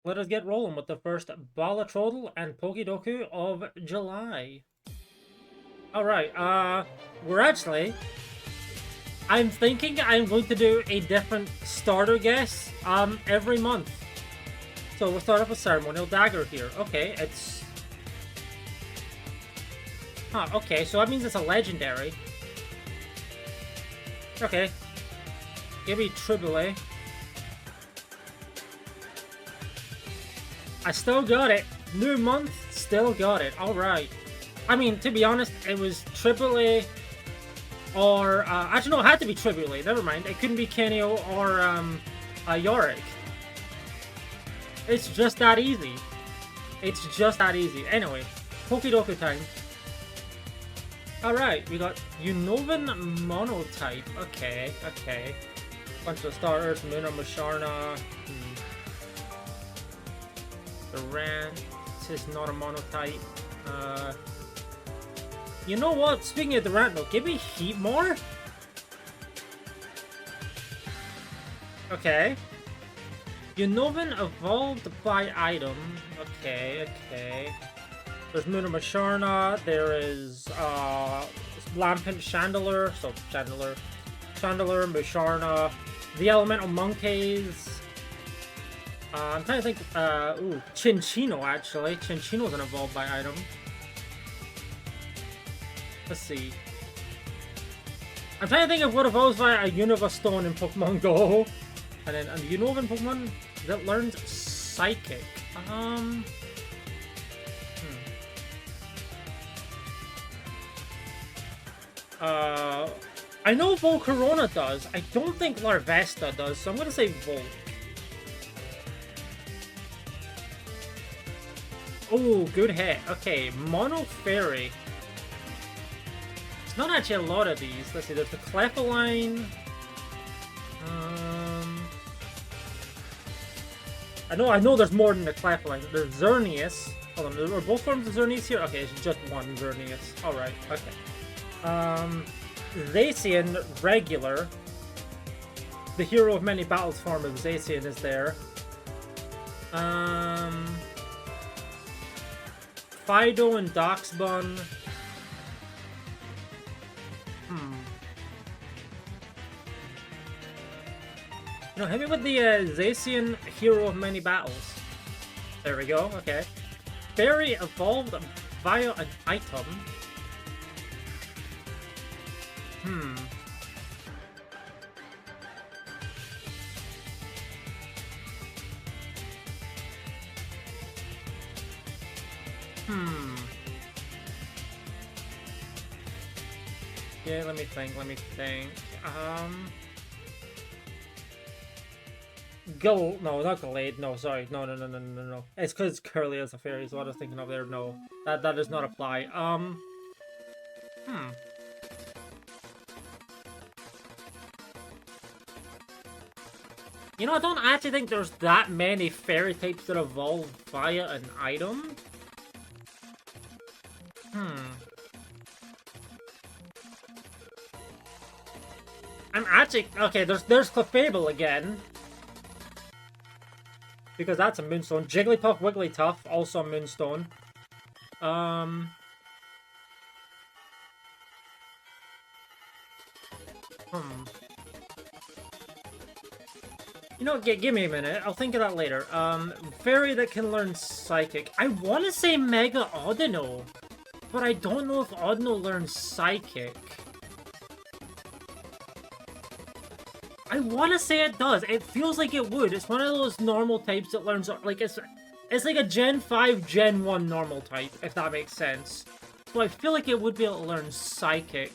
let us get rolling with the first Balatrodle and PokéDoku of July. Alright, we're actually... I'm thinking I'm going to do a different starter guess, every month. So we'll start off with Ceremonial Dagger here. Okay, it's... Huh, okay, so that means it's a legendary. Okay. Give me Tribble. I still got it. New month, still got it. Alright. I mean, to be honest, it was Tribble or... actually, no, it had to be Tribble. Never mind. It couldn't be Kenio or Yorick. It's just that easy. It's just that easy. Anyway, PokéDoku time. Alright, we got Unovan Monotype. Okay, okay. Bunch of starters, Luna Musharna. The Rant is not a monotype. You know what? Speaking of the Rant, though, give me Heatmore? Okay. Unovan evolved by item. Okay, okay. There's Luna Musharna. There is Lampent Chandelure. So Chandelure, Musharna. The Elemental Monkeys. I'm trying to think. Ooh, Chinchino actually. Chinchino's an evolved by item. Let's see. I'm trying to think of what evolves via a Unova Stone in Pokemon Go. And then a Unovan Pokemon that learns Psychic. I know Volcarona does. I don't think Larvesta does, so I'm gonna say Volt. Oh, good hit. Okay, Mono Fairy. It's not actually a lot of these. Let's see, there's the Clefairy. I know there's more than the Clefairy. There's Xerneas. Hold on, are both forms of Xerneas here? Okay, it's just one Xerneas. Alright, okay. Zacian regular. The hero of many battles form of Zacian is there. Fido and Doxbun. You know, hit me with the Zacian hero of many battles. There we go, okay. Fairy evolved via an item. Yeah, let me think. No, not Gallade. No, sorry. No. It's because Curly is a fairy, is what I was thinking of there. No, that does not apply. You know, I don't actually think there's that many fairy types that evolve via an item. I'm actually... Okay, there's Clefable again. Because that's a Moonstone. Jigglypuff, Wigglytuff, also a Moonstone. You know, give me a minute. I'll think of that later. Fairy that can learn Psychic. I want to say Mega Audino. But I don't know if Audino learns Psychic. I want to say it does. It feels like it would. It's one of those normal types that learns... Like, it's like a Gen 5, Gen 1 normal type, if that makes sense. So I feel like it would be able to learn Psychic.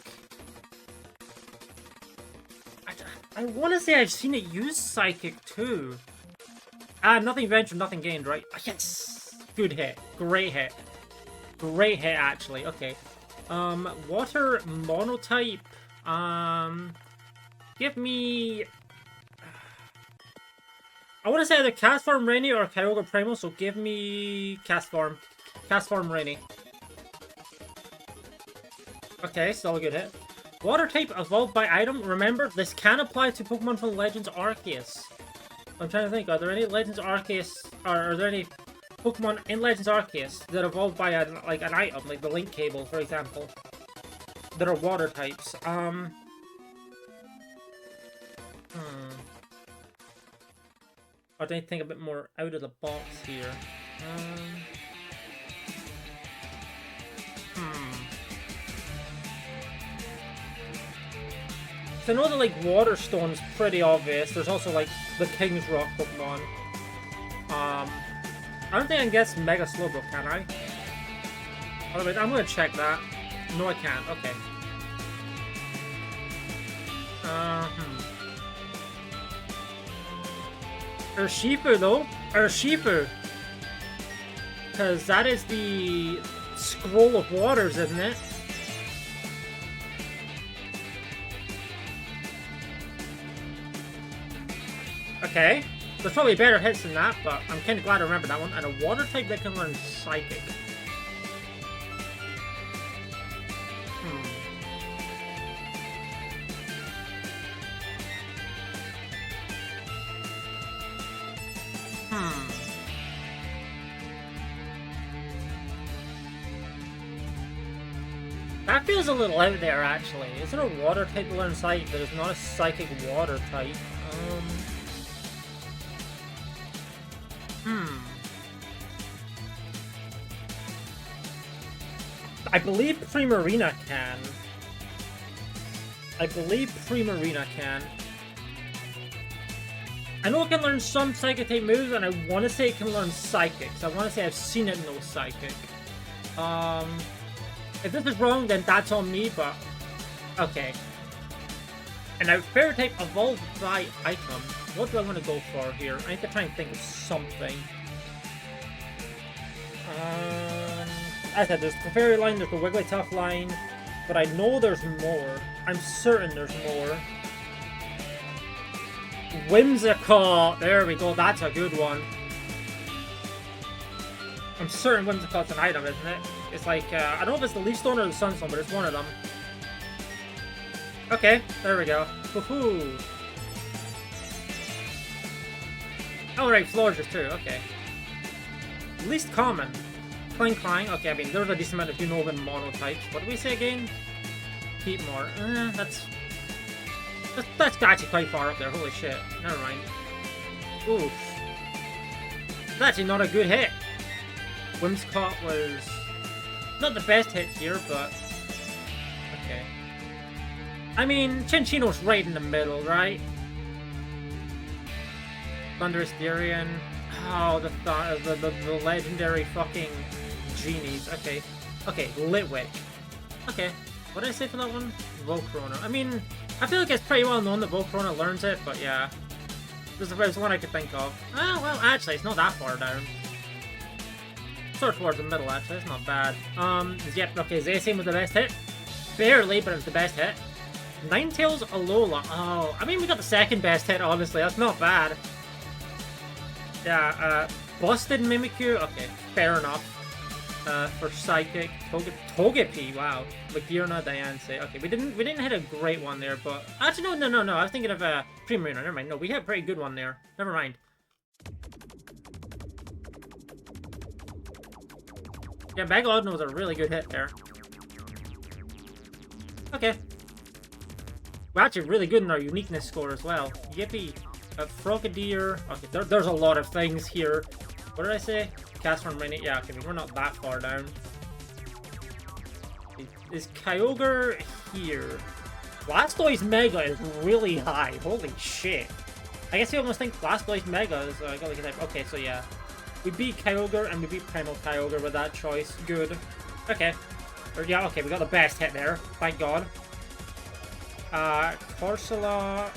I want to say I've seen it use Psychic, too. Nothing ventured, nothing gained, right? Yes! Good hit. Great hit. Great hit, actually. Okay. Water Monotype. Give me... I want to say either Castform Rainy or Kyogre Primo, so give me Castform. Castform Rainy. Okay, still a good hit. Water type evolved by item. Remember, this can apply to Pokemon from Legends Arceus. I'm trying to think, are there any Legends Arceus, or are there any Pokemon in Legends Arceus that evolve by an item, like the Link Cable, for example, that are water types? Or do I think a bit more out of the box here? So I know that, like, Water Stone's pretty obvious. There's also, like, the King's Rock Pokemon. I don't think I can guess Mega Slowbro, can I? Oh, wait, I'm gonna check that. No, I can't. Okay. Urshifu, though. Urshifu. Because that is the Scroll of Waters, isn't it? Okay. There's probably better hits than that, but I'm kind of glad I remember that one. And a water type that can learn Psychic. That feels a little out there, actually. Is there a water type to learn Psychic that is not a Psychic water type? I believe Primarina can. I know it can learn some Psychic type moves, and I want to say it can learn Psychic. So I want to say I've seen it know Psychic. If this is wrong, then that's on me, but okay. And now, Fairy type evolved by item. What do I want to go for here? I need to try and think of something. As I said, there's the Fairy line, there's the Wigglytuff line, but I know there's more. I'm certain there's more. Whimsicott! There we go, that's a good one. I'm certain Whimsicott's an item, isn't it? It's like, I don't know if it's the Leaf Stone or the Sunstone, but it's one of them. Okay, there we go. Woohoo! Oh, right, Florges too, okay. Least common. Clang Clang, okay, I mean, there's a decent amount of Unova monotypes. What did we say again? Heatmore. That's actually quite far up there, holy shit. Never mind. Oof. That's actually not a good hit. Whimsicott was not the best hit here, but okay. I mean, Chinchino's right in the middle, right? Thunderous Darien. Oh, the legendary fucking genies. Okay. Okay, Litwick. Okay. What did I say for that one? Volcarona. I mean, I feel like it's pretty well known that Volcarona learns it, but yeah. This is one I could think of. Oh, well, actually, it's not that far down. Sort of towards the middle, actually. It's not bad. Yep, okay, Zacian was the best hit. Barely, but it was the best hit. Ninetales Alola. Oh, I mean, we got the second best hit, honestly. That's not bad. Yeah, Busted Mimikyu. Okay, fair enough. For Psychic. Togepi, wow. Lagerna, Diancie. Okay, we didn't hit a great one there, but... Actually, no. I was thinking of Primarina. Never mind. No, we hit a pretty good one there. Never mind. Yeah, Megalodon was a really good hit there. Okay. We're actually really good in our uniqueness score as well. Yippee. Frogadier. Okay, there's a lot of things here. What did I say? Castform Mini. Yeah, okay, we're not that far down. Is Kyogre here? Blastoise Mega is really high. Holy shit. I guess you almost think Blastoise Mega is okay, so yeah. We beat Kyogre and we beat Primal Kyogre with that choice. Good. Okay. Yeah, okay, we got the best hit there. Thank God. Corsola.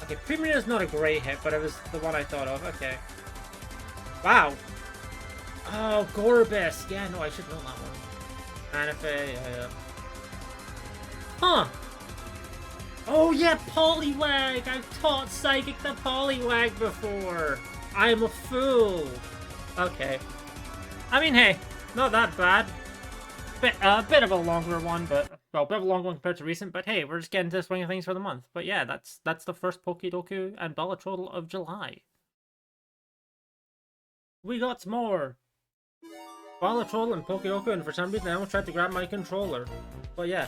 Okay, Primarina is not a great hit, but it was the one I thought of. Okay. Wow. Oh, Gorbis. Yeah, no, I should know that one. Manaphy, yeah. Huh. Oh, yeah, Poliwag. I've taught Psychic the Poliwag before. I'm a fool. Okay. I mean, hey, not that bad. A bit of a longer one, but Well, a bit of a long one compared to recent, but hey, we're just getting to the swing of things for the month. But yeah, that's the first PokéDoku and Balatrodle of July. We got some more! Balatrodle and PokéDoku, and for some reason I almost tried to grab my controller. But yeah,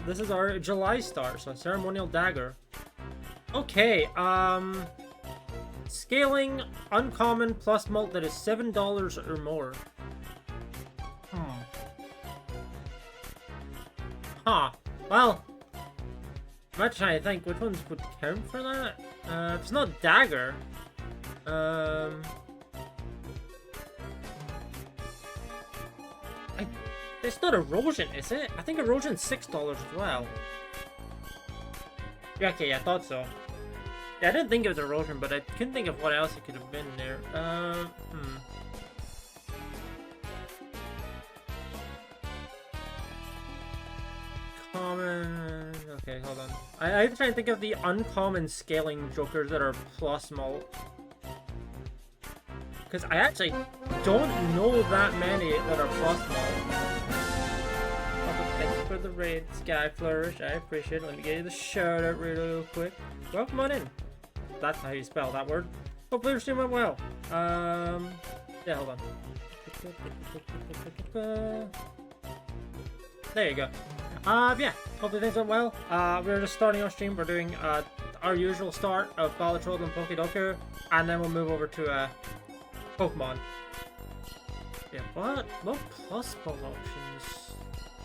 this is our July star, so Ceremonial Dagger. Okay, scaling uncommon plus mult that is $7 or more. Huh. Well, I'm trying to think which ones would count for that. If it's not Dagger, it's not Erosion, is it? I think Erosion's $6 as well. Yeah, okay, yeah, I thought so. Yeah, I didn't think it was Erosion, but I couldn't think of what else it could have been there. Common... Okay, hold on. I have to try and think of the uncommon scaling jokers that are plus mult. Because I actually don't know that many that are plus mult. Thanks for the raid, Sky Flourish. I appreciate it. Let me get you the shout out real quick. Welcome on in. That's how you spell that word. Hopefully your stream went well. Yeah, hold on. There you go. Yeah, hopefully things went well. We're just starting our stream. We're doing our usual start of Balatrodle and PokéDoku, and then we'll move over to Pokemon. Yeah, what plus ball options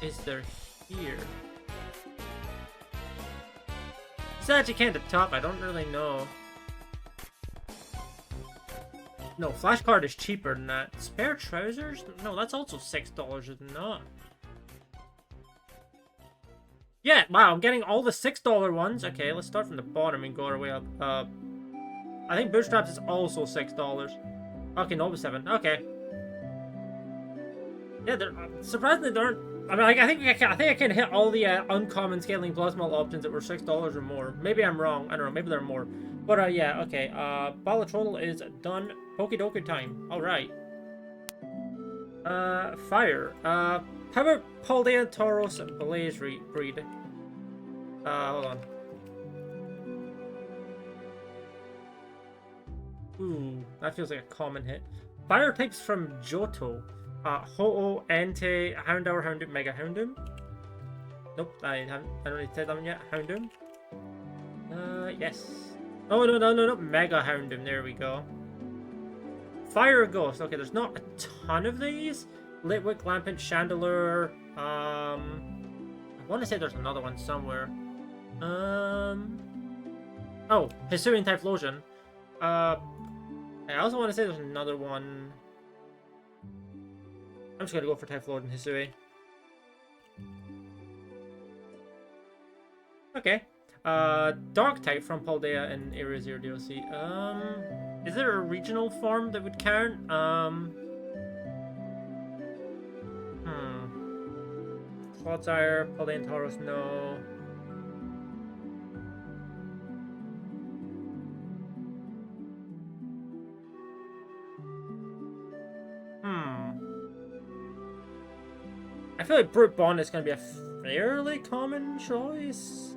is there here? It's actually kind of tough. I don't really know. No, flashcard is cheaper than that. Spare trousers? No, that's also $6, is it not? Yeah, wow, I'm getting all the $6 ones. Okay, let's start from the bottom and go our way up. I think Bootstraps is also $6. Okay, Nova 7. Okay. Yeah, surprisingly there aren't. I mean, I think I can hit all the uncommon scaling plasma options that were $6 or more. Maybe I'm wrong. I don't know. Maybe there are more. But yeah, okay. Balatrodle is done. PokéDoku time. All right. Fire. Power Paldea Tauros Blaze breed. Hold on. Ooh, that feels like a common hit. Fire types from Johto. Ho-Oh, Entei, Houndour, Houndoom, Mega Houndoom. Nope, I don't really said that one yet. Houndoom. Yes. Oh, no, Mega Houndoom, there we go. Fire Ghost. Okay, there's not a ton of these. Litwick, Lampent, Chandelure. I want to say there's another one somewhere. Oh, Hisuian Typhlosion. I also want to say there's another one. I'm just gonna go for Typhlosion Hisui. Okay. Dark type from Paldea and Area Zero DLC. Is there a regional form that would count? Clodsire, Paldean Tauros, no. I feel like Brute Bond is going to be a fairly common choice.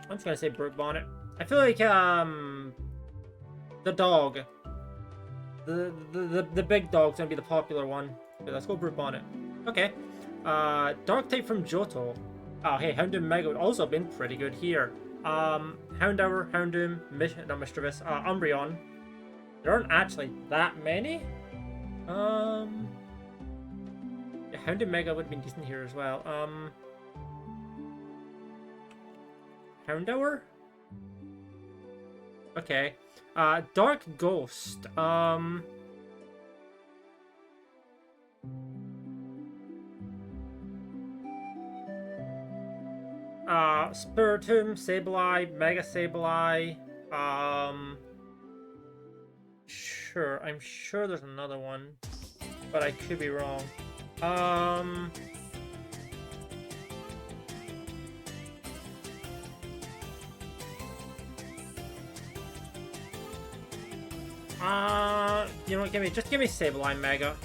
I'm just going to say Brute Bonnet. I feel like, the dog. The big dog's going to be the popular one. Okay, let's go Brute Bonnet. Okay. Dark type from Johto. Oh, hey, Houndoom Mega would also have been pretty good here. Houndour, Houndoom, not Mischievous, Umbreon. There aren't actually that many. Yeah, Houndoom Mega would have been decent here as well. Houndour? Okay. Dark Ghost. Spiritomb, Sableye, Mega Sableye. Sure, I'm sure there's another one, but I could be wrong. You know what? Just give me Sableye Mega.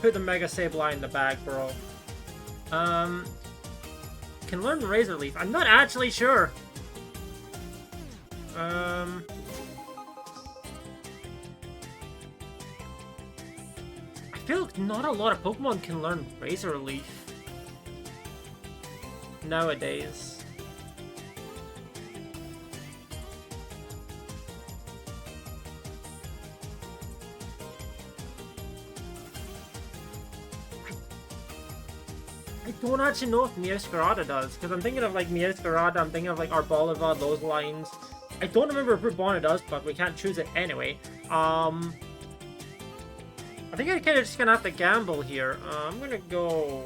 Put the Mega Sableye in the bag, bro. Can learn Razor Leaf. I'm not actually sure. I feel like not a lot of Pokemon can learn Razor Leaf nowadays. I don't actually know if Meowscarada does, because I'm thinking of like Meowscarada, I'm thinking of like Arboliva, those lines. I don't remember if Rubona does, but we can't choose it anyway. I think I'm kind of just gonna have to gamble here. I'm gonna go.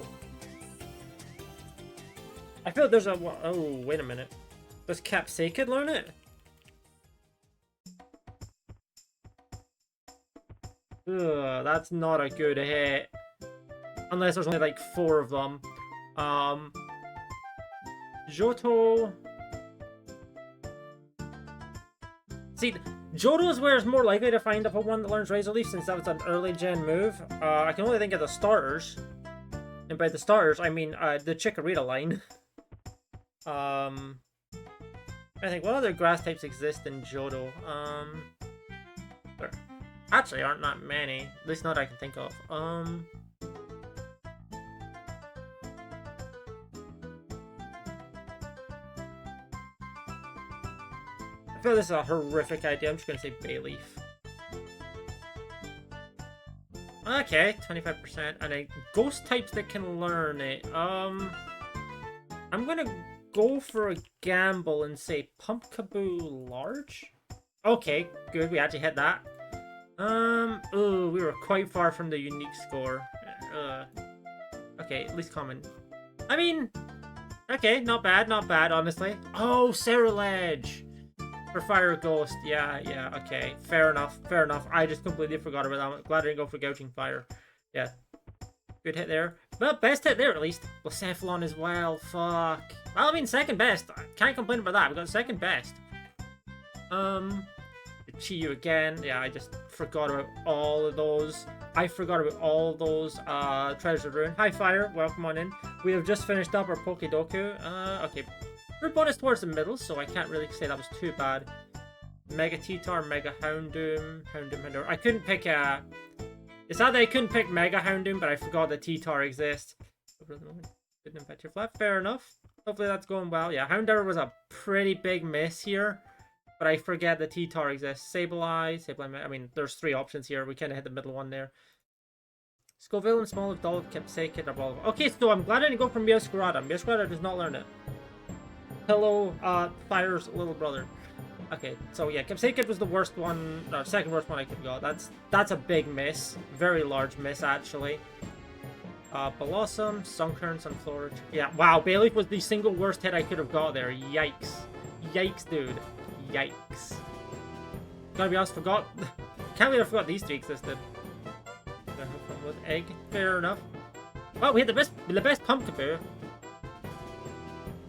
I feel like there's a. Oh, wait a minute. Does Capsakid learn it? Ugh, that's not a good hit. Unless there's only like 4 of them. Johto. See, Johto is where it's more likely to find a Pokemon that learns Razor Leaf, since that was an early gen move. I can only think of the starters. And by the starters, I mean the Chikorita line. I think what other grass types exist in Johto? There actually aren't that many. At least not that I can think of. I feel this is a horrific idea. I'm just gonna say Bayleaf. Okay, 25%. And a ghost types that can learn it. I'm gonna go for a gamble and say Pumpkaboo large? Okay, good. We actually hit that. Oh, we were quite far from the unique score. Okay, at least common. I mean, okay, not bad, honestly. Oh, Cerulege! For Fire Ghost, yeah, okay. Fair enough. I just completely forgot about that one. Glad I didn't go for Gouging Fire. Yeah. Good hit there. Well, best hit there at least. Blacephalon as well, fuck. Well, I mean, second best. I can't complain about that. We got second best. Chiyu again. Yeah, I just forgot about all of those. Treasure Rune. Hi, Fire. Welcome on in. We have just finished up our PokéDoku. Okay. Group bonus towards the middle, so I can't really say that was too bad. Mega T-Tar, Mega Houndoom. I couldn't pick It's not that I couldn't pick Mega Houndoom, but I forgot that T-Tar exists. Didn't impact your flat. Fair enough. Hopefully that's going well. Yeah, Houndour was a pretty big miss here, but I forget that T-Tar exists. Sableye, I mean, there's 3 options here. We kind of hit the middle one there. Scoville and Small Dolph kept Sakid or okay, so I'm glad I didn't go for Meowscarada. Meowscarada does not learn it. Hello, Fire's little brother. Okay, so yeah, Capsakid was the worst one, or second worst one I could have got. That's a big miss. Very large miss, actually. Blossom, Sunkern, Sunflower. Yeah, wow, Bayleaf was the single worst hit I could have got there. Yikes. Yikes, dude. Yikes. Gotta be honest, forgot. Can't believe I forgot these 3 existed. With egg. Fair enough. Well, we had the best Pumpkaboo.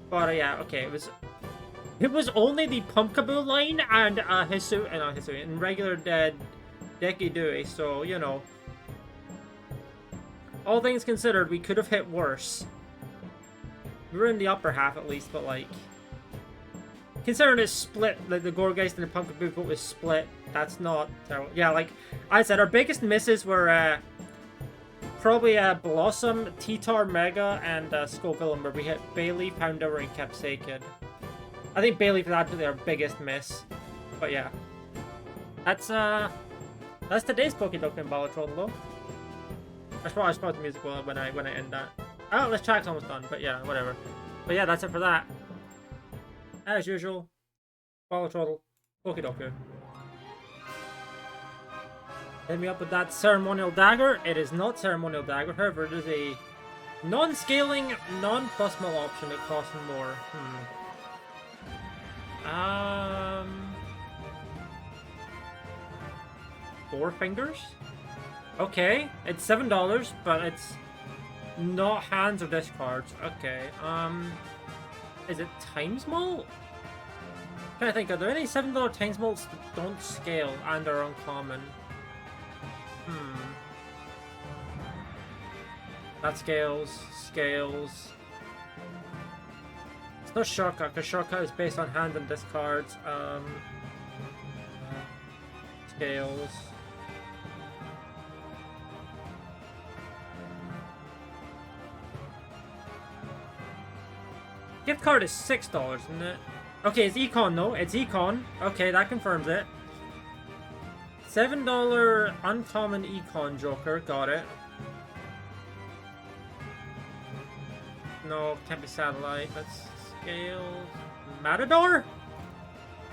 But yeah, okay, it was only the Pumpkaboo line and Hisui and regular Dekidui, so you know. All things considered, we could have hit worse. We were in the upper half at least, but like, considering it's split, like the Gourgeist and the Pumpkaboo vote was split, that's not terrible. Yeah, like I said, our biggest misses were probably Blossom, T-Tar Mega, and Scoville, where we hit Bayleaf, Houndour, and Capsakid. I think Bayleaf is actually our biggest miss. But yeah. That's today's PokéDoku and Balatrodle though. I suppose the music will when I end that. Oh, this track's almost done, but yeah, whatever. But yeah, that's it for that. As usual, Balatrodle PokéDoku. Hit me up with that Ceremonial Dagger. It is not Ceremonial Dagger, however, it is a non-scaling, non-plusmal option that costs more. 4 fingers? Okay, it's $7, but it's not hands or discards. Okay, is it Time Small? trying to think, are there any $7 Tanks molts that don't scale and are uncommon? That scales. Scales. It's not Shortcut, because Shortcut is based on hand and discards. Scales. Gift card is $6, isn't it? Okay, it's Econ though. It's Econ. Okay, that confirms it. $7 uncommon Econ Joker. Got it. No, can't be Satellite. That's Scales. Matador?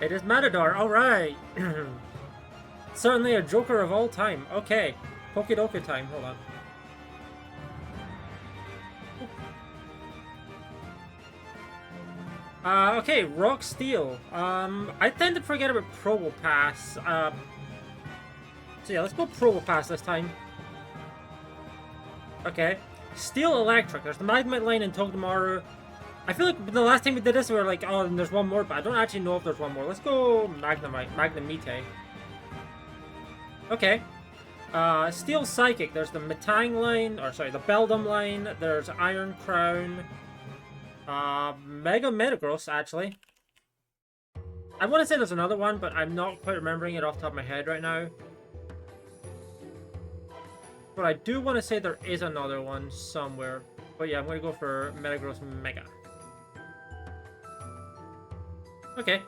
It is Matador. Alright. Certainly a Joker of all time. Okay. PokéDoku time. Hold on. Okay, Rock Steel. I tend to forget about Probopass. So yeah, let's go Probopass this time. Okay. Steel Electric. There's the Magnemite line in Togedemaru. I feel like the last time we did this, we were like, oh, and there's one more, but I don't actually know if there's one more. Let's go Magnemite. Okay. Steel Psychic. There's the Metang line, or sorry, the Beldum line. There's Iron Crown. Mega Metagross, actually. I want to say there's another one, but I'm not quite remembering it off the top of my head right now. But I do want to say there is another one somewhere. But yeah, I'm going to go for Metagross Mega. Okay.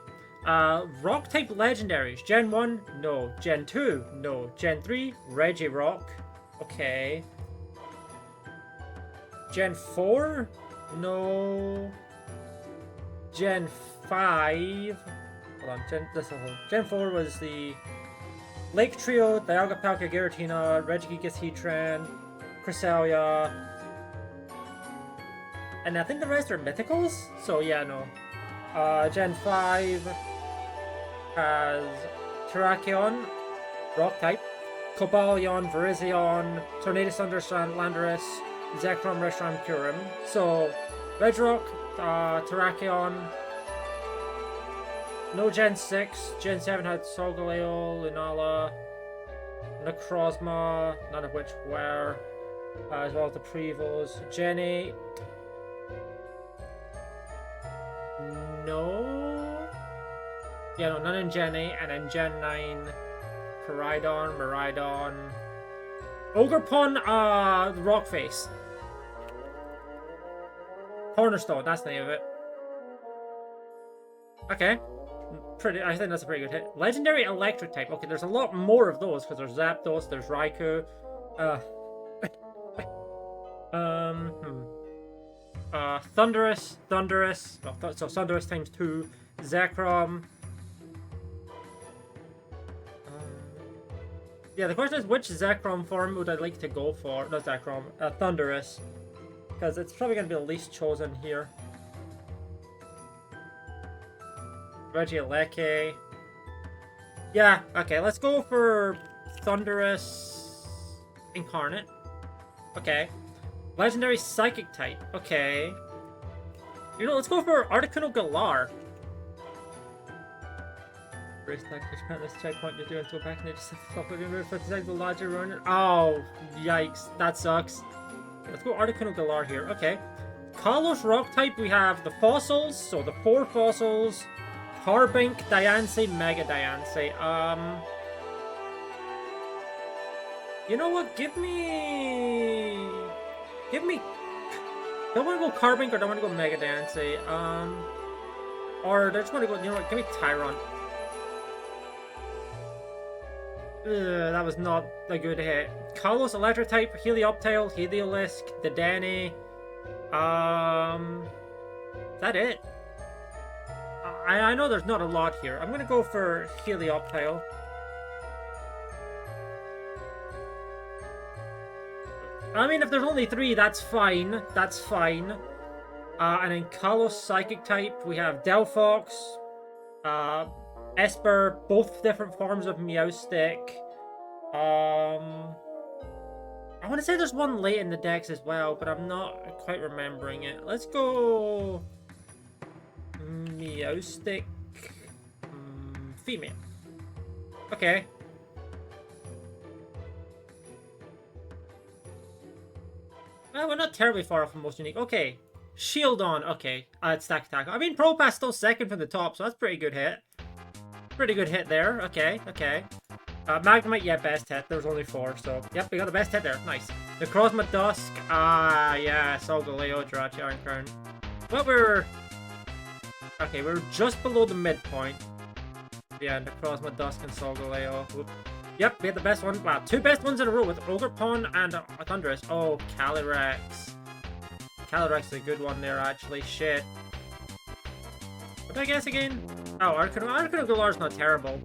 Rock-type legendaries. Gen 1? No. Gen 2? No. Gen 3? Regirock. Okay. Gen 4? No. Gen 5. Hold on. Gen 4 was the Lake Trio, Dialga Palkia Giratina, Regigigas Heatran, Cresselia. And I think the rest are mythicals? So yeah, no. Gen 5 has Terrakion, Rock type, Cobalion, Virizion, Tornadus Thunderstrand, Landorus, Zekrom, Reshiram, Kyurem. So, Regirock, Terrakion. No Gen 6. Gen 7 had Solgaleo, Lunala, Necrozma, none of which were, as well as the Prevos. Gen 8. No. Yeah, no, none in Gen 8. And then Gen 9, Koraidon, Miraidon. Ogerpon, Rockface. Cornerstone, that's the name of it. Okay. I think that's a pretty good hit. Legendary Electric type. Okay, there's a lot more of those, because there's Zapdos, there's Raikou. Thundurus. Well, so Thundurus times 2. Zekrom. Yeah, the question is, which Zekrom form would I like to go for? Not Zekrom, Thundurus. Because it's probably going to be the least chosen here. Regieleki. Yeah, okay, let's go for Thundurus Incarnate. Okay. Legendary Psychic type. Okay. You know, let's go for Articuno Galar. Race tactics, this checkpoint you're doing, so back and just stop looking for the larger runner. Oh, yikes. That sucks. Let's go Articuno Galar here. Okay. Kalos Rock type, we have the fossils, so the 4 fossils. Carbink, Diancie, Mega Diancie. You know what? Give me. Do I want to go Carbink or do I want to go Mega Diancie? Or do I just want to go. You know what? Give me Tyron. That was not a good hit. Kalos Electric type, Helioptile, Heliolisk, Dedenne. Is that it? I know there's not a lot here. I'm gonna go for Helioptile. I mean, if there's only 3, that's fine. That's fine. And in Kalos Psychic type, we have Delphox, Esper, both different forms of Meowstic. I want to say there's one late in the decks as well, but I'm not quite remembering it. Let's go Meowstic. female. Okay. Well, we're not terribly far off from most unique. Okay. Shield on. Okay. Stack attack. I mean, Propass still second from the top, so that's pretty good hit. Pretty good hit there. Okay, okay. Magnemite, yeah, best hit. There was only 4, so... Yep, we got the best hit there. Nice. Necrozma Dusk. Ah, yeah. Solgaleo, Jirachi, Iron Crown. Well, we're... Okay, we're just below the midpoint. Yeah, Necrozma Dusk and Solgaleo. Whoop. Yep, we had the best one. Wow, 2 best ones in a row with Ogerpon and Thundurus. Oh, Calyrex. Calyrex is a good one there, actually. Shit. What did I guess again? Oh, Arcanine Galar's not terrible.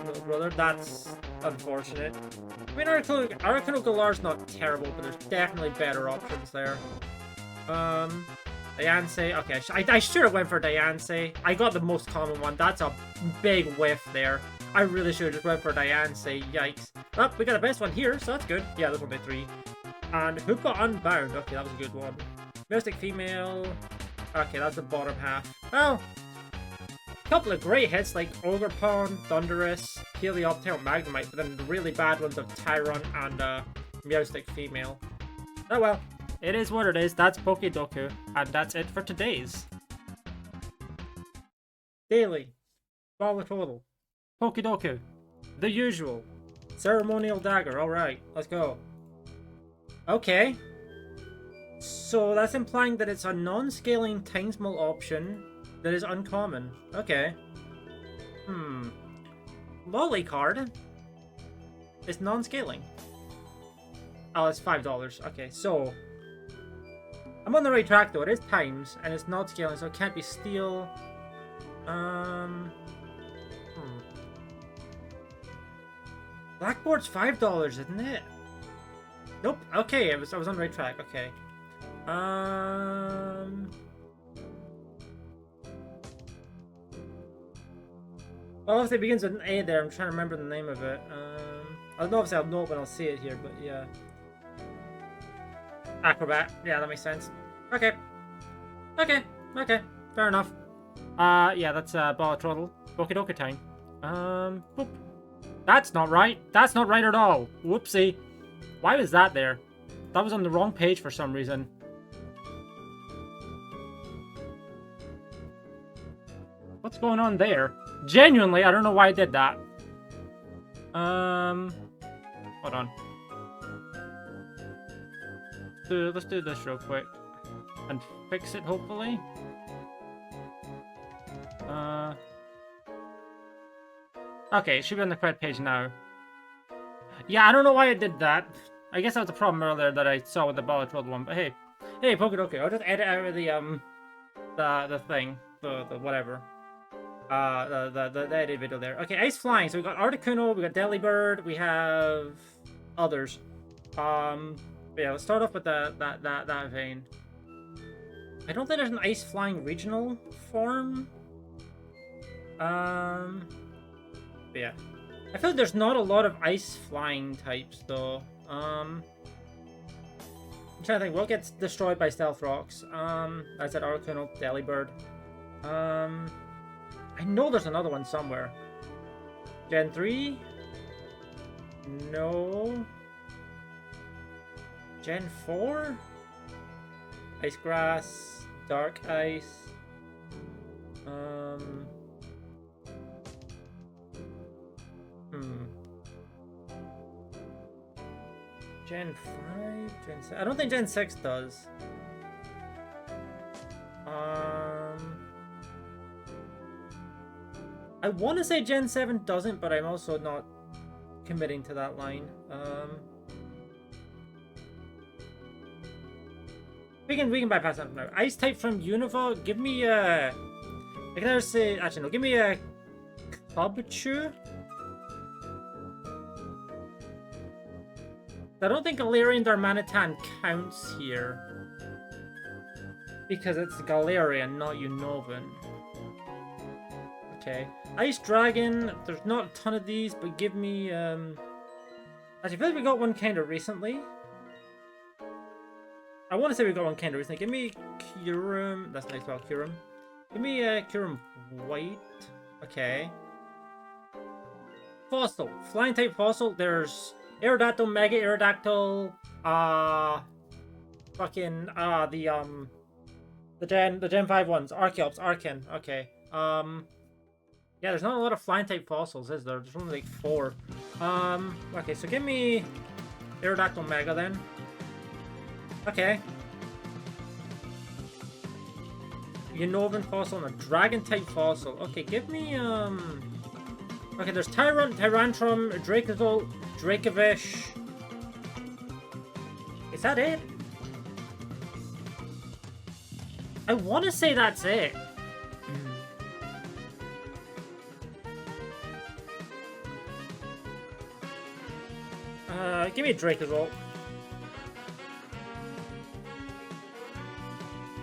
Little brother, that's unfortunate. I mean, Arcanine Galar's not terrible, but there's definitely better options there. Diancie. Okay, I should have went for Diancie. I got the most common one. That's a big whiff there. I really should have just went for Diancie. Yikes. Oh, we got the best one here, so that's good. Yeah, there's only 3. And who got Unbound? Okay, that was a good one. Mystic Female. Okay, that's the bottom half. Well, a couple of great hits like Ogerpon, Thundurus, Helioptile, Magnemite, but then the really bad ones of Tyron and Meowstic Female. Oh well, it is what it is. That's PokéDoku, and that's it for today's Daily Balatrodle PokéDoku. The usual. Ceremonial Dagger. Alright, let's go. Okay. So that's implying that it's a non-scaling Tinesmol option that is uncommon. Okay. Lolly card. It's non-scaling. Oh, it's $5. Okay, so I'm on the right track though. It is times and it's not scaling, so it can't be steel. Blackboard's $5, isn't it? Nope. Okay, I was on the right track. Okay. Obviously it begins with an A there. I'm trying to remember the name of it. Obviously I'll know it when I'll see it here, but yeah. Acrobat. Yeah, that makes sense. Okay. Okay. Okay. Fair enough. Yeah, that's Balatrodle PokéDoku time. Boop. That's not right. That's not right at all. Whoopsie. Why was that there? That was on the wrong page for some reason. What's going on there? Genuinely, I don't know why I did that. Hold on. Let's do this real quick. And fix it, hopefully. Okay, it should be on the correct page now. Yeah, I don't know why I did that. I guess that was the problem earlier that I saw with the Balatrodle one, but hey. Hey, PokéDoku, I'll just edit out of the thing. The whatever. The edit video there. Okay, Ice Flying. So we got Articuno, we got Delibird, we have others. Yeah, let's start off with that vein. I don't think there's an Ice Flying regional form. Yeah. I feel like there's not a lot of Ice Flying types though. I'm trying to think, what gets destroyed by Stealth Rocks? I said Articuno, Delibird. I know there's another one somewhere. Gen 3? No. Gen 4? Ice Grass, Dark Ice. Gen 5? Gen 6? I don't think Gen 6 does. I want to say Gen 7 doesn't, but I'm also not committing to that line. We can bypass that for now. Ice type from Unova, give me a... I can either say... Actually, no, give me a... Clubchew? I don't think Galarian Darmanitan counts here. Because it's Galarian, not Unovan. Okay. Ice Dragon, there's not a ton of these, but give me, Actually, I feel like we got one kind of recently. I want to say we got one kind of recently. Give me Kyurem. That's nice, well, Kyurem. Give me a Kyurem White. Okay. Fossil. Flying type fossil. There's Aerodactyl, Mega Aerodactyl, the Gen 5 ones. Archeops, Arcan. Okay. Yeah, there's not a lot of flying type fossils, is there? There's only like 4. Okay, so give me Aerodactyl Mega then. Okay. Unovan fossil and a dragon type fossil. Okay, give me okay, there's Tyrantrum, Dracozolt, Dracovish. Is that it? I want to say that's it. Give me a Dracozolt.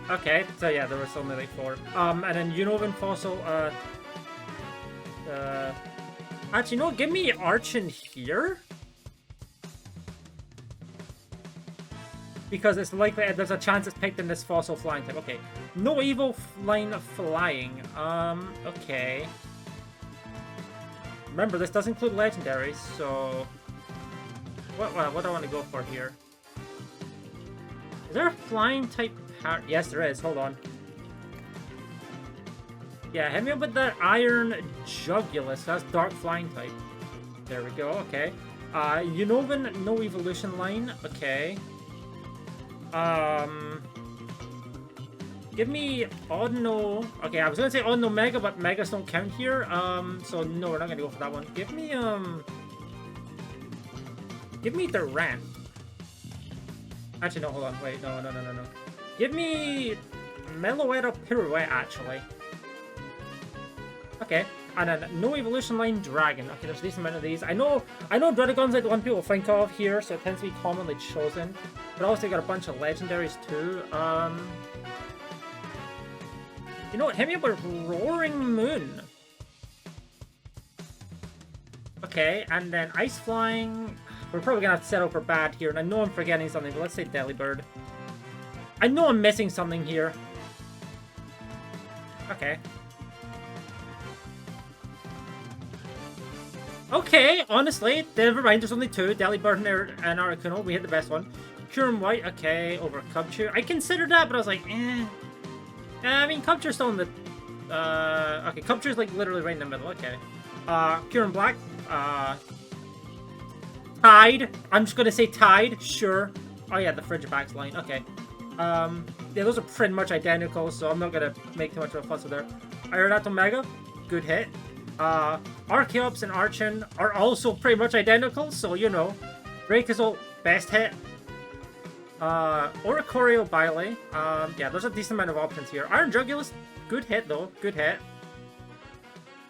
Okay, so yeah, there was only like 4. And then Unovan fossil, actually, no, give me Archon here. Because it's likely there's a chance it's picked in this fossil flying type. Okay. No evil line of flying. Okay. Remember, this does include legendaries, so what do I want to go for here? Is there a flying type power? Yes, there is. Hold on. Yeah, hit me up with that Iron Jugulus. That's dark flying type. There we go. Okay. Unovan, no evolution line. Okay. Give me Audino. Okay, I was gonna say Audino Mega, but Megas don't count here. So no, we're not gonna go for that one. Give me the ramp. Actually, no, hold on. Wait, no. Give me Meloetta Pirouette, actually. Okay, and then no evolution line dragon. Okay, there's a decent amount of these. I know Dredagon's like the one people think of here, so it tends to be commonly chosen. But also got a bunch of legendaries too. You know what? Hit me up with Roaring Moon. Okay, and then Ice Flying. We're probably gonna have to settle for bad here, and I know I'm forgetting something, but let's say Delibird. I know I'm missing something here. Okay. Okay, honestly, never mind, there's only 2, Delibird and Articuno. We hit the best one. Kyurem White, okay, over Cubchoo. I considered that, but I was like, eh. I mean, Cubchoo's still in the... okay, Cubchoo's like literally right in the middle, okay. Kyurem Black, Tide. I'm just gonna say Tide, sure. Oh yeah, the Frigibax line, okay. Yeah, those are pretty much identical, so I'm not gonna make too much of a fuss with there. Aerodactyl Mega, good hit. Archeops and Archon are also pretty much identical, so you know. Dracozolt, best hit. Oricorio Bile. Yeah, there's a decent amount of options here. Iron Jugulus, good hit though, good hit.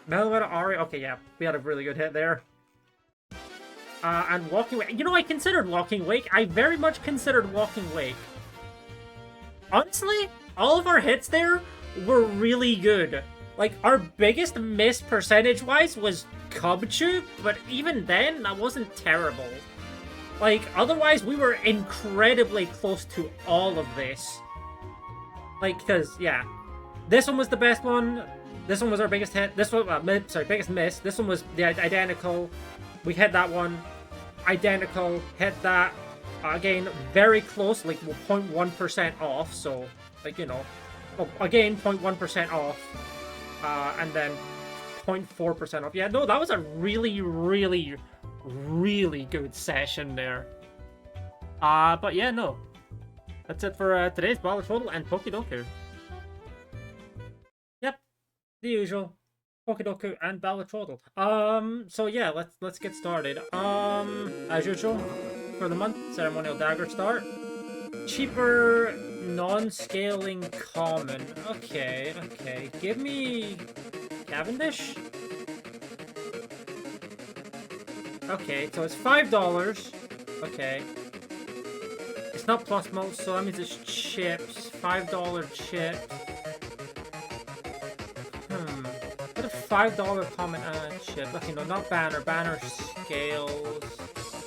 Meloetta Ari, okay, yeah, we had a really good hit there. And Walking Wake. You know, I considered Walking Wake. I very much considered Walking Wake. Honestly, all of our hits there were really good. Like, our biggest miss percentage-wise was Cubchoo, but even then, that wasn't terrible. Like, otherwise, we were incredibly close to all of this. Like, because, yeah. This one was the best one. This one was our biggest hit. This one, biggest miss. This one was the identical. We hit that one. Identical. Hit that. Again, very close, like 0.1% off. So, like, you know. Oh, again, 0.1% off. And then 0.4% off. Yeah, no, that was a really, really, really good session there. But yeah, no. That's it for today's Balatrodle and PokéDoku. Yep, the usual. PokéDoku and Balatrodle. So yeah, let's get started. As usual, for the month, Ceremonial Dagger start. Cheaper, non-scaling common. Okay. Give me Cavendish. Okay, so it's $5. Okay. It's not plus most, so that means it's chips. $5 chips. What a $5 common chip. Okay, no, not banner. Banner scales.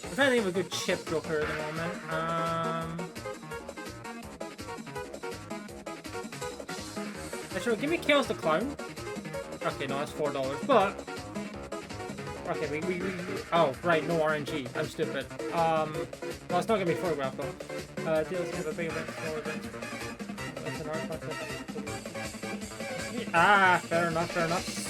I'm trying to think of a good chip joker at the moment. Actually, give me Chaos the Clown. Okay, no, that's $4. But okay, we oh right, no RNG. I'm stupid. Well, it's not gonna be photographed though. Deals have a big event, small event. That's an art contest. Ah, fair enough, fair enough.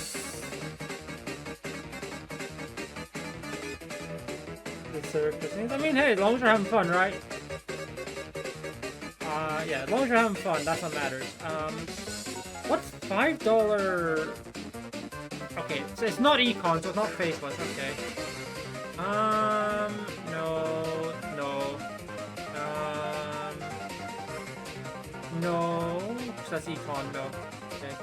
I mean, hey, as long as you're having fun, right? Yeah, as long as you're having fun, that's what matters. What's $5? Okay, so it's not econ, so it's not faceless. Okay. No, no. No. That's econ, no. Okay.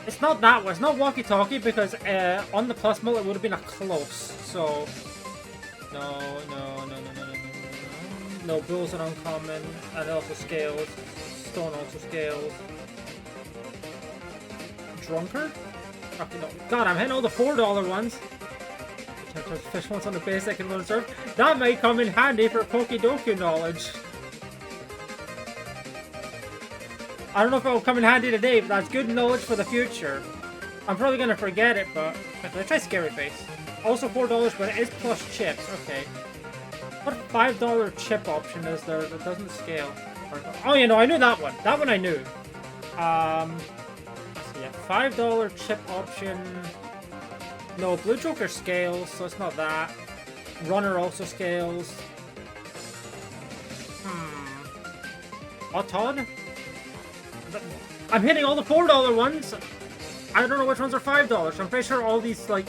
It's not that one. It's not walkie-talkie because on the plus mill it would have been a close. So no. No, Bull's an uncommon, and it also scales. Stone also scales. Drunkard? Okay, no. God, I'm hitting all the $4 ones. Fish ones on the basic and reserve. That might come in handy for PokéDoku knowledge. I don't know if it will come in handy today, but that's good knowledge for the future. I'm probably gonna forget it, but let's try Scary Face. Also $4, but it is plus chips. Okay. What $5 chip option is there that doesn't scale? Oh, you know, I knew that one. That one I knew. So yeah, $5 chip option. No, Blue Joker scales, so it's not that. Runner also scales. Autod? I'm hitting all the $4 ones. I don't know which ones are $5. I'm pretty sure all these like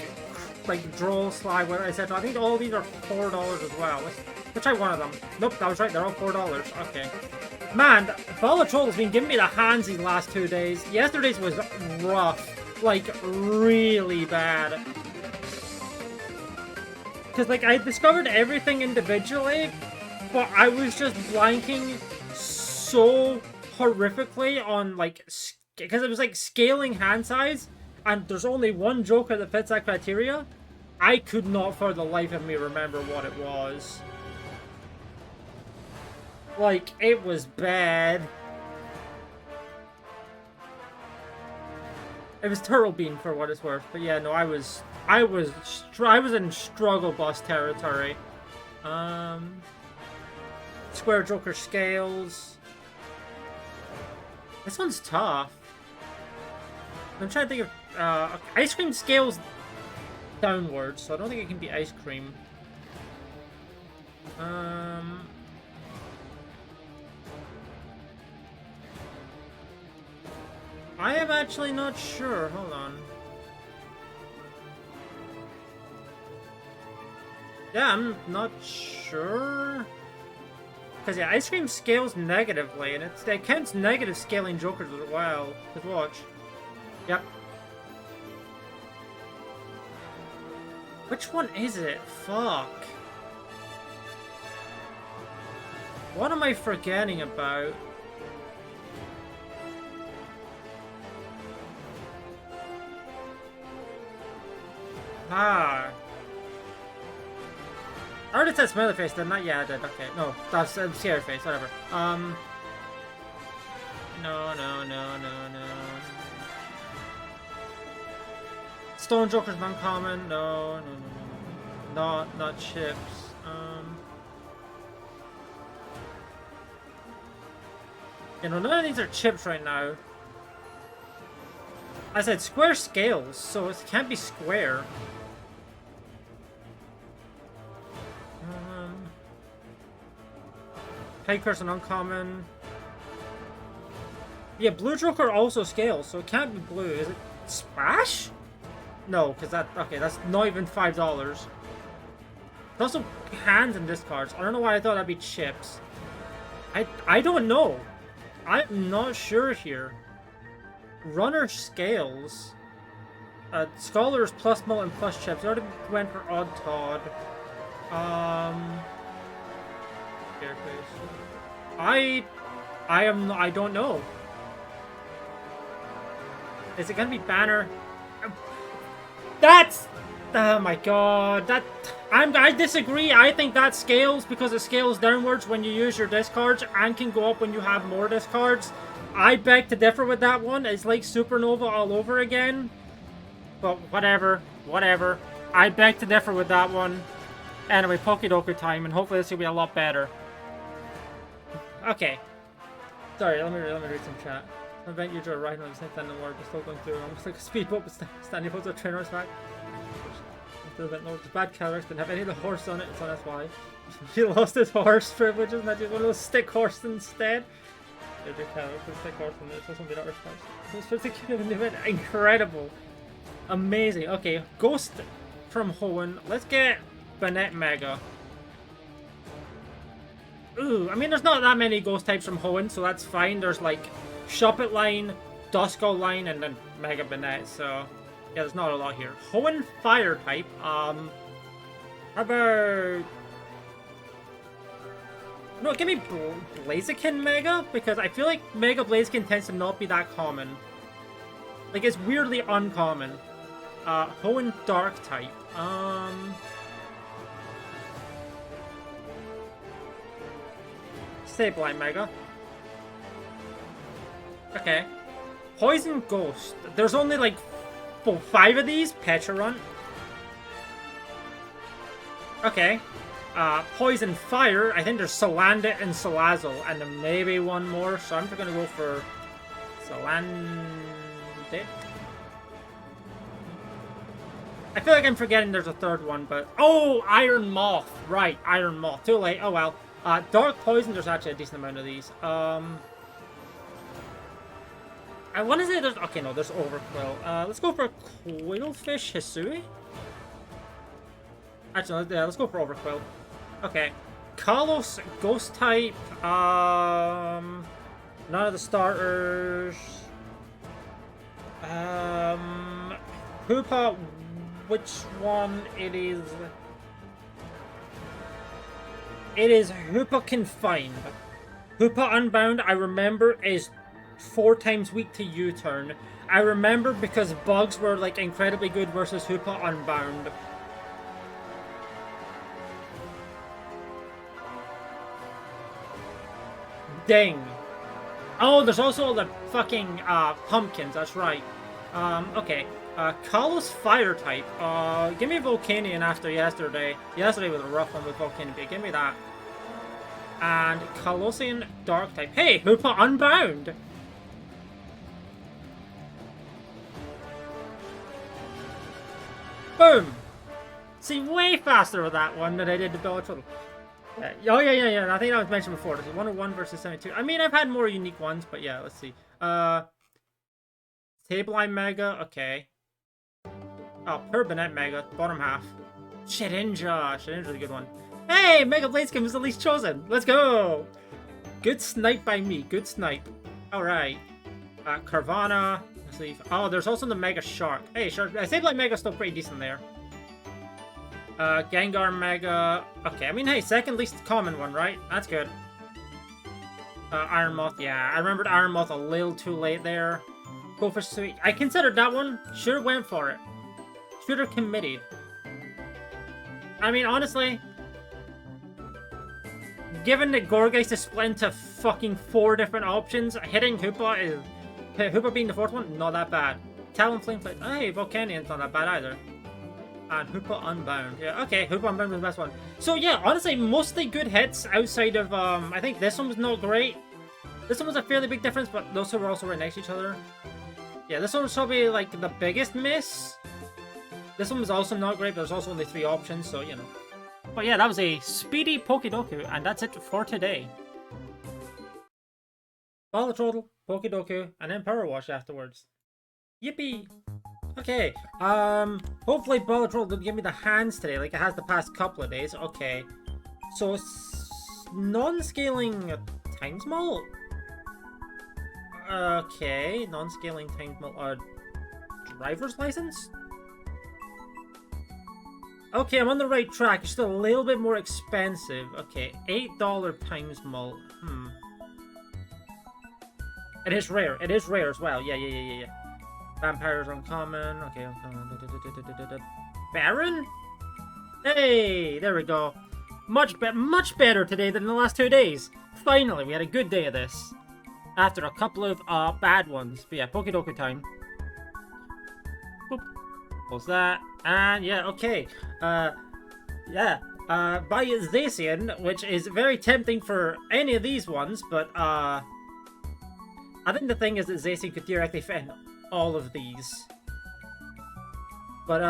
droll, slide, what I said. I think all these are $4 as well. Let's try one of them. Nope, that was right. They're all $4. Okay. Man, Balatrodle has been giving me the hands these last 2 days. Yesterday's was rough. Like, really bad. Because, like, I discovered everything individually, but I was just blanking so horrifically on, like, because it was, like, scaling hand size, and there's only one Joker that fits that criteria. I could not for the life of me remember what it was. Like, it was bad. It was Turtle Bean for what it's worth, but yeah, no, I was in struggle bus territory. Square Joker scales. This one's tough. I'm trying to think of ice cream scales downwards, so I don't think it can be ice cream. I am actually not sure. Hold on. Yeah, I'm not sure. Because yeah, ice cream scales negatively, and it counts negative scaling Jokers as well. Just watch. Yep. Which one is it? Fuck. What am I forgetting about? Ah. I already said smiley face, didn't I? Yeah, I did. Okay. No, that's scary face, whatever. No. Stone Joker's uncommon. No. Not chips. You know, none of these are chips right now. I said square scales, so it can't be square. Pegcurse an uncommon. Yeah, Blue Joker also scales, so it can't be blue. Is it Splash? No, because that's not even $5. It's also hands and discards. I don't know why I thought that'd be chips. I don't know. I'm not sure here. Runner scales. Scholars plus Mull and plus chips. I already went for Odd Todd. I don't know. Is it gonna be Banner? Oh my god, I disagree. I think that scales because it scales downwards when you use your discards and can go up when you have more discards. I beg to differ with that one. It's like Supernova all over again. But whatever, whatever. I beg to differ with that one. Anyway, PokéDoku time, and hopefully this will be a lot better. Okay. Sorry, let me read some chat. I invent you to a ride on the same thing in the world, but still going through. Almost like a speedboat, but standing photos of trainers back. The bad characters didn't have any of the horse on it, so that's why. He lost his horse privileges and had to use one of those stick horse instead. Stick horse and it's supposed to be not responsible. Incredible. Amazing. Okay, Ghost from Hoenn. Let's get Banette Mega. Ooh, I mean, there's not that many ghost types from Hoenn, so that's fine. There's like Shuppet line, Duskull line, and then Mega Banette, so yeah, there's not a lot here. Hoenn Fire type. How about... No, give me Blaziken Mega, because I feel like Mega Blaziken tends to not be that common. Like, it's weirdly uncommon. Hoenn Dark type. Sableye Mega. Okay. Poison Ghost. There's only like 5 of these. Pecharunt. Okay. Poison Fire. I think there's Salandit and Salazzle, and then maybe one more. So I'm just gonna go for Salandit. I feel like I'm forgetting there's a third one, but oh, Iron Moth. Right, Iron Moth. Too late. Oh well. Dark Poison. There's actually a decent amount of these. I want to say there's... Okay, no, there's Overquill. Let's go for Quailfish Hisui. Actually, yeah, let's go for Overquill. Okay. Kalos, Ghost type. None of the starters. Hoopa, which one it is? It is Hoopa Confined. Hoopa Unbound, I remember, is 4 times weak to U-turn. I remember because bugs were like incredibly good versus Hoopa Unbound. Ding. Oh, there's also the fucking pumpkins, that's right. Okay. Kalos Fire type. Give me Volcanion after yesterday. Yesterday was a rough one with Volcanion, but give me that. And Kalosian Dark type. Hey, Hoopa Unbound! Boom! See, way faster with that one than I did the Balatrodle. Oh, yeah. I think that was mentioned before. This is 101 versus 72. I mean, I've had more unique ones, but yeah, let's see. Sableye Mega, okay. Oh, Banette Mega, bottom half. Shedinja. Shedinja's a good one. Hey, Mega Blaziken was at least chosen. Let's go! Good snipe by me. Good snipe. Alright. Carvana. Let's leave. Oh, there's also the Mega Shark. Hey, Shark. Sableye Mega's still pretty decent there. Gengar Mega. Okay, I mean, hey, second least common one, right? That's good. Iron Moth. Yeah, I remembered Iron Moth a little too late there. Go for Sweet. I considered that one. Should've went for it. Should've committed. I mean, honestly, given that Gorgeist is split into fucking 4 different options, hitting Hoopa is... Hoopa being the 4th one, not that bad. Talonflame, hey, Volcanion's not that bad either. And Hoopa Unbound. Yeah, okay, Hoopa Unbound was the best one. So yeah, honestly, mostly good hits outside of, I think this one was not great. This one was a fairly big difference, but those two were also right next to each other. Yeah, this one was probably, like, the biggest miss. This one was also not great, but there's also only 3 options, so, you know. But yeah, that was a speedy PokéDoku, and that's it for today. Balatrodle, PokéDoku, and then Power Wash afterwards. Yippee! Okay, hopefully Balatrodle didn't give me the hands today, like it has the past couple of days. Okay, so non-scaling Times Mult? Okay, non-scaling Times Mult, driver's license? Okay, I'm on the right track. It's still a little bit more expensive. Okay, $8 Times Mult. It is rare. It is rare as well. Yeah. Vampires uncommon. Okay, uncommon. Baron? Hey, there we go. Much better today than the last 2 days. Finally, we had a good day of this. After a couple of bad ones. But yeah, PokéDoku time. Boop. Close that. And yeah, okay. Yeah. By Zacian, which is very tempting for any of these ones, but I think the thing is that Zacian could theoretically fit in all of these. But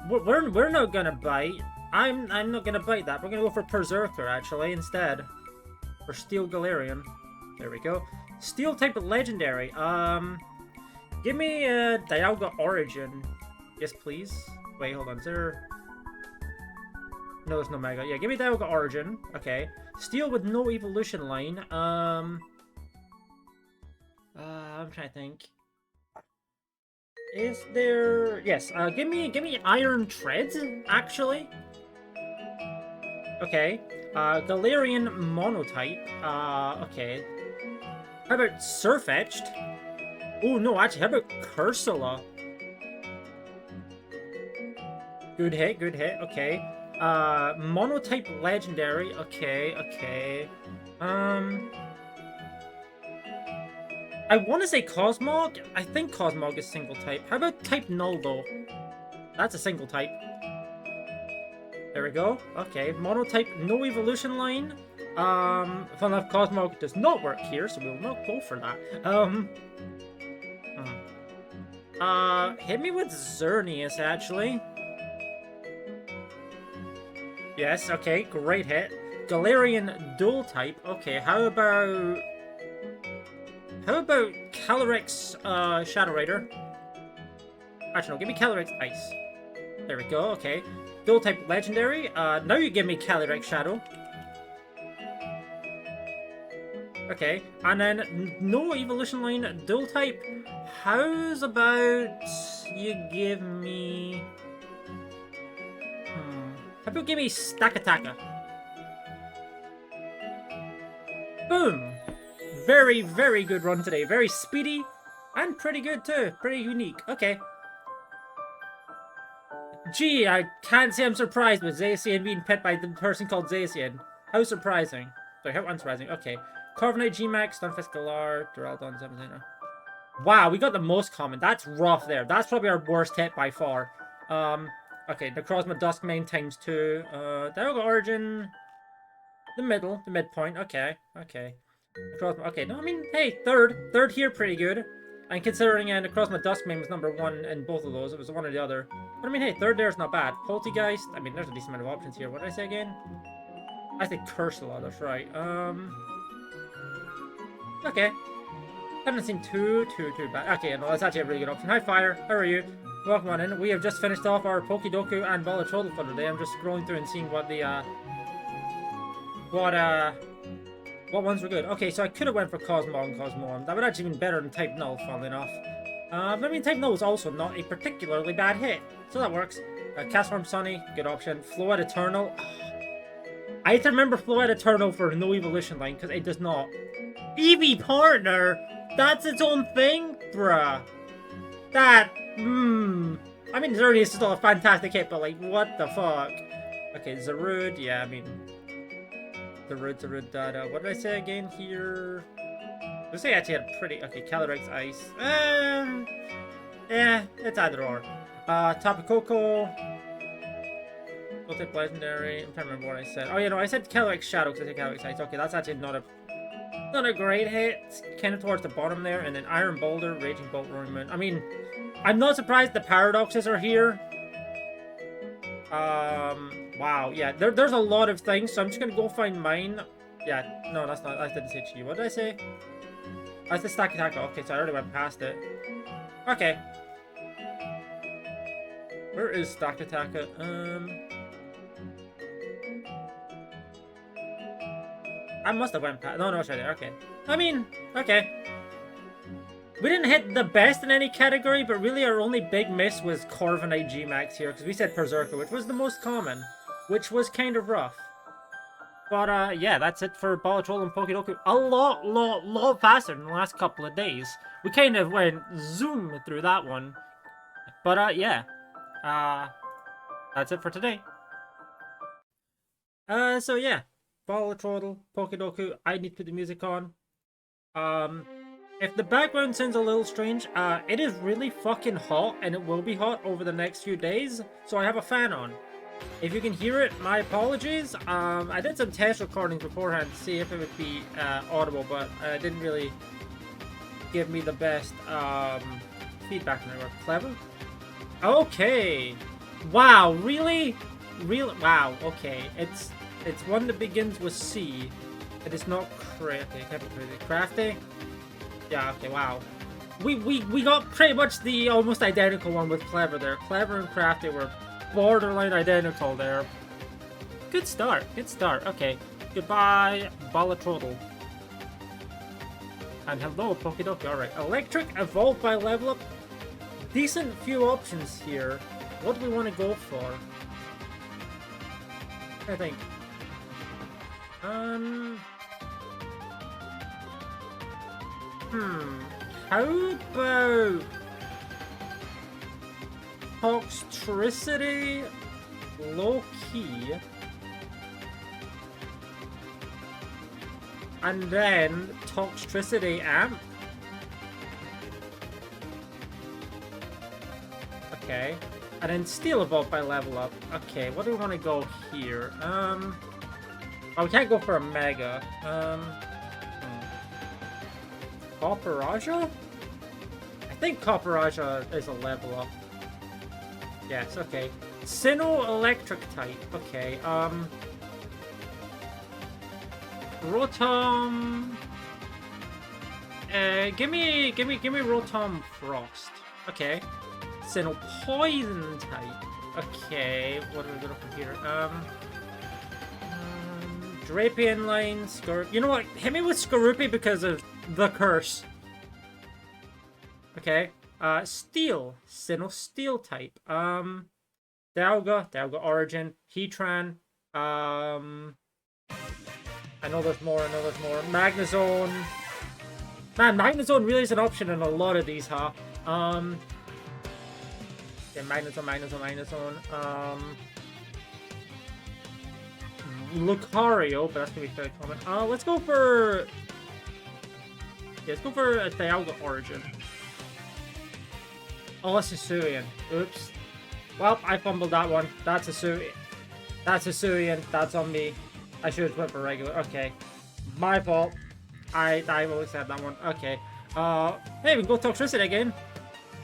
we're not gonna bite. I'm not gonna bite that. We're gonna go for Berserker actually instead. For Steel Galarian. There we go. Steel type legendary. Give me Dialga Origin. Yes, please. Wait, hold on. Is there? No, there's no Mega. Yeah, give me Dialga Origin. Okay. Steel with no evolution line. I'm trying to think. Is there? Yes. Give me Iron Treads. Actually. Okay. Galarian Monotype. Okay. How about Surfetched? Oh no, actually, how about Cursula? Good hit. Okay. Monotype legendary. Okay. I want to say Cosmog. I think Cosmog is single type. How about type Null though? That's a single type. There we go. Okay, Monotype, no evolution line. Fun enough, Cosmog does not work here, so we will not go for that. Hit me with Xerneas, actually. Yes, okay, great hit. Galarian dual type. Okay, how about Calyrex Shadow Rider? Actually, no, give me Calyrex Ice. There we go, okay. Dual type legendary. Now you give me Calyrex Shadow. Okay, and then no evolution line, dual type. How's about you give me... How about give me Stakataka? Boom! Very, very good run today. Very speedy and pretty good too. Pretty unique. Okay. Gee, I can't say I'm surprised with Zacian being pet by the person called Zacian. How surprising. Sorry, how unsurprising. Okay. Corviknight, G-Max, Stunfisk, Galar, Duraludon, 17. Wow, we got the most common. That's rough there. That's probably our worst hit by far. Okay, Necrozma Duskmane times 2. Dialga Origin. The midpoint. Okay. Necrozma, okay, no, I mean, hey, third here, pretty good. And considering Necrozma Duskmane was number 1 in both of those, it was one or the other. But I mean, hey, third there's not bad. Poltegeist, I mean, there's a decent amount of options here. What did I say again? I think Cursula, that's right. Okay. Haven't seen too bad. Okay, no, that's actually a really good option. Hi, Fire. How are you? Welcome on in. We have just finished off our PokéDoku and Balatrodle for today. I'm just scrolling through and seeing what the, what ones were good. Okay, so I could have went for Cosmog and Cosmorn. That would actually been better than Type Null, funnily enough. But I mean, Type Null was also not a particularly bad hit. So that works. Castform Sunny, good option. Floette Eternal. I have to remember Floette Eternal for no evolution line, because it does not. Eevee Partner? That's its own thing? Bruh. That, I mean, Xerneas is still a fantastic hit, but like, what the fuck? Okay, Zarude, yeah, I mean... Zarude, what did I say again here? I say I actually had pretty... Okay, Calyrex Ice. Yeah, it's either or. Tapu Koko. Type Legendary. I'm trying to remember what I said. Oh, yeah, no, I said Calyrex Shadow because I said Calyrex Ice. Okay, that's actually not a great hit. It's kind of towards the bottom there. And then Iron Boulder, Raging Bolt, Roaring Moon. I mean, I'm not surprised the paradoxes are here. Wow, yeah, there's a lot of things, so I'm just gonna go find mine. Yeah, no, that's not, I didn't say Chi. What did I say? I said Stakataka. Okay, so I already went past it. Okay. Where is Stakataka? I must have went past. No, it's right there. Okay. I mean, okay. We didn't hit the best in any category, but really our only big miss was Corviknight G-Max here, because we said Berserker, which was the most common, which was kind of rough. But, yeah, that's it for Balatrodle and PokéDoku. A lot faster than the last couple of days. We kind of went zoom through that one. But, yeah. that's it for today. So yeah, Balatrodle PokéDoku. I need to put the music on. If the background sounds a little strange, it is really fucking hot, and it will be hot over the next few days, so I have a fan on. If you can hear it, my apologies. I did some test recordings beforehand to see if it would be audible, but it didn't really give me the best feedback. And they were clever. Okay. Wow, really? Really? Wow, okay. It's one that begins with C. It is not crafty. It can't be crazy. Crafty? Yeah, okay, wow. We got pretty much the almost identical one with Clever there. Clever and Crafty were borderline identical there. Good start, good start. Okay, goodbye, Balatrodle. And hello, PokéDoku. Alright, Electric, evolved by level up. Decent few options here. What do we want to go for? I think. How about Toxtricity, low key, and then Toxtricity amp. Okay, and then Steel evolved by level up. Okay, what do we want to go here? Oh, we can't go for a Mega. Copperaja? I think Copperaja is a level up. Yes, okay. Sinnoh electric type. Okay, Rotom. Give me Rotom Frost. Okay. Sinnoh poison type. Okay, what are we gonna put here? Drapion line, Scorupi. You know what? Hit me with Scorupi because of the curse. Okay. Steel. Sinnoh Steel type. Dialga Origin. Heatran. I know there's more, Magnezone. Man, Magnezone really is an option in a lot of these, huh? Yeah, Magnezone. Lucario, but that's gonna be fairly common. Let's go for... Yeah, let's go for a Dialga Origin. Oh, that's Hisuian. Oops. Well, I fumbled that one. That's Hisuian. That's on me. I should have went for regular. Okay. My fault. I will accept that one. Okay. Hey, we can go Toxtricity again.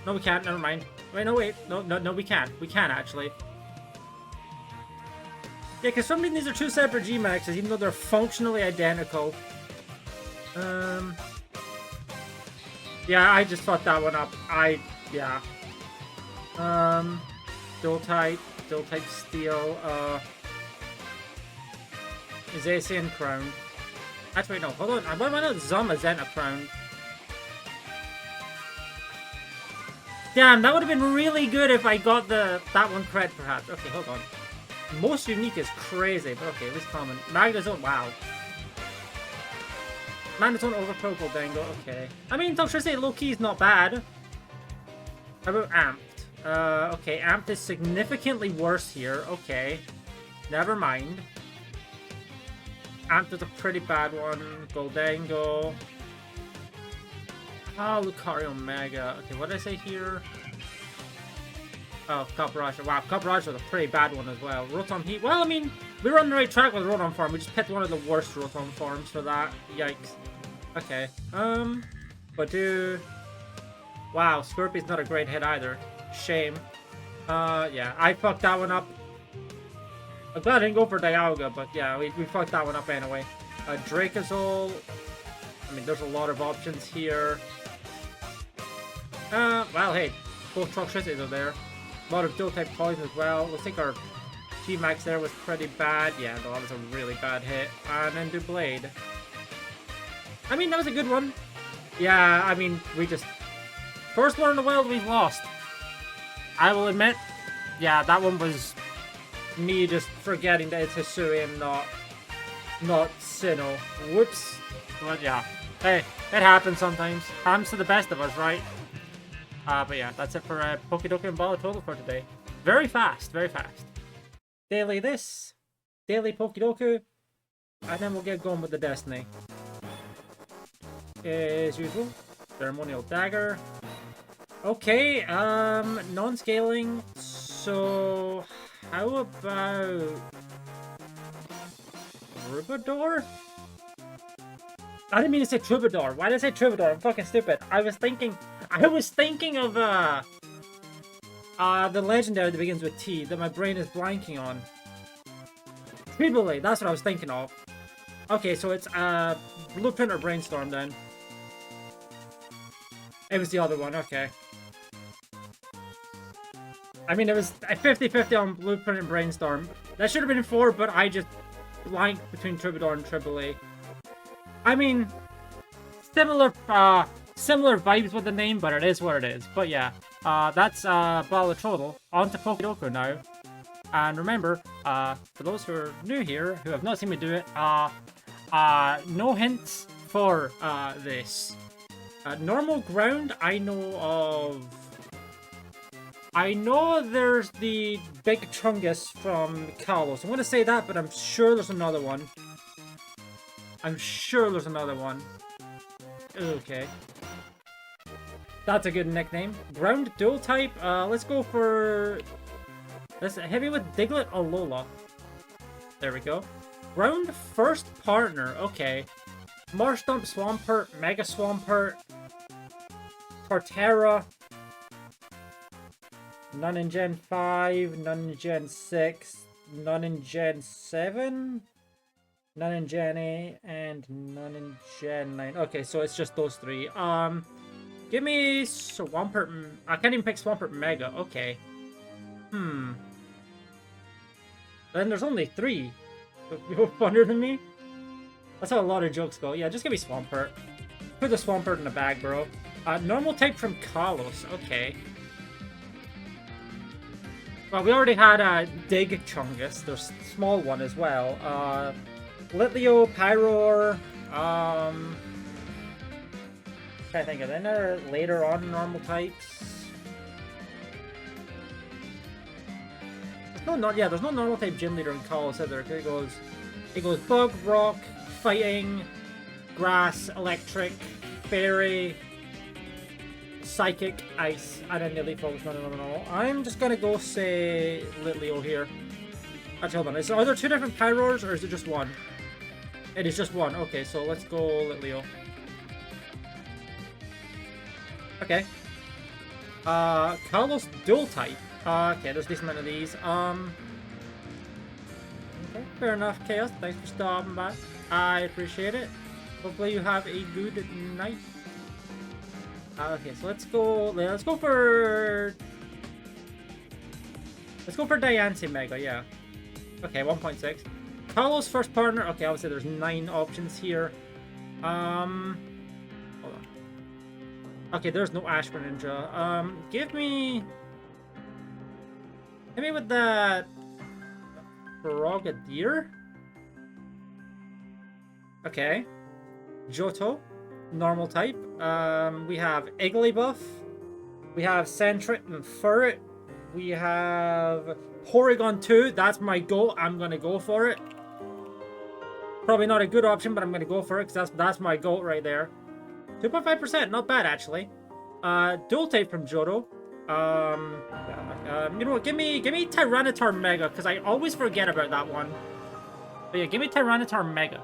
No, we can't. Never mind. Wait, no, wait. No, we can't. We can, actually. Yeah, because some of these are two separate G-Maxes, even though they're functionally identical. Yeah, I just fucked that one up. Yeah. Dual type Steel, Zacian Crown. Actually, no, hold on. Why not Zamazenta Crown? Damn, that would have been really good if I got that one correct, perhaps. Okay, hold on. Most unique is crazy, but okay, at least common. Magnezone, wow. Magnezone over Pokédango, okay. I mean, Toxtricity low-key is not bad. How about Amped? Okay, Amped is significantly worse here, okay. Never mind. Amped is a pretty bad one. Goldango. Oh, Lucario Mega. Okay, what did I say here? Oh, Copperaja. Wow, Copperaja was a pretty bad one as well. Rotom Heat. Well, I mean, we were on the right track with Rotom form. We just picked one of the worst Rotom forms for that. Yikes. Okay. Badoo. Wow, Scorpion's not a great hit either. Shame. Yeah, I fucked that one up. I'm glad I didn't go for Dialga, but yeah, we fucked that one up anyway. Dracozolt. I mean, there's a lot of options here. Well, hey, both Toxtricities are there. A lot of dual-type poison as well. Looks like our G-Max there was pretty bad. Yeah, no, that was a really bad hit. And then Doublade. I mean, that was a good one. Yeah, I mean, we just... First one in the world we've lost. I will admit, yeah, that one was me just forgetting that it's Hisuian, not Sinnoh. Whoops. But yeah, hey, it happens sometimes. Happens to the best of us, right? But yeah, that's it for PokéDoku and Balatrodle for today. Very fast, very fast. daily this, daily PokéDoku, and then we'll get going with the Destiny. As usual, ceremonial dagger. Okay, non-scaling. So, how about Troubadour? I didn't mean to say Troubadour. Why did I say Troubadour? I'm fucking stupid. I was thinking of the legendary that begins with T that my brain is blanking on. Tribble, that's what I was thinking of. Okay, so it's Blueprint or Brainstorm then. It was the other one, okay. I mean, it was a 50-50 on Blueprint and Brainstorm. That should have been 4, but I just blanked between Troubadour and Tribble. I mean, similar vibes with the name, but it is what it is. But yeah, that's Balatrodle. On to PokéDoku now. And remember, for those who are new here, who have not seen me do it, no hints for this. Normal ground, I know there's the big Chungus from Kalos. I'm going to say that, but I'm sure there's another one. Okay. That's a good nickname. Ground dual type, let's go for... Let's hit me with Diglett or Lola. There we go. Ground first partner, okay. Marshtomp, Swampert, Mega Swampert, Torterra. None in Gen 5, none in Gen 6, none in Gen 7, none in Gen 8, and none in Gen 9. Okay, so it's just those 3. Give me Swampert. I can't even pick Swampert Mega. Okay. Then there's only 3. You're funnier than me? That's how a lot of jokes go. Yeah, just give me Swampert. Put the Swampert in the bag, bro. Normal type from Kalos. Okay. Well, we already had Dig Chungus. There's a small one as well. Litleo, Pyroar. Trying to think of any later on normal types. There's no normal type gym leader in Kalos either. It goes Bug, Rock, Fighting, Grass, Electric, Fairy, Psychic, Ice, and then Elite Focus. No. I'm just gonna go say Litleo here. Actually, hold on. Are there 2 different Pyroars, or is it just one? It is just one. Okay, so let's go Litleo. Okay. Kalos dual type. Okay, there's a decent amount of these. Okay, fair enough, Chaos. Thanks for stopping by. I appreciate it. Hopefully you have a good night. Okay, so let's go for Diancie Mega, yeah. Okay, 1.6. Kalos first partner. Okay, obviously there's 9 options here. Hold on. Okay, there's no Ash Ninja. Hit me with that Frogadier. Okay. Johto, normal type. We have Igglybuff. We have Sentret and Furret. We have Porygon 2. That's my goal. I'm gonna go for it. Probably not a good option, but I'm gonna go for it because that's my goal right there. 2.5%, not bad actually. Dual type from Johto. You know what? Give me Tyranitar Mega because I always forget about that one. But yeah, give me Tyranitar Mega.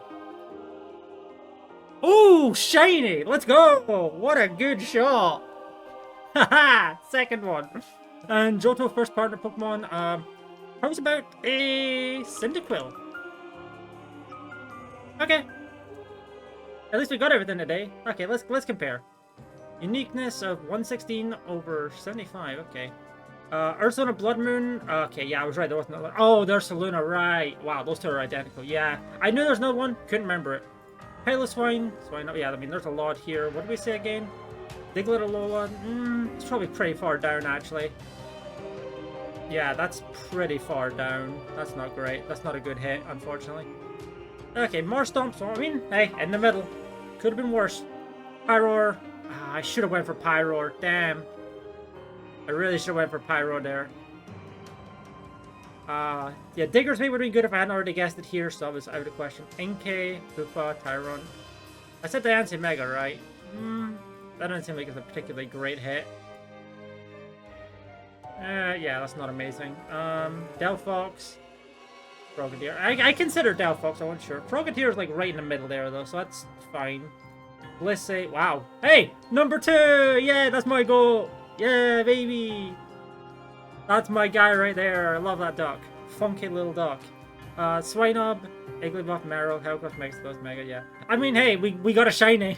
Oh, shiny! Let's go! What a good shot! Haha! Second one. And Johto first partner Pokemon. How's about a Cyndaquil? Okay. At least we got everything today. Okay, let's compare. Uniqueness of 116 over 75. Okay. Ursaluna Blood Moon. Okay, yeah, I was right. There wasn't another. Oh, there's Saluna. Right. Wow, those 2 are identical. Yeah, I knew there's another one. Couldn't remember it. Piloswine. Swine. Oh, yeah, I mean, there's a lot here. What did we say again? Diglett Alola. It's probably pretty far down, actually. Yeah, that's pretty far down. That's not great. That's not a good hit, unfortunately. Okay, more stomps. I mean, hey, in the middle. Could have been worse. Pyroar. I should have went for Pyroar. Damn. I really should have went for Pyro there. Yeah, Digger's Mate would have been good if I hadn't already guessed it here, so I was out of the question. Inkay, Hoopa, Tyron. I said Diancie Mega, right? That doesn't seem like it's a particularly great hit. Yeah, that's not amazing. Delphox. Frogadier. I consider Delphox, I wasn't sure. Frogadier is like right in the middle there, though, so that's fine. Blissey. Wow. Hey! Number 2! Yeah, that's my goal! Yeah, baby! That's my guy right there. I love that duck. Funky little duck. Swinub, Igglybuff, Meryl, Hellcross, Megasploss, Mega, yeah. I mean, hey, we got a shiny.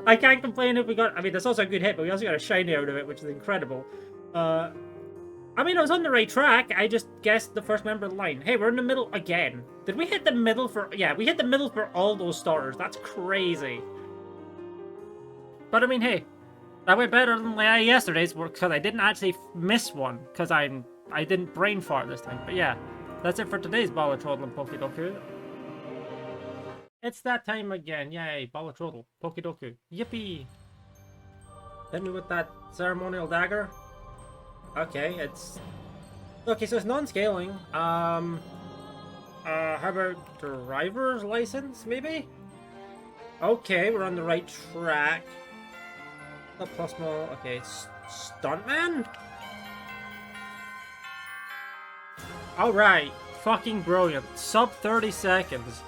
I can't complain if we got... I mean, that's also a good hit, but we also got a shiny out of it, which is incredible. I mean, I was on the right track. I just guessed the first member of the line. Hey, we're in the middle again. Did we hit the middle for... Yeah, we hit the middle for all those starters. That's crazy. But, I mean, hey. That went better than yesterday's because I didn't actually miss one. Because I didn't brain fart this time. But, yeah. That's it for today's Balatrodle PokéDoku. It's that time again. Yay, Balatrodle PokéDoku. Yippee! Hit me with that ceremonial dagger. Okay, it's... Okay, so it's non-scaling. How about driver's license, maybe? Okay, we're on the right track. The Plusmo, okay, Stuntman? Alright, fucking brilliant. Sub 30 seconds.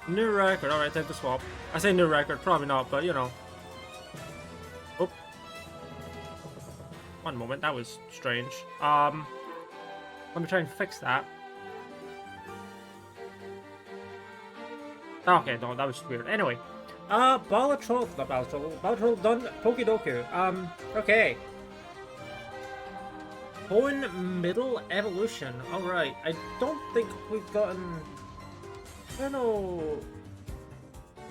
New record, alright, time to swap. I say new record, probably not, but you know. Oh. One moment, that was strange. Let me try and fix that. Okay, no, that was weird. Anyway, Balatrodle, not Balatrodle, Balatrodle done PokéDoku. Okay. Hoenn middle evolution. Alright, I don't think we've gotten... I don't know...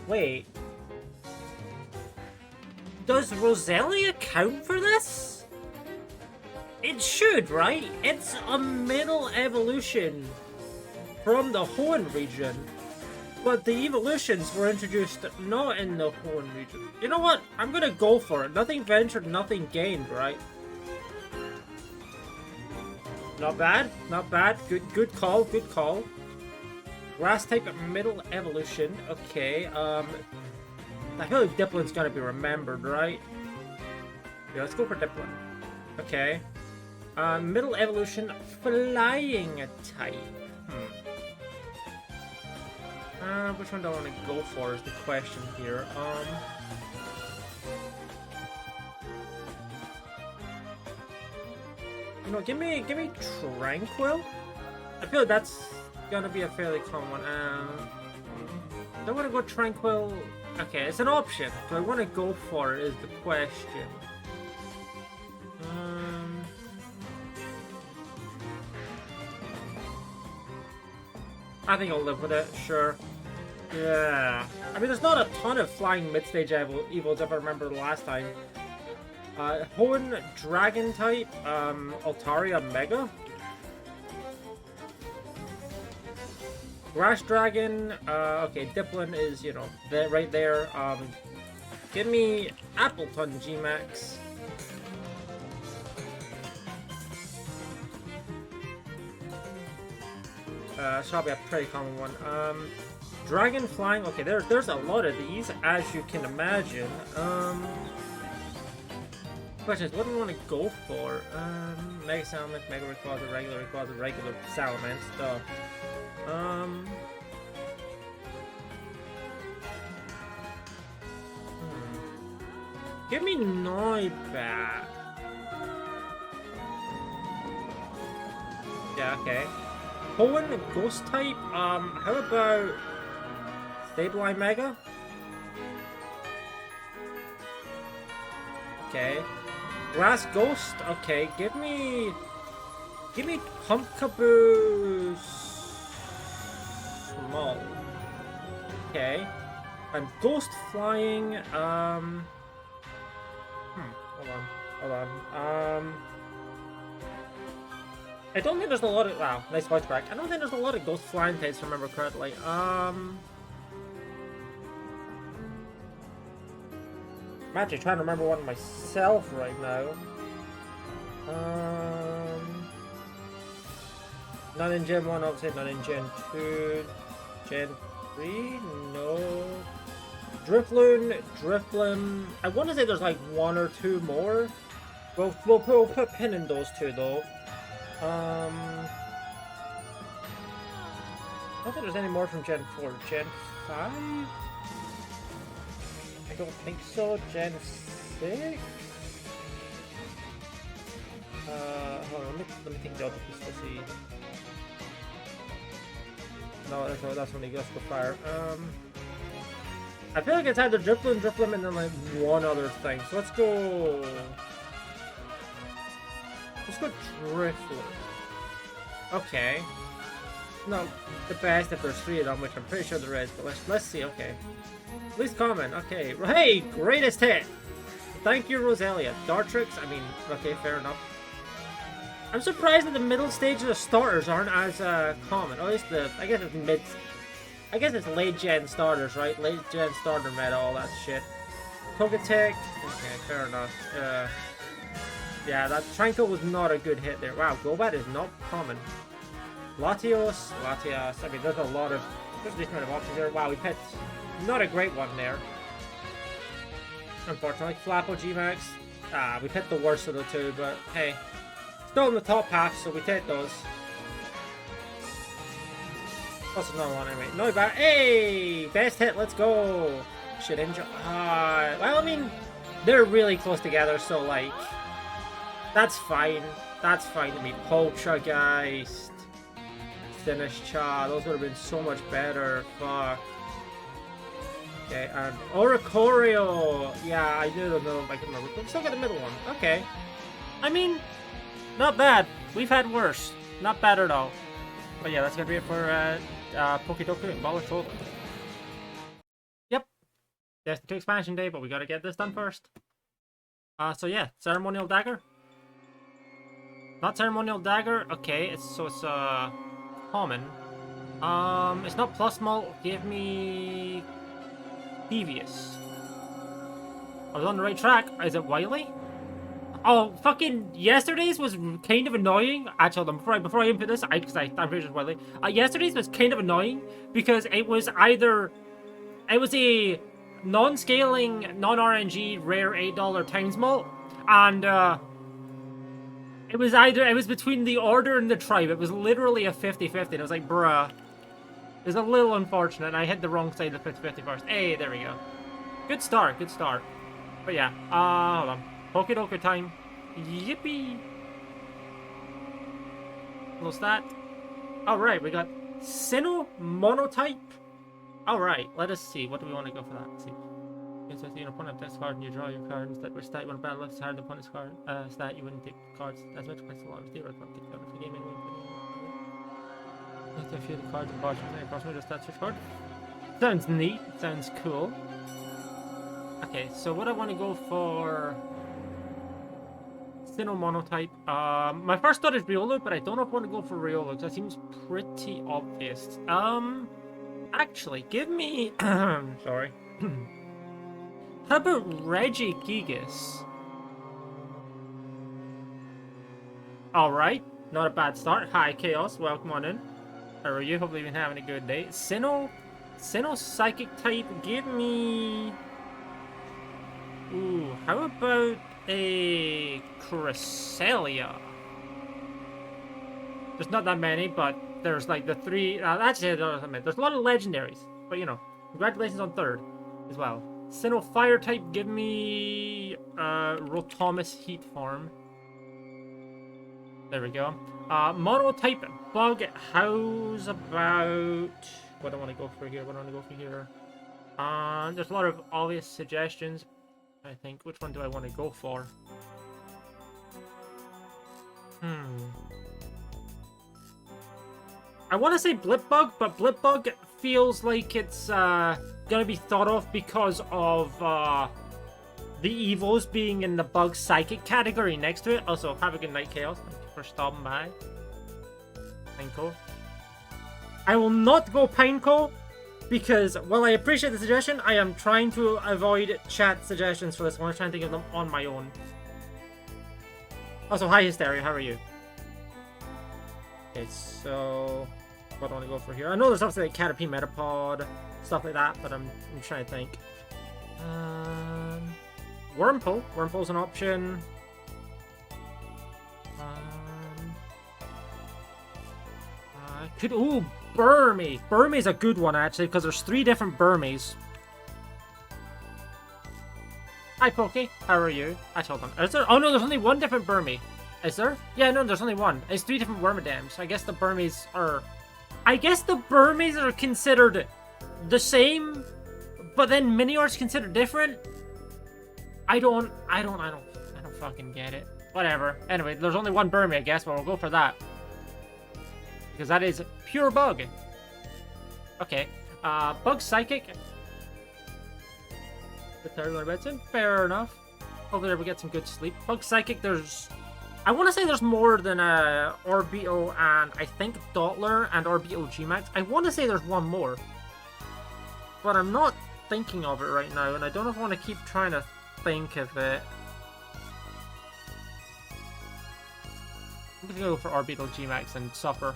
Wait. Does Roselia count for this? It should, right? It's a middle evolution from the Hoenn region. But the evolutions were introduced not in the Hoenn region. You know what? I'm gonna go for it. Nothing ventured, nothing gained, right? Not bad, not bad. Good call, good call. Grass type middle evolution. Okay, I feel like Diplin's gotta be remembered, right? Yeah, let's go for Diplin. Okay. Middle evolution, flying type. Which one do I want to go for is the question here. You know, give me Tranquil. I feel like that's gonna be a fairly common one. Do I want to go Tranquil? Okay, it's an option. Do I want to go for it is the question. I think I'll live with it, sure. Yeah. I mean, there's not a ton of flying mid-stage evils if I remember the last time. Hoenn Dragon type, Altaria Mega. Grass Dragon, okay, Diplin is, you know, right there. Give me Appleton G-Max. It's probably a pretty common one. Dragon Flying, okay, there's a lot of these, as you can imagine. Question is, what do we want to go for? Mega Salamence, Mega Rayquaza, regular Salamence, stuff. Give me Noibat. Yeah, okay. Hoenn Ghost type, how about Sableye Mega? Okay. Grass Ghost, okay, give me Pumpkaboo Small. Okay. And Ghost Flying, hold on. I don't think there's a lot of... Wow, nice voice crack. I don't think there's a lot of Ghost Flying types, if I remember correctly. I'm actually trying to remember one myself right now. Not in Gen 1, obviously, not in Gen 2. Gen 3? No. Drifloon. I want to say there's like 1 or 2 more. We'll put a pin in those 2 though. I don't think there's any more from Gen 4. Gen 5? I don't think so. Gen 6? Hold on, let me think the other piece to see. No, that's only Gust of Fire. I feel like it's either Drifloon, and then like 1 other thing. So let's go Drifloon. Okay. Not the best if there's 3 of them, which I'm pretty sure there is, but let's see, okay. Least common, okay. Hey, greatest hit! Thank you, Roselia. Dartrix, I mean, okay, fair enough. I'm surprised that the middle stage of the starters aren't as common. At least I guess it's mid. I guess it's late gen starters, right? Late gen starter meta, all that shit. Togetic, okay, fair enough. Yeah, that Tranquil was not a good hit there. Wow, Golbat is not common. Latios. I mean, there's a decent amount of options there. Wow, we picked not a great one there. Unfortunately, Flapple G-Max. We picked the worst of the 2, but hey. Still in the top half, so we take those. Plus another one anyway. No bad. Hey! Best hit, let's go! Shedinja. Well, I mean, they're really close together, so like, that's fine. That's fine to me. Poltergeist. Sinistcha. Those would have been so much better. Fuck. Okay, and Oricorio. Yeah, I knew the middle. I can remember. We still got the middle one. Okay. I mean, not bad. We've had worse. Not bad at all. But yeah, that's gonna be it for PokéDoku and Balatrodle. Yep. There's the 2 expansion day, but we gotta get this done first. So yeah, Ceremonial Dagger. Not Ceremonial Dagger. Okay, it's common. It's not plus mult. Give me Devious. I was on the right track. Is it Wily? Oh, fucking yesterday's was kind of annoying. Actually, before I input this, I'm pretty sure it's Wily. Yesterday's was kind of annoying because it was a non-scaling, non-RNG rare $8 times mult, and it was between the order and the tribe. It was literally a 50-50, and I was like, bruh. It was a little unfortunate, and I hit the wrong side of the 50-50 first. Hey, there we go. Good start. But yeah, hold on. PokéDoku time. Yippee! Close that. Alright, we got Sinnoh Monotype. Alright, let us see. What do we want to go for that? Let's see. It's your opponent this card and you draw your card instead which stat you want to battle left side of the opponent's card. Stat you wouldn't take cards as much quite so long as the right one take out of the game anyway. If you the cards and cards across me, just that switch card. Sounds neat, sounds cool. Okay, so what I want to go for Sinnoh Monotype. My first thought is Riolu, but I don't know if I want to go for Riolu because that seems pretty obvious. Actually, give me sorry. How about Regigigas? Alright, not a bad start. Hi Chaos, welcome on in. How are you? Hopefully you've been having a good day. Sinnoh Psychic type, give me... Ooh, how about a Cresselia? There's not that many, but there's like the 3... actually, there's a lot of legendaries. But you know, congratulations on 3rd as well. Sinnoh Fire type, give me Rotomus Heat Form. There we go. Monotype Bug, how's about... What do I want to go for here? There's a lot of obvious suggestions, I think. Which one do I want to go for? I want to say Blipbug, but Blipbug feels like it's gonna be thought of because of the Evos being in the Bug Psychic category next to it. Also, have a good night, Chaos. Thank you for stopping by. Pineco. I will not go Pineco because, while I appreciate the suggestion, I am trying to avoid chat suggestions for this one. I'm trying to think of them on my own. Also, hi Hysteria, how are you? Okay, so what do I want to go for here? I know there's something like Caterpie Metapod, stuff like that, but I'm trying to think. Wurmple. Wurmple's an option. Ooh, Burmy. Burmy's a good one, actually, because there's 3 different Burmies. Hi, Poke. How are you? Actually, hold on. Is there? Oh, no, there's only 1 different Burmy. Is there? Yeah, no, there's only 1. It's 3 different Wormadams. I guess the Burmies are... I guess the Burmies are considered the same, but then Minior's considered different? I don't fucking get it. Whatever. Anyway, there's only 1 Burmy, I guess, but we'll go for that. Because that is pure bug. Okay. Bug Psychic. The third one bed's in. Fair enough. Hopefully we get some good sleep. Bug Psychic, there's... I want to say there's more than Orbito and I think Dottler and Orbito G-Max. I want to say there's 1 more. But I'm not thinking of it right now, and I don't know if I want to keep trying to think of it. I'm going to go for Orbito G-Max and Suffer.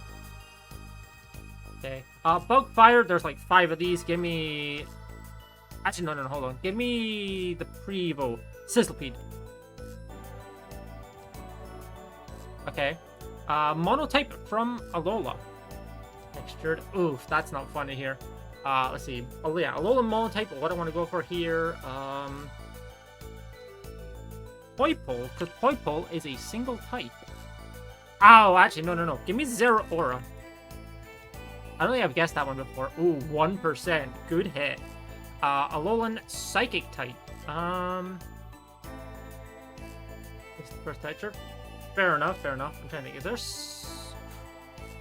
Okay. Bug Fire, there's like 5 of these. Give me... Actually, no, hold on. Give me the Prevo. Sizzlepede. Okay. Monotype from Alola. Textured. Oof, that's not funny here. Let's see. Oh, yeah. Alola Monotype. What do I want to go for here? Poipole. Because Poipole is a single type. Oh, actually, no. Give me Zeraora. I don't think I've guessed that one before. Ooh, 1%. Good hit. Alolan Psychic type. It's the first texture. Fair enough. I'm trying to think. Is there...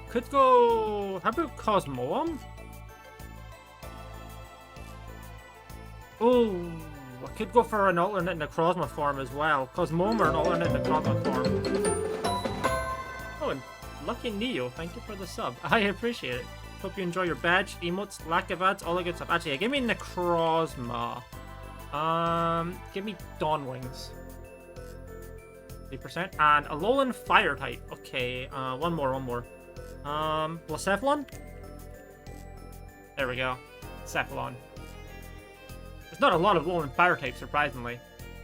Could go... How about Cosmoem? Oh, I could go for an alternate Necrozma form as well. Cosmoem or an alternate Necrozma form. Oh, and Lucky Neo, thank you for the sub. I appreciate it. Hope you enjoy your badge, emotes, lack of ads, all that good stuff. Actually, yeah, give me Necrozma. Give me Dawnwings. 3%. And Alolan Fire type. Okay, one more. Blacephalon? There we go. Cephalon. There's not a lot of Alolan Fire types, surprisingly.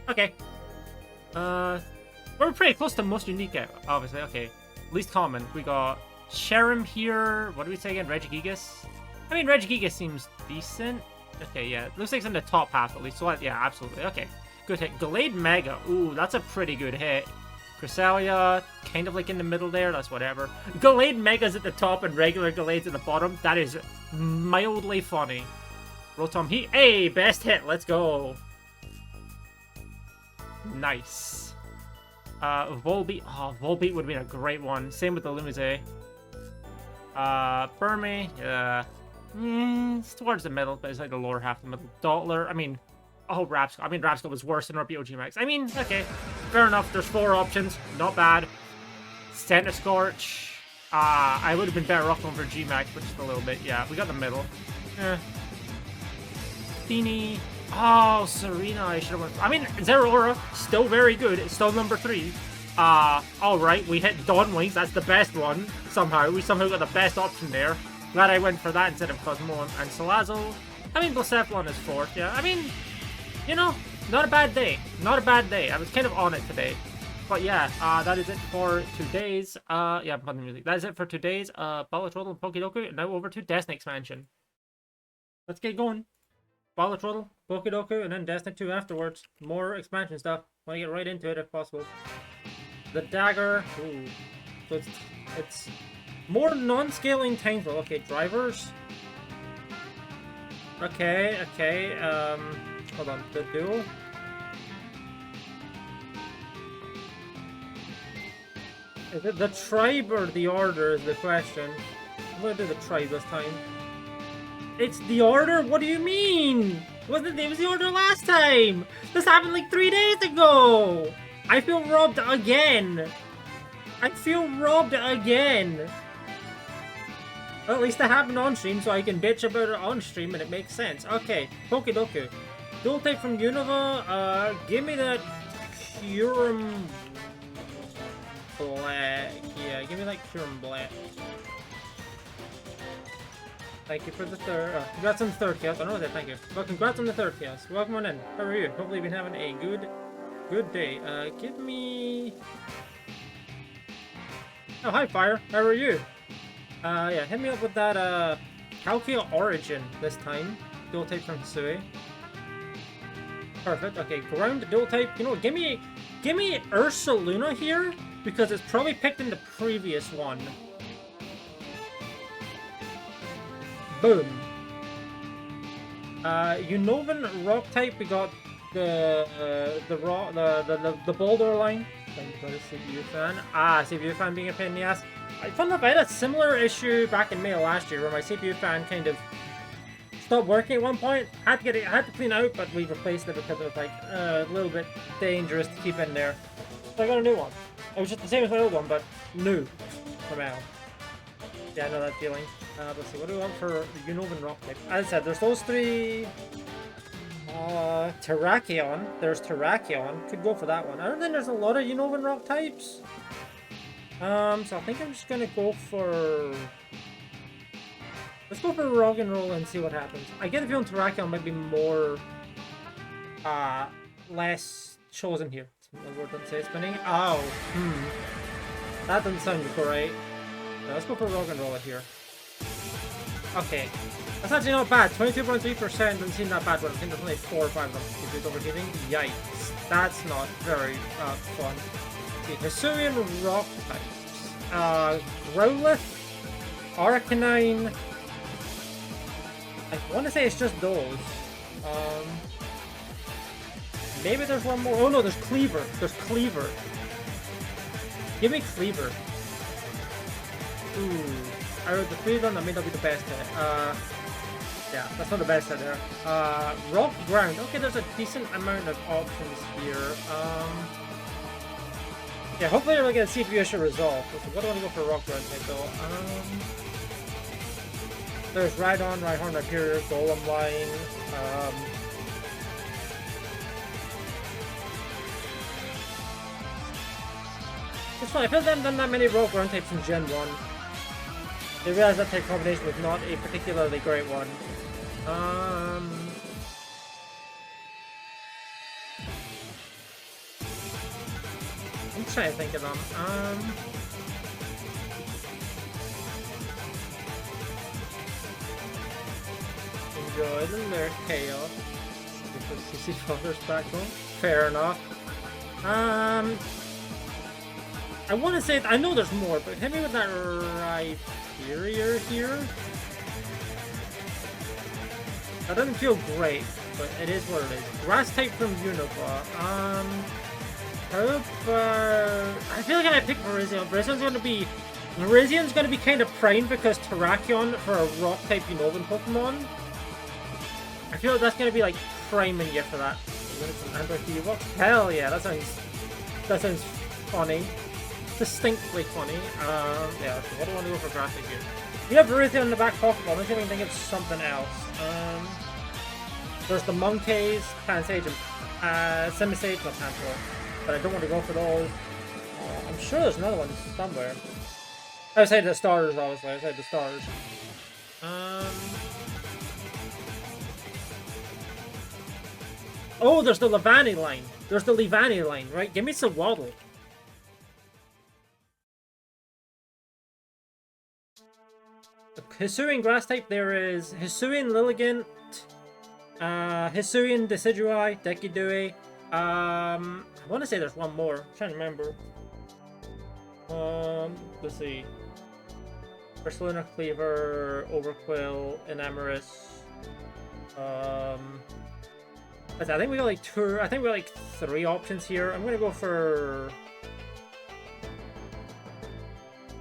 Okay. We're pretty close to most unique, obviously. Okay. Least common. We got Cherim here. What do we say again? Regigigas? I mean, Regigigas seems decent. Okay, yeah. Looks like it's in the top half at least. So, yeah, absolutely. Okay. Good hit. Gallade Mega. Ooh, that's a pretty good hit. Cresselia, kind of like in the middle there. That's whatever. Gallade Mega's at the top and regular Gallade's at the bottom. That is mildly funny. Rotom Heat. Hey, best hit. Let's go. Nice. Volbeat. Oh, Volbeat would have been a great one. Same with the Lumize. Burmy. Yeah. It's towards the middle, but it's like the lower half of the middle. Dottler. I mean... Oh, Rapscale. I mean, Rapscale was worse than Orbito G-Max. I mean, okay. Fair enough. There's 4 options. Not bad. Centiskorch. I would have been better off going for G-Max, but just a little bit. Yeah, we got the middle. Feeny. Oh, Serena. I should have went... I mean, Zeraora. Still very good. It's still number 3. Alright. We hit Dawnwings. That's the best one. Somehow. We somehow got the best option there. Glad I went for that instead of Cosmoem and Salazzle. I mean, Blacephalon is 4th. Yeah, I mean... You know, not a bad day. Not a bad day. I was kind of on it today. But yeah, that is it for today's, yeah, I'm putting the music. That is it for today's, Balatrodle PokéDoku. Now over to Destiny expansion. Let's get going. Balatrodle, PokéDoku, and then Destiny 2 afterwards. More expansion stuff. Want to get right into it if possible. The dagger. Ooh. So it's more non-scaling Tainsville. Okay, drivers. Okay, hold on, the duel? Is it the tribe or the order is the question. I'm gonna do the tribe this time. It's the order? What do you mean? It was the order last time! This happened like 3 days ago! I feel robbed again! Well, at least it happened on stream, so I can bitch about it on stream and it makes sense. Okay, PokéDoku. Dual type from Unova, give me that Kyurem... Black. Yeah, give me like pure and black. Thank you for the third. Congrats on the third chaos. I know that. Thank you. Well, congrats on the third chaos. Welcome on in. How are you? Hopefully, you've been having a good day. Give me. Oh, hi, Fire. How are you? Yeah, hit me up with that, Calcia Origin this time. Dual type from Hisui. Perfect. Okay, ground dual type. You know what? Give me Ursaluna here because it's probably picked in the previous one. Boom. Unnovan rock type. We got the boulder line. Thank you for the CPU fan. CPU fan being a pain in the ass. Fun enough, I had a similar issue back in May of last year where my CPU fan kind of stopped working at one point. I had to clean it out, but we replaced it because it was like a little bit dangerous to keep in there. So I got a new one. It was just the same as my old one, but new for now. Yeah, I know that feeling. Let's see, what do we want for the Unnovan rock type? As I said, there's those three. Terrakion. There's Terrakion. Could go for that one. I don't think there's a lot of Unnovan rock types. So I think I'm just gonna go for... Let's go for Rock and Roll and see what happens. I get the feeling Terrakion might be more... less chosen here. The word doesn't say spinning. Oh, that doesn't sound great. No, let's go for Rock and Roll here. Okay. That's actually not bad. 22.3% doesn't seem that bad, but I think there's only 4 or 5 of them. If it's overheating, yikes. That's not very fun. See, Hisuian rock types. Growlithe, Arcanine. I want to say it's just those. Maybe there's one more. Oh no, there's Cleaver. There's Cleaver. Give me Cleaver. Ooh. Out of the 3 of them, that may not be the best hit. Yeah, that's not the best hit there. Rock Ground. Okay, there's a decent amount of options here. Yeah, hopefully we'll get a CPU issue resolved. So what do I want to go for Rock Ground type though? There's Rhydon, Rhyhorn, Rhyperior, Golem Line. It's fine. I feel like I haven't done that many Rock Ground types in Gen 1. I realized that type combination was not a particularly great one. I'm trying to think of them. Enjoy the Lurk Chaos. Because CC Father's back home. Fair enough. I want to say, I know there's more, but hit me with that Rhyperior here. That doesn't feel great, but it is what it is. Grass type from Unova. I feel like I might pick Virizion. Virizian's gonna be kind of primed because Terrakion for a rock type Unovan Pokemon. I feel like that's gonna be like priming you for that. Hell yeah, that sounds funny. Distinctly funny. Yeah, so what do I want to go for grass type here? We have Virizion in the back pocket, but I don't think I can think of something else. There's the Monkeys, Pansage, and Simisage, not Panther, but I don't want to go for those. I'm sure there's another one somewhere. Outside the stars, obviously, outside the stars. Oh, there's the Levani line. There's the Levani line, right? Give me some Waddle. Hisuian grass type, there is Hisuian Lilligant, Hisuian Decidueye, Dekidui. I want to say there's one more. I'm trying to remember. Let's see. Ursaluna, Cleaver, Overquill, Enamorus. I think we got like 2. I think we got like 3 options here. I'm gonna go for.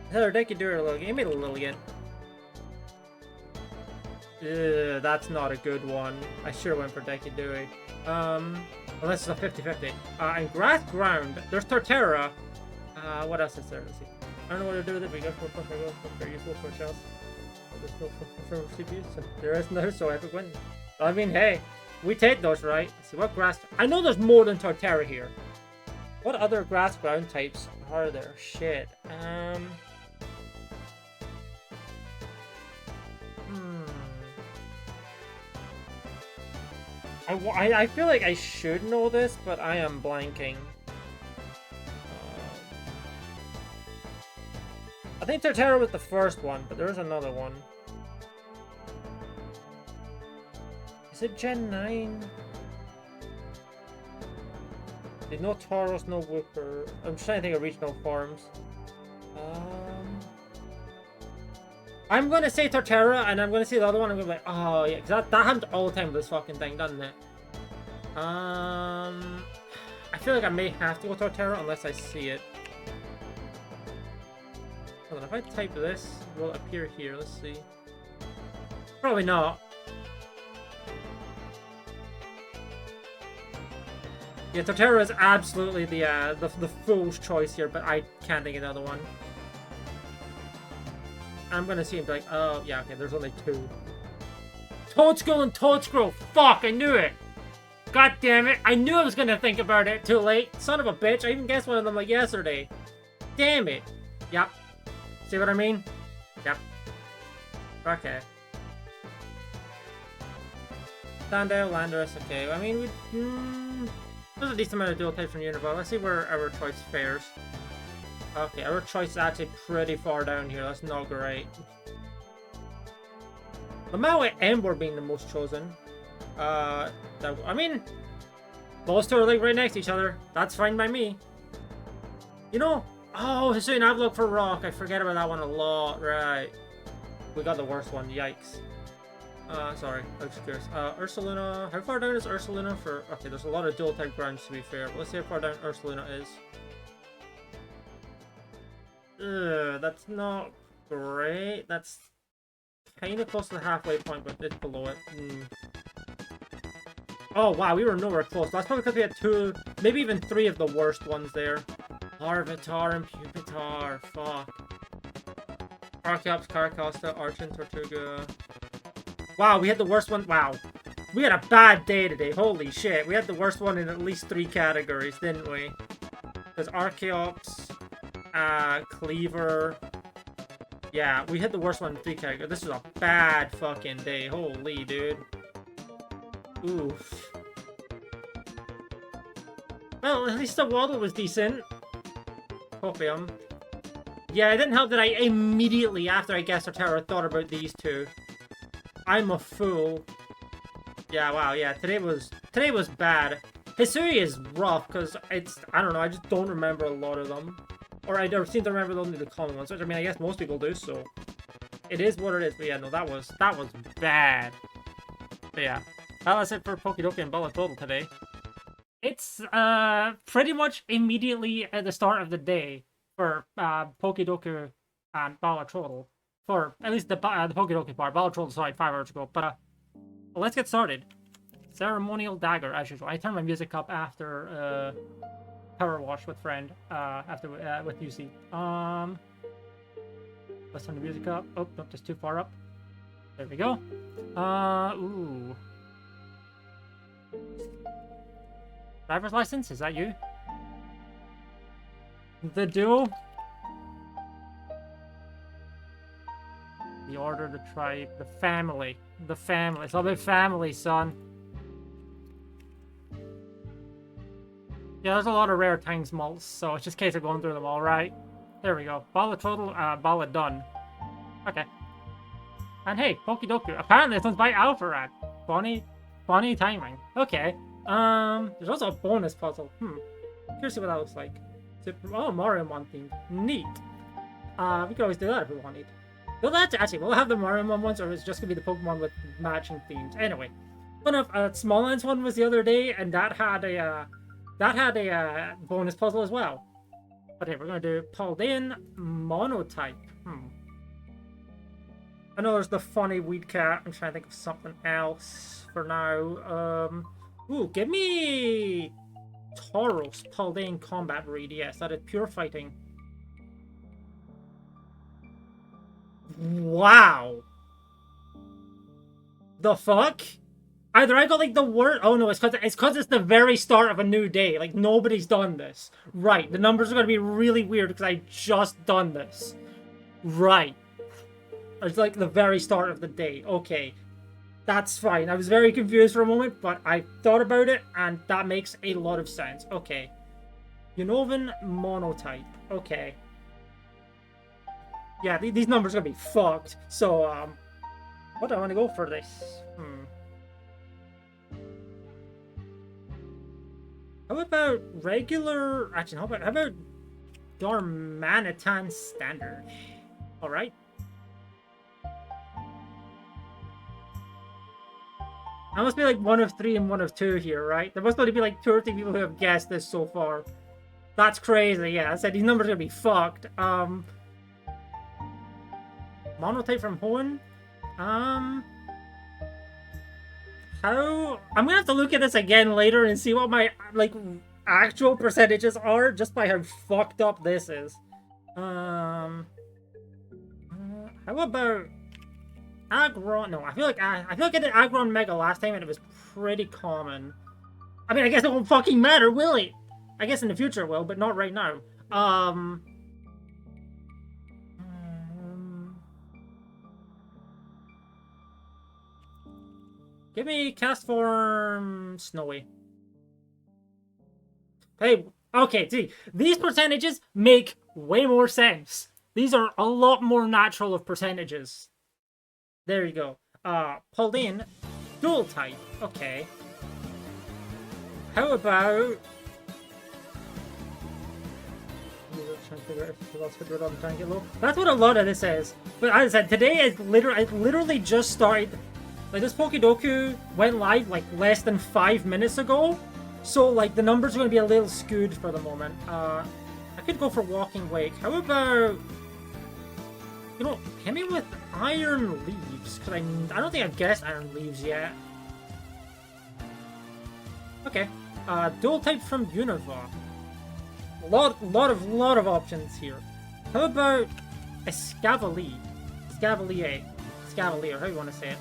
Either Dekidui or Lilligant. Give me the Lilligant. That's not a good one. I sure went for Dekidui. Unless it's a 50-50. And Grass Ground, there's Torterra. What else is there? Let's see. I don't know what to do with it, but you go for useful for Chelsea. Just go for CPUs. So there is no so epic win. I mean, hey, we take those, right? Let's see what grass. I know there's more than Torterra here. What other grass ground types are there? Shit. I feel like I should know this, but I am blanking. I think Torterra was the first one, but there's another one. Is it Gen 9? There's no Tauros, no Wooper. I'm trying to think of regional forms. I'm gonna say Torterra, and I'm gonna say the other one. I'm gonna be like, oh yeah, because that happens all the time with this fucking thing, doesn't it? I feel like I may have to go Torterra unless I see it. Hold on, if I type this, will it appear here? Let's see. Probably not. Yeah, Torterra is absolutely the fool's choice here, but I can't think of another one. I'm gonna see and be like, oh yeah, okay, there's only two. Toadscroll and Toadscroll! Fuck, I knew it! God damn it, I knew I was gonna think about it too late. Son of a bitch, I even guessed one of them like yesterday. Damn it. Yep. See what I mean? Yep. Okay. Sandile, Landorus, okay. I mean, there's a decent amount of dual types from Univille. Let's see where our choice fares. Okay, our choice is actually pretty far down here. That's not great. Lamau and Ember being the most chosen. I mean, those two are like right next to each other. That's fine by me. You know, oh, Hisuian Outlook for Rock. I forget about that one a lot. Right. We got the worst one. Yikes. Sorry. I was curious. Ursaluna. How far down is Ursaluna for... Okay, there's a lot of dual type grounds to be fair. But let's see how far down Ursaluna is. That's not great. That's kind of close to the halfway point, but it's below it. Oh, wow, we were nowhere close. That's probably because we had two, maybe even three of the worst ones there. Larvitar and Pupitar. Fuck. Archeops, Caracosta, Archon, Tortuga. Wow, we had the worst one. Wow. We had a bad day today. Holy shit. We had the worst one in at least 3 categories, didn't we? There's Archeops, Cleaver. Yeah, we hit the worst one in 3 categories. This was a bad fucking day. Holy dude. Oof. Well, at least the Waddle was decent. Copium. Yeah, it didn't help that I immediately, after I guessed Torterra, thought about these two. I'm a fool. Yeah, wow, yeah, today was bad. Hisui is rough, because it's, I don't know, I just don't remember a lot of them. Or I don't seem to remember only the common ones, which I mean, I guess most people do, so... It is what it is, but yeah, no, that was bad. But yeah, well, that's it for PokéDoku and Balatrodle today. It's, pretty much immediately at the start of the day for, PokéDoku and Balatrodle. For, at least the PokéDoku part. Balatrodle started 5 hours ago, but, well, let's get started. Ceremonial Dagger, as usual. I turned my music up after, Power Wash with friend, with UC. Let's turn the music up. Oh, nope, just too far up. There we go. Ooh. Driver's license? Is that you? The duel? The order, the tribe, the family. The family. It's all about family, son. Yeah, there's a lot of rare Tangs malts, so it's just a case of going through them all, right? There we go. Balatrodle, Baladon. Okay. And hey, PokéDoku. Apparently this one's by Alpharad. Funny timing. Okay. There's also a bonus puzzle. Curious what that looks like. Oh, Mariamon themed. Neat. We could always do that if we wanted. Well, that's actually, we'll have the Mariamon ones, or it's just gonna be the Pokemon with matching themes. Anyway, one of Smalllands one was the other day, and that had a bonus puzzle as well. But hey, we're gonna do Paldean Monotype. I know there's the funny Weed Cat. I'm trying to think of something else for now. Ooh, give me Tauros Paldean Combat Breed. Yes, that is pure fighting. Wow. The fuck? Either I got like the worst. Oh no, it's because it's the very start of a new day. Like nobody's done this. Right, the numbers are gonna be really weird because I just done this. Right, it's like the very start of the day. Okay, that's fine. I was very confused for a moment, but I thought about it, and that makes a lot of sense. Okay, Unovan monotype. Okay, yeah, these numbers are gonna be fucked. So what do I want to go for this? How about regular... Actually, how about Darmanitan Standard? Alright. I must be like 1 of 3 and 1 of 2 here, right? There must only be like 2 or 3 people who have guessed this so far. That's crazy, yeah. I said these numbers are gonna be fucked. Monotype from Hoenn? How... I'm gonna have to look at this again later and see what my, like, actual percentages are, just by how fucked up this is. How about... Aggron... No, I feel like I did Aggron Mega last time and it was pretty common. I mean, I guess it won't fucking matter, will it? I guess in the future it will, but not right now. Give me cast form Snowy. Hey, okay, see, these percentages make way more sense. These are a lot more natural of percentages. There you go. Pulled in dual type. Okay. How about... That's what a lot of this is. But as I said, today is literally just started. Like, this PokéDoku went live, like, less than 5 minutes ago. So, like, the numbers are going to be a little skewed for the moment. I could go for Walking Wake. How about... You know, hit me with Iron Leaves. Because I don't think I've guessed Iron Leaves yet. Okay. Dual type from Unova. Lot of options here. How about Escavalier? Escavalier, how you want to say it?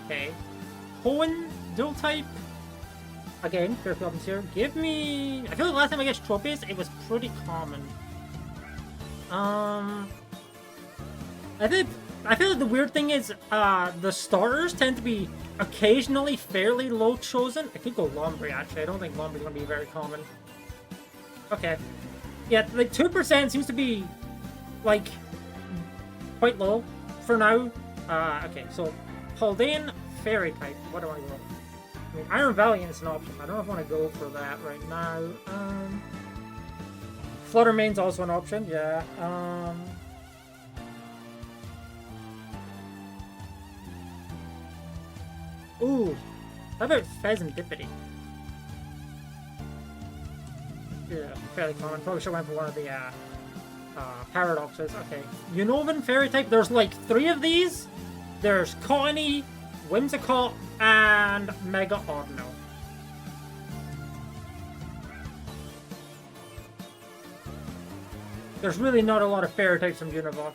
Okay. Hoenn, dual type. Again, fair options here. Give me... I feel like last time I guessed Tropius, it was pretty common. I feel like the weird thing is, the starters tend to be occasionally fairly low chosen. I could go Lombre, actually. I don't think Lombre's gonna be very common. Okay. Yeah, like 2% seems to be, like, quite low for now. Okay, so Haldane, Fairy type. What do I go? I mean, Iron Valiant is an option. I don't know if I want to go for that right now. Fluttermane's also an option, yeah. Ooh, how about Pheasantipity? Yeah, fairly common. Probably should have went for one of the paradoxes. Okay, Unovan Fairy type. There's like 3 of these. There's Cottony, Whimsicott, and Mega Ordino. There's really not a lot of fairy types from Unova.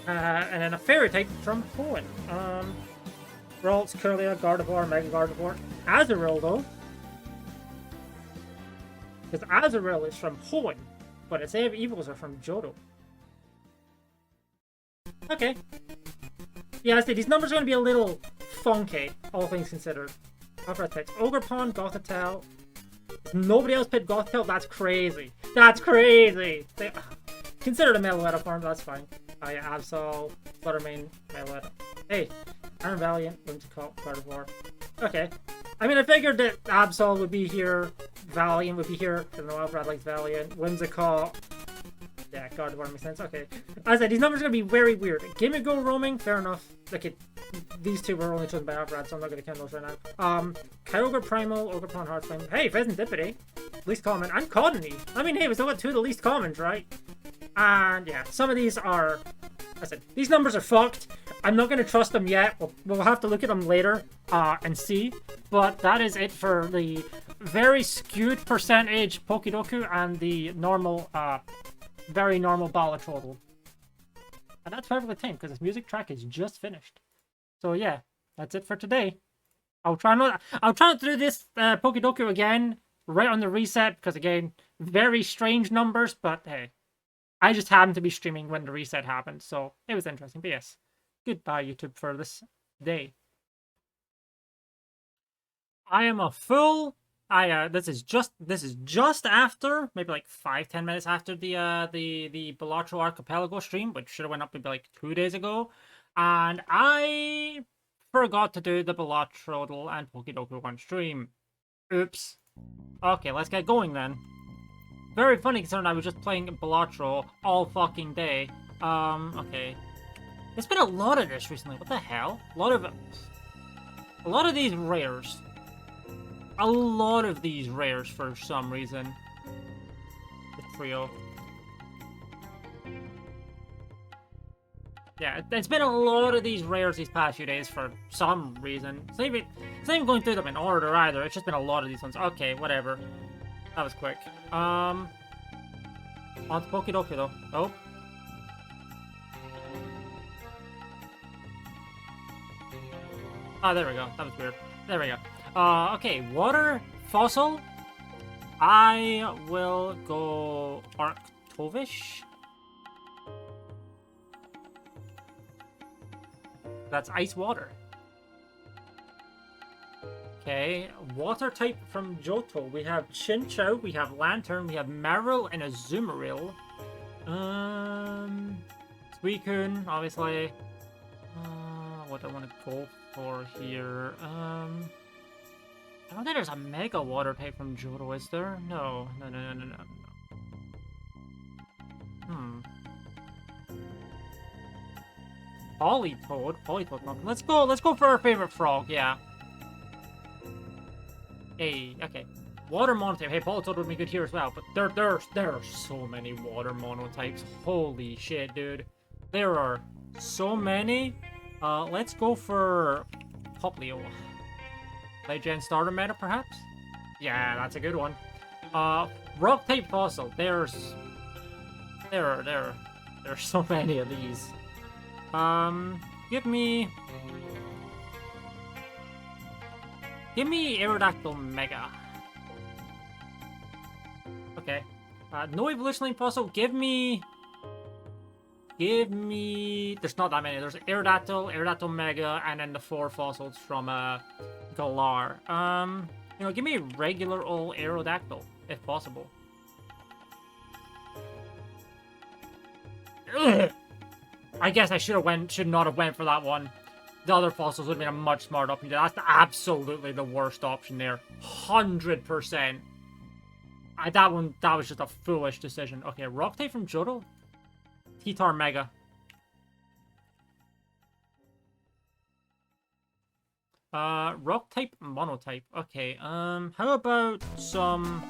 And then a fairy type from Hoenn. Ralts, Curlia, Gardevoir, Mega Gardevoir. Azurill, though. Because Azurill is from Hoenn, but its Evils are from Johto. Okay. Yeah, I say these numbers are going to be a little funky, all things considered. Alpha text. Ogerpon, Gothitelle. Nobody else picked Gothitelle? That's crazy. That's crazy! Consider it a Meloetta form, that's fine. Oh yeah, Absol, Fluttermane, Meloetta. Hey, Iron Valiant, Whimsicott, Gardevoir. Okay. I mean, I figured that Absol would be here, Valiant would be here, because I know Alfred likes Valiant, Whimsicott. Yeah, Gardevoir makes sense. Okay. As I said, these numbers are going to be very weird. Gimme-Go roaming, fair enough. Okay, these 2 were only chosen by Alfred, so I'm not going to count those right now. Kyogre Primal, Ogerpon, Heartflame. Hey, Pheasantipity. Least common. And Cottony. I mean, hey, we still got 2 of the least commons, right? And yeah, some of these are... I said, these numbers are fucked. I'm not going to trust them yet. We'll have to look at them later and see. But that is it for the very skewed percentage PokéDoku and the normal... very normal Balatrodle. And that's perfectly timed because this music track is just finished. So yeah, that's it for today. I'll try not to do this PokéDoku again right on the reset because again, very strange numbers, but hey, I just happened to be streaming when the reset happened, so it was interesting. But yes, goodbye YouTube for this day. I am a full. This is just after maybe like 5-10 minutes after the Balatrodle Archipelago stream, which should have went up maybe like 2 days ago, and I forgot to do the Balatrodle and PokéDoku 1 stream. Oops. Okay, let's get going then. Very funny considering I was just playing Balatrodle all fucking day. Okay. There's been a lot of this recently. What the hell? A lot of these rares. A lot of these rares for some reason. The trio. Yeah, it's been a lot of these rares these past few days for some reason. It's not even going through them in order either. It's just been a lot of these ones. Okay, whatever. That was quick. On to PokéDoku though. Oh. Ah, there we go. That was weird. There we go. Okay, water fossil. I will go Arctovish. That's ice water. Okay, water type from Johto. We have Chinchou, we have Lantern, we have Marill, and Azumarill. Suicune, obviously. What do I want to go for here? I don't think there's a Mega Water type from Johto, is there? No. Polytoad. Let's go for our favorite frog, yeah. Hey, okay. Water monotype. Hey, Balatrodle would be good here as well, but there are so many water monotypes. Holy shit, dude. There are so many. Let's go for Poplio. Legend starter meta, perhaps? Yeah, that's a good one. Rock type fossil. There are so many of these. Give me Aerodactyl Mega. Okay. No evolution lane fossil. Give me. There's not that many. There's Aerodactyl Mega, and then the 4 fossils from Galar. Give me a regular old Aerodactyl if possible. Ugh. I guess I should not have went for that one. The other fossils would have been a much smarter option. That's absolutely the worst option there. 100%. That was just a foolish decision. Okay, rock type from Johto. T-Tar Mega. Rock type, monotype. Okay, how about some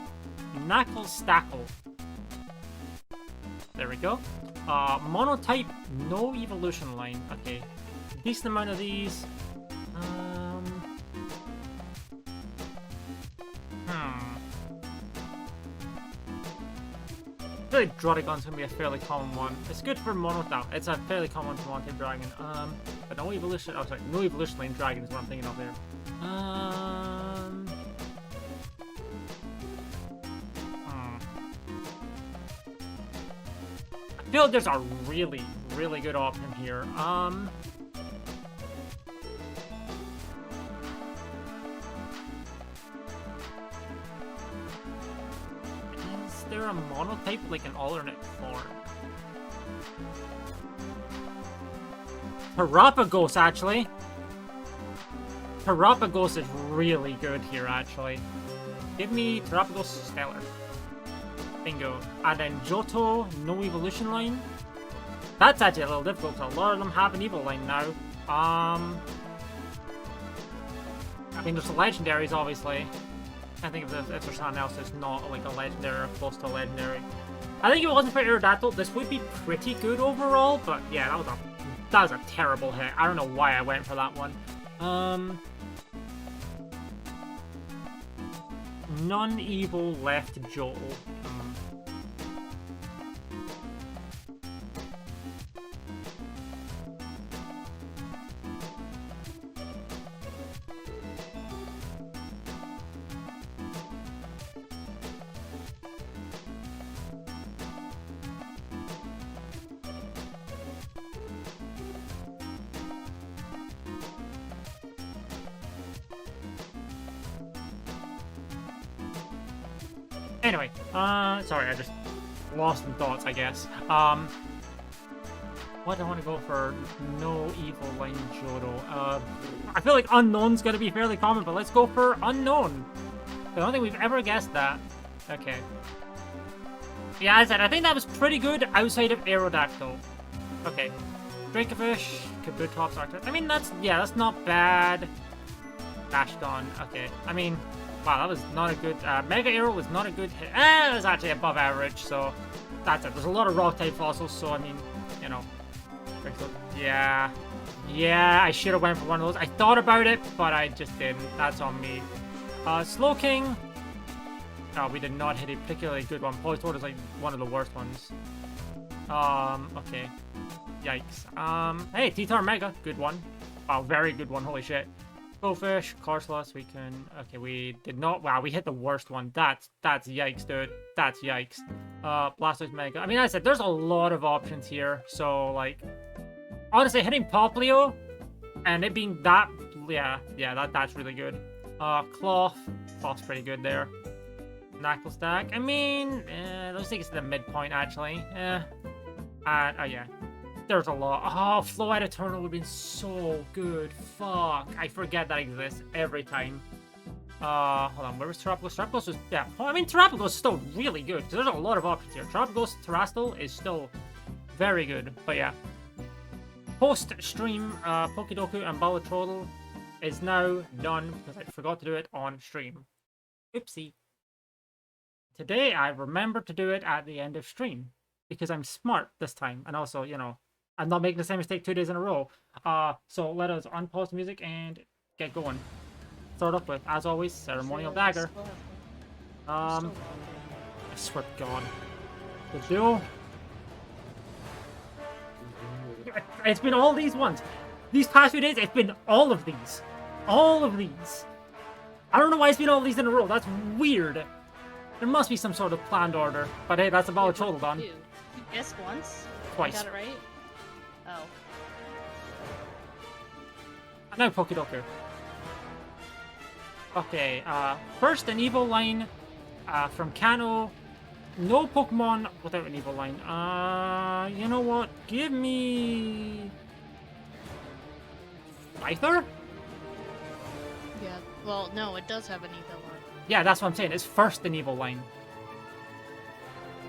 Knuckle Stackle? There we go. Monotype, no evolution line. Okay, decent amount of these. I feel like Druddigon's gonna be a fairly common one. It's good for it's a fairly common one for Monotype Dragon. But no evolution. Oh, sorry, no evolution lane dragon is what I'm thinking of there. I feel like there's a really, really good option here. Is there a monotype like an alternate form? Terapagos, actually. Terapagos is really good here, actually. Give me Terapagos Stellar. Bingo. And then Johto, no evolution line. That's actually a little difficult, because a lot of them have an evil line now. I mean, there's the legendaries, obviously. I think if there's something else that's not like a legendary or close to a legendary. I think if it wasn't for Aerodactyl, this would be pretty good overall, but yeah, that was a terrible hit. I don't know why I went for that one. Non-evil left Johto. Anyway, sorry, I just lost in thoughts, I guess. What do I want to go for? No evil line Johto. I feel like unknown's gonna be fairly common, but let's go for unknown. I don't think we've ever guessed that. Okay. Yeah, as I said, I think that was pretty good outside of Aerodactyl. Okay. Dracofish, Kabutops, Arctic. I mean, that's not bad. Ashgon, okay. I mean, wow, that was not a good... Mega Aero was not a good hit. It was actually above average, so that's it. There's a lot of rock-type fossils, so I mean, you know. Yeah. Yeah, I should have went for one of those. I thought about it, but I just didn't. That's on me. Slowking. Oh, we did not hit a particularly good one. Polytoad is like one of the worst ones. Okay. Yikes. Hey, T-Tar Mega. Good one. Wow, very good one. Holy shit. Goldfish, Corsolas, we can... Okay, we did not... Wow, we hit the worst one. That's yikes, dude. That's yikes. Blastoise Mega. I mean, as I said, there's a lot of options here. So, like... Honestly, hitting Poplio and it being that... Yeah, that's really good. Cloth's pretty good there. Knuckle Stack. I mean, let's take it to the midpoint, actually. Yeah. There's a lot. Oh, Flow Eternal would have been so good. Fuck. I forget that exists every time. Hold on. Where was Terrapagos? Terrapagos was... Yeah. I mean, Terrapagos is still really good. Because there's a lot of options here. Terrapagos, Terrastal is still very good. But yeah. Post-stream, PokéDoku and Balatrodle is now done. Because I forgot to do it on stream. Oopsie. Today, I remembered to do it at the end of stream. Because I'm smart this time. And also, you know... I'm not making the same mistake 2 days in a row. So let us unpause the music and get going. Start off with, as always, Ceremonial Dagger. I swear to God. The duel. It's been all these ones. These past few days, it's been all of these. All of these. I don't know why it's been all these in a row. That's weird. There must be some sort of planned order. But hey, that's a Balatrodle done. You guessed once? Twice. You got it right? Oh. And now PokéDoku. Okay, first an evil line from Kanto. No Pokemon without an evil line. You know what? Give me... Scyther? Yeah, well, no, it does have an evil line. Yeah, that's what I'm saying. It's first an evil line.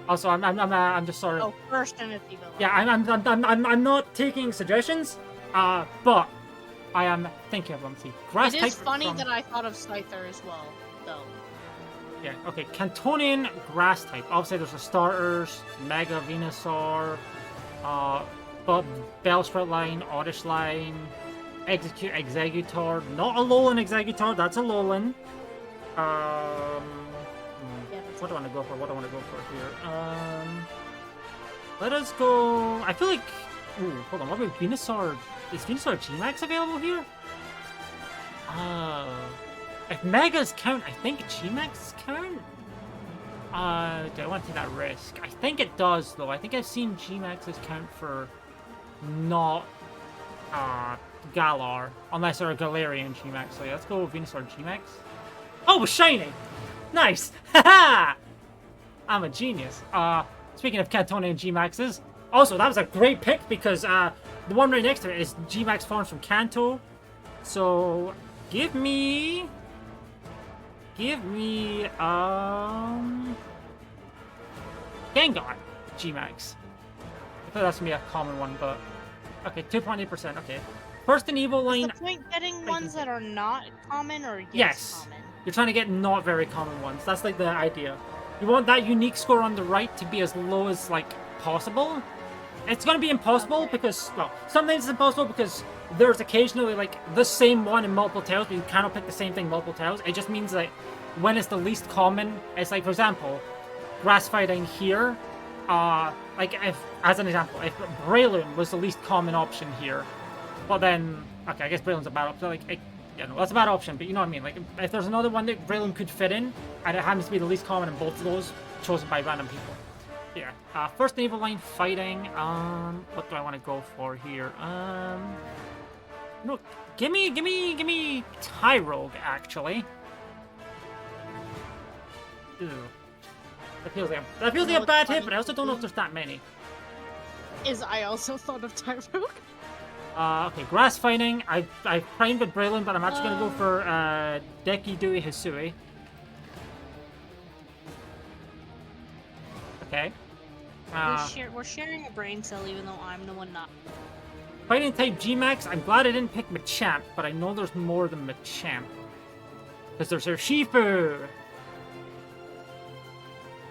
Also, I'm just sort of... Oh, first and it's evil line. Yeah, I'm not taking suggestions, but I am thinking of them. See, grass It is type funny from... that I thought of Scyther as well, though. Yeah, okay, Cantonian grass type. Obviously, there's the starters, Mega Venusaur, Bellsprout line, Oddish line, Executor. Not a Alolan Executor, that's a Alolan. What do I want to go for? What do I want to go for here? Let us go... I feel like... Ooh, hold on. What about Venusaur? Is Venusaur G-Max available here? If Megas count, I think G-Max count? Do I want to take that risk? I think it does, though. I think I've seen G-Maxes count for not Galar. Unless they're a Galarian G-Max. So yeah, let's go with Venusaur G-Max. Oh, shiny! Nice! Haha! I'm a genius. Speaking of Cantonian G-Maxes, also, that was a great pick because the one right next to it is G-Max forms from Kanto. So, give me, Gengar G-Max. I thought that's gonna be a common one, but okay, 2.8%. Okay, first an evil line. Is the point getting ones that are not common or yes common? You're trying to get not very common ones. That's like the idea. You want that unique score on the right to be as low as like possible. It's gonna be impossible because, well, sometimes it's impossible because there's occasionally like the same one in multiple tails, but you cannot pick the same thing multiple tails. It just means that when it's the least common, it's like, for example, grass fighting here. Like if, as an example, if Breloom was the least common option here, well then, okay, I guess Breloom's a bad option. Like, yeah, no, that's a bad option, but you know what I mean. Like, if there's another one that Breloom could fit in, and it happens to be the least common in both of those, chosen by random people. Yeah. First evil line fighting. What do I want to go for here? No, give me Tyrogue actually. Ew. That feels like a bad hit, but I also don't know if there's that many. I also thought of Tyrogue. Okay, grass fighting. I've primed with Braylon, but I'm actually gonna go for Deki Dewey Hisui. Okay. We're sharing a brain cell, even though I'm the one not. Fighting type G-Max. I'm glad I didn't pick Machamp, but I know there's more than Machamp. Because there's Urshifu.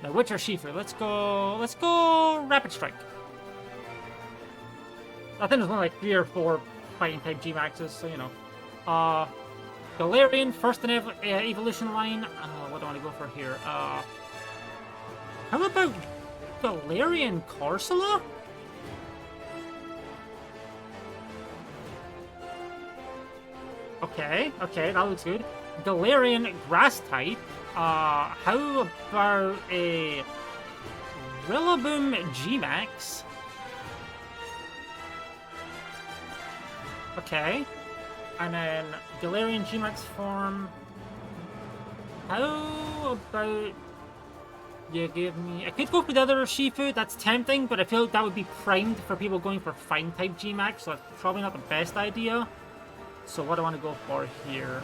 Now, which Urshifu? Let's go Rapid Strike. I think there's only like 3 or 4 fighting type G-Maxes, so you know. Galarian, first in evolution line. What do I want to go for here? How about Galarian Corsola? Okay, that looks good. Galarian Grass type. How about a Rillaboom G-Max? Okay. And then Galarian G-Max form. How about you give me... I could go for the other Shifu, that's tempting, but I feel like that would be primed for people going for Fine type G-Max, so that's probably not the best idea. So what do I want to go for here?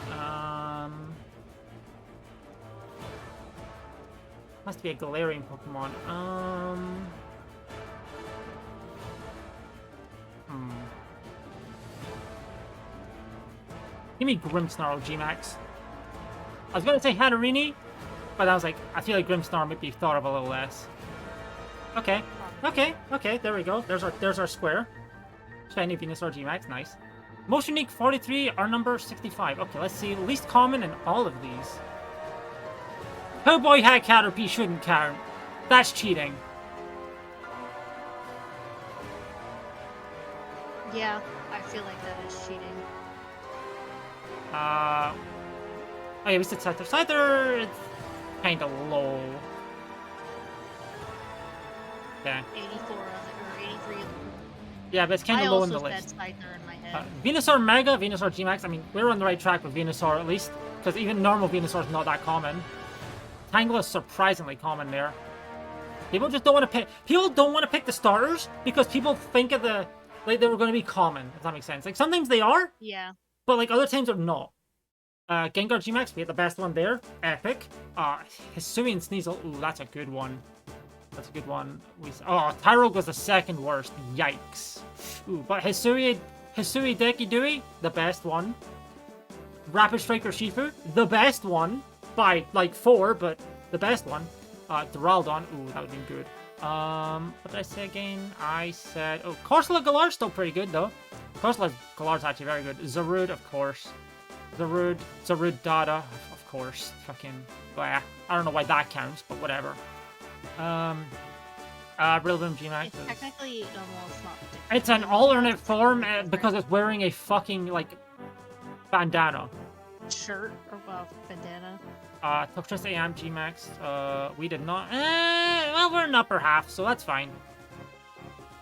Has to be a Galarian Pokemon. Give me Grimmsnarl G-Max. I was gonna say Hatterini, but I was like, I feel like Grimmsnarl might be thought of a little less. Okay, there we go. There's our square. Shiny Venusaur G-Max, nice. Most unique 43, our number 65. Okay, let's see. Least common in all of these. Cowboy Hat Caterpie shouldn't count. That's cheating. Yeah, I feel like that is cheating. Oh yeah, we said Scyther. Scyther, it's kind of low. Yeah. 84 or 83. Yeah, but it's kind of low on the list. Scyther in my head. Venusaur Mega, Venusaur G-Max. I mean, we're on the right track with Venusaur at least, because even normal Venusaur is not that common. Tangle is surprisingly common there. People just don't want to pick. People don't want to pick the starters because people think of the like they were going to be common. If that makes sense. Like sometimes they are. Yeah. But like other times they're not. Gengar G-Max, we had the best one there. Epic. Hisuian Sneasel. Ooh, that's a good one. That's a good one. Tyrogue was the second worst. Yikes. Ooh, but Hisui Deki Dewey, the best one. Rapid Striker Shifu, the best one. By like 4, but the best one. Duraldon. Ooh, that would have been good. What did I say again? I said... Oh, Corsola Galar's still pretty good, though. Corsola Galar's actually very good. Zarude, of course. Zarude Dada, of course. Fucking... Blah. I don't know why that counts, but whatever. Rillaboom G-Max. It's technically almost not. It's an alternate form because it's wearing a fucking, like, bandana. Shirt or bandana. Toxtricity AM G-Max. We did not. Well, we're in upper half, so that's fine.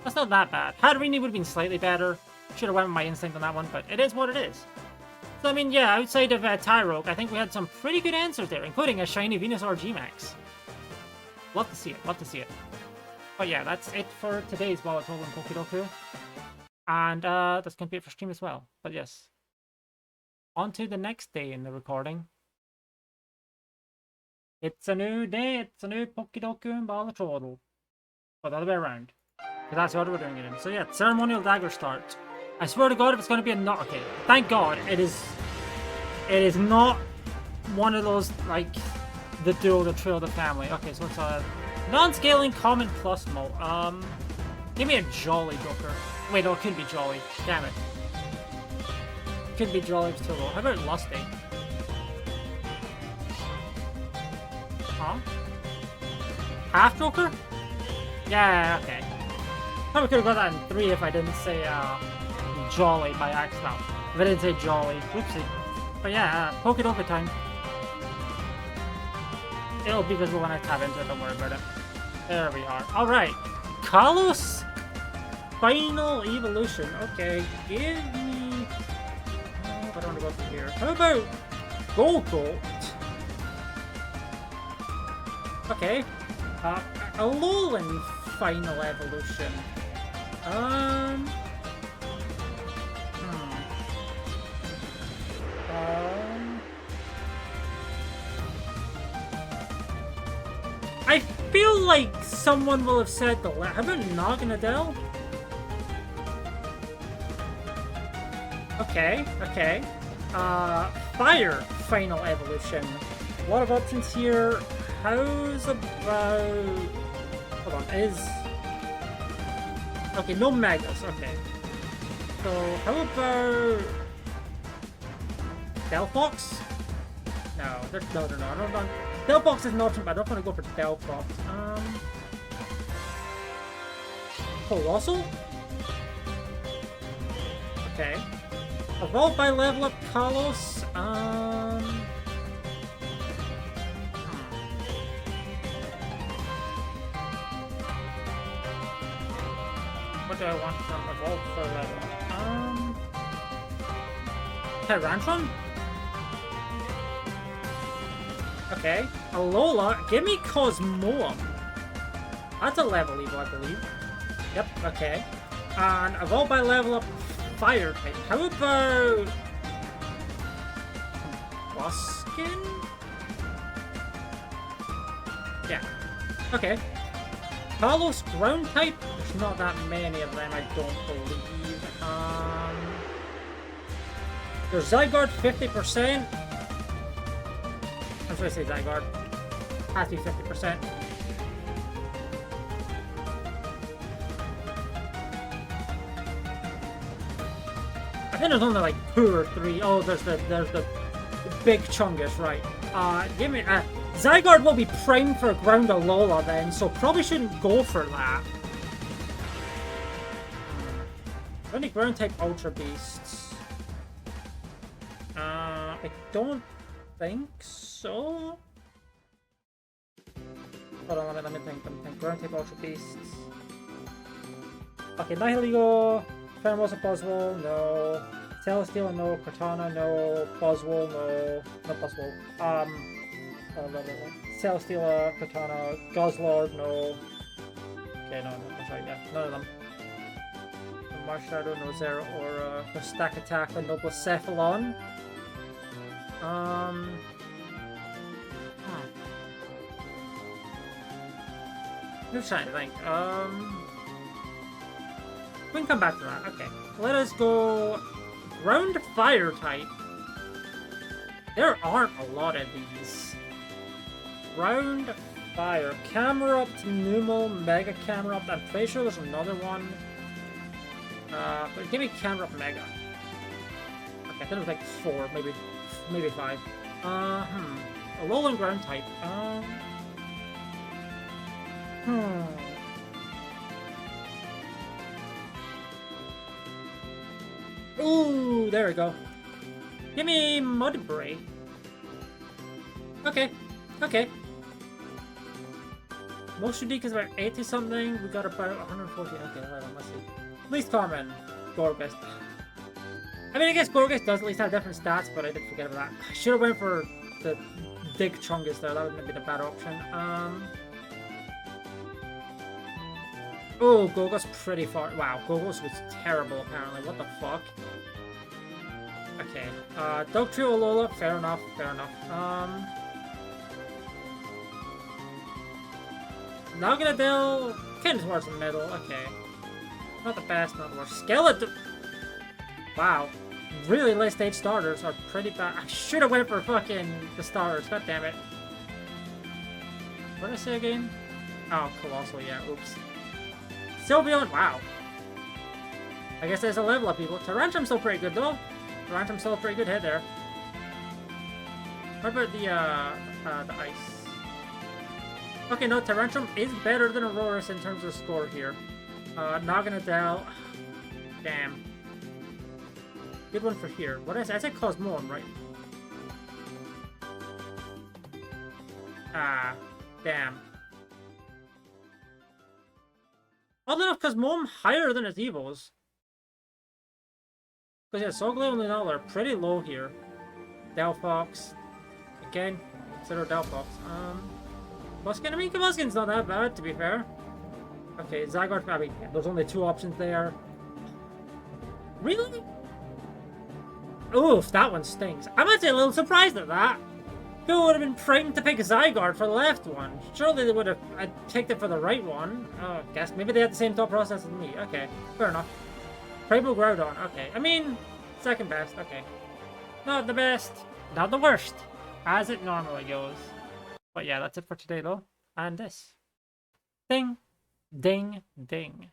That's not that bad. Hatterini would have been slightly better. Should have went with my instinct on that one, but it is what it is. So, I mean, yeah, outside of Tyrogue, I think we had some pretty good answers there, including a shiny Venusaur G-Max. Love to see it. Love to see it. But yeah, that's it for today's Balatrodle PokéDoku. And that's going to be it for stream as well. But yes. On to the next day in the recording. It's a new day. It's a new PokéDoku and Balatrodle. Or the other way around. Because that's the order we're doing it in. So yeah, ceremonial dagger start. I swear to God, if it's going to be a not okay. Thank God, it is not one of those like the duo, the trio, the family. Okay, so it's a non-scaling common plus mo. Give me a Jolly Joker. Wait, no, it could be Jolly. Damn it. Could be Jolly, it's too low. How about Lusty? Huh? Half Joker? Yeah, okay. Probably could have got that in 3 if I didn't say Jolly by accident. If I didn't say Jolly. Whoopsie. But yeah, PokéDoku time. It'll be visible when I tap into it, don't worry about it. There we are. Alright. Kalos Final Evolution. Okay, give me... I don't want to go through here. How about Gold? Okay. A Alolan final evolution. Hmm. I feel like someone will have said the how about Naganadel? Okay, okay. Fire final evolution. A lot of options here. How's about... Hold on, okay, no Megas, okay. So, how about... Delphox? No, there's no. Delphox is not, but I don't want to go for Delphox. Colossal? Okay. Evolved by level up Kalos. What do I want from evolved for level up? Tyrantrum? Okay. Alola, give me Cosmoem. That's a level evo, I believe. Yep, okay. And evolved by level up Fire type. How about... Buskin? Yeah. Okay. Kalos ground type? There's not that many of them, I don't believe. There's Zygarde 50%. I'm supposed to say Zygarde. Has to be 50%. I think there's only like 2 or 3. Oh, there's the big Chungus, right? Give me Zygarde will be primed for Ground Alola then, so probably shouldn't go for that. Any ground type Ultra Beasts? I don't think so. Hold on, let me think. Ground type Ultra Beasts. Okay, Nihilego, Pheromosa Buzzwole, no. Celesteela, no. Cortana, no. Buzzwole, no. Not Buzzwole. Celesteela, Cortana, Guzzlord, no. Okay, no, that's right, yeah. None of them. Marshadow, no Zero Aura, no Stack Attack, no Blacephalon. I'm just trying to think. We can come back to that. Okay. Let us go ground fire type. There aren't a lot of these. Ground fire. Camerupt, Numel, Mega Camerupt. I'm pretty sure there's another one. But give me Camerupt Mega. Okay, I think it was like 4, maybe 5. Alolan ground type. Ooh, there we go. Give me Mudbray. Okay, okay. Most unique is about 80 something. We got about 140. Okay, hold on, let's see. Least common, Gorgus. I mean, I guess Gorgus does at least have different stats, but I did forget about that. I should have went for the Dig Chungus there. That would have been a bad option. Oh, Gorgus pretty far. Wow, Gorgus was terrible apparently. What the fuck? Okay. Dugtrio Alola, fair enough, fair enough. Naganadel, kind of towards the middle, okay. Not the best, not the worst. Skeleton! Wow. Really late stage starters are pretty bad. I should have went for fucking the starters, god damn it. What did I say again? Oh, Colossal, yeah, oops. Sylveon, wow. I guess there's a level up, people. Tarantum's still pretty good, though. Tarantum's still a pretty good hit there. What about the ice? Okay, no, Tyrantrum is better than Aurorus in terms of score here. Naganadel. Damn. Good one for here. What is it? I said Cosmoem, right? Ah, damn. Oddly enough, Cosmoem higher than its evils. Because yeah, Solgaleo and Lunala are pretty low here. Delphox. Again, consider Delphox. Muskin? I mean, Muskin's not that bad, to be fair. Okay, Zygarde, I mean, there's only 2 options there. Really? Oof, that one stings. I'm actually a little surprised at that. Who would have been frightened to pick a Zygarde for the left one? Surely they would have picked it for the right one. Oh, I guess maybe they had the same thought process as me. Okay, fair enough. Primal Groudon, okay. I mean, second best, okay. Not the best, not the worst, as it normally goes. But yeah, that's it for today though. And this. Ding, ding, ding.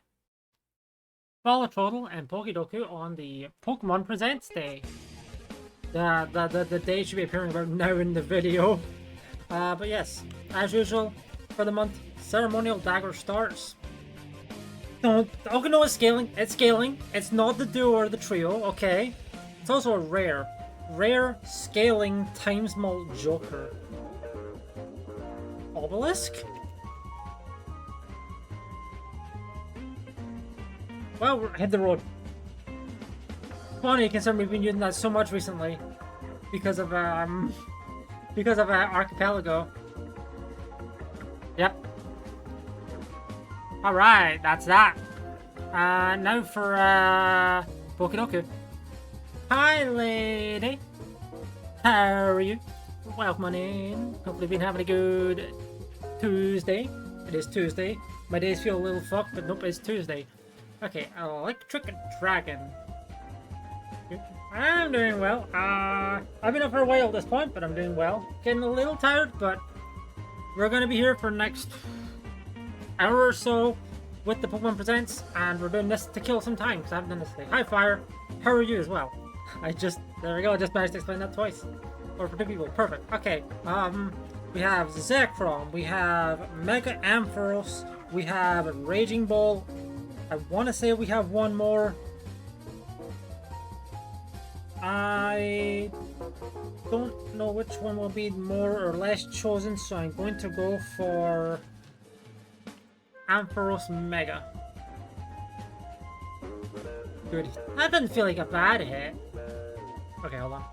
Balatrodle and PokéDoku on the Pokemon Presents Day. The day should be appearing about now in the video. But yes, as usual, for the month, Ceremonial Dagger starts. Okay, no, it's scaling. It's scaling. It's not the duo or the trio, okay? It's also a rare. Rare scaling Times Mult Joker. Obelisk? Well, hit the road. Funny, considering we've been using that so much recently. Because of Archipelago. Yep. Alright, that's that. Now for, PokéDoku. Hi, lady. How are you? Welcome on in. Hopefully you've been having a good Tuesday. It is Tuesday. My days feel a little fucked, but nope, it's Tuesday. Okay, Electric Dragon. I'm doing well. I've been up for a while at this point, but I'm doing well. Getting a little tired, but we're going to be here for the next hour or so with the Pokemon Presents, and we're doing this to kill some time, because I haven't done this today. Hi, Fire. How are you as well? There we go, I just managed to explain that twice. Or for 2 people, perfect. Okay, we have Zekrom, we have Mega Ampharos, we have Raging Ball. I want to say we have one more. I don't know which one will be more or less chosen, so I'm going to go for Ampharos Mega. Good. That doesn't feel like a bad hit. Okay, hold on.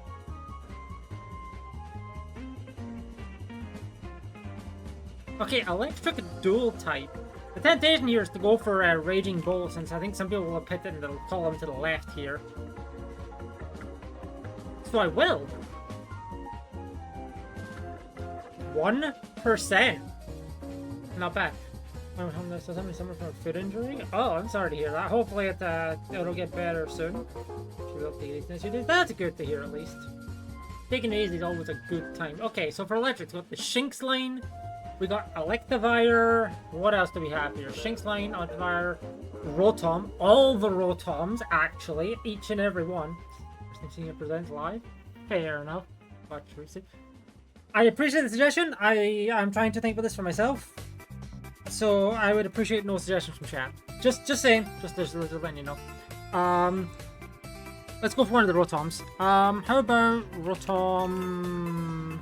Okay, Electric Dual Type. The temptation here is to go for a Raging Bull, since I think some people will have picked it in the column to the left here. So I will. 1%. Not bad. Somebody suffer from a foot injury? Oh, I'm sorry to hear that. Hopefully it'll get better soon. That's good to hear at least. Taking it easy is always a good time. Okay, so for electric, we got the Shinx line. We got Electivire. What else do we have here? Shinx line, Electivire, Rotom. All the Rotoms, actually. Each and every one. First time seeing it presents live. Fair enough. I appreciate the suggestion. I'm trying to think about this for myself. So I would appreciate no suggestions from chat. Just saying. Just letting you know. Let's go for one of the Rotoms. How about Rotom?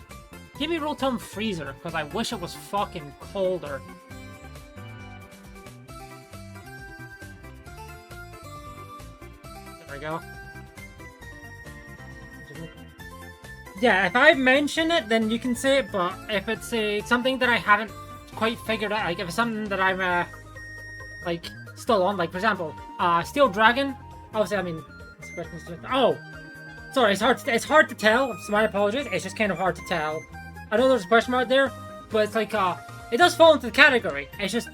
Give me Rotom Freezer, because I wish it was fucking colder. There we go. Yeah, if I mention it, then you can say it, but if it's something that I haven't quite figured out, like if it's something that I'm, like, still on, like, for example, Steel Dragon, obviously, I mean, oh! Sorry, it's hard to tell, so my apologies, it's just kind of hard to tell. I know there's a question mark there, but it's like, it does fall into the category, it's just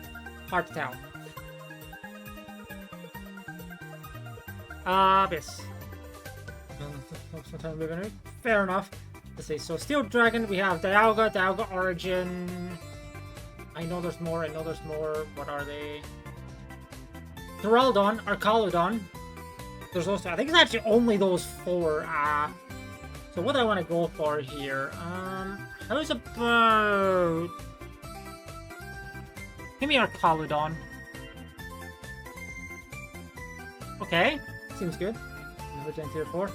hard to tell. Yes. Fair enough. Let's see, so Steel Dragon, we have Dialga Origin. I know there's more, what are they? Duraludon, Arcaludon. There's those two. I think it's actually only those 4. So what do I want to go for here? How's about... Give me Arcaludon. Okay, seems good. Another Gen Tier 4.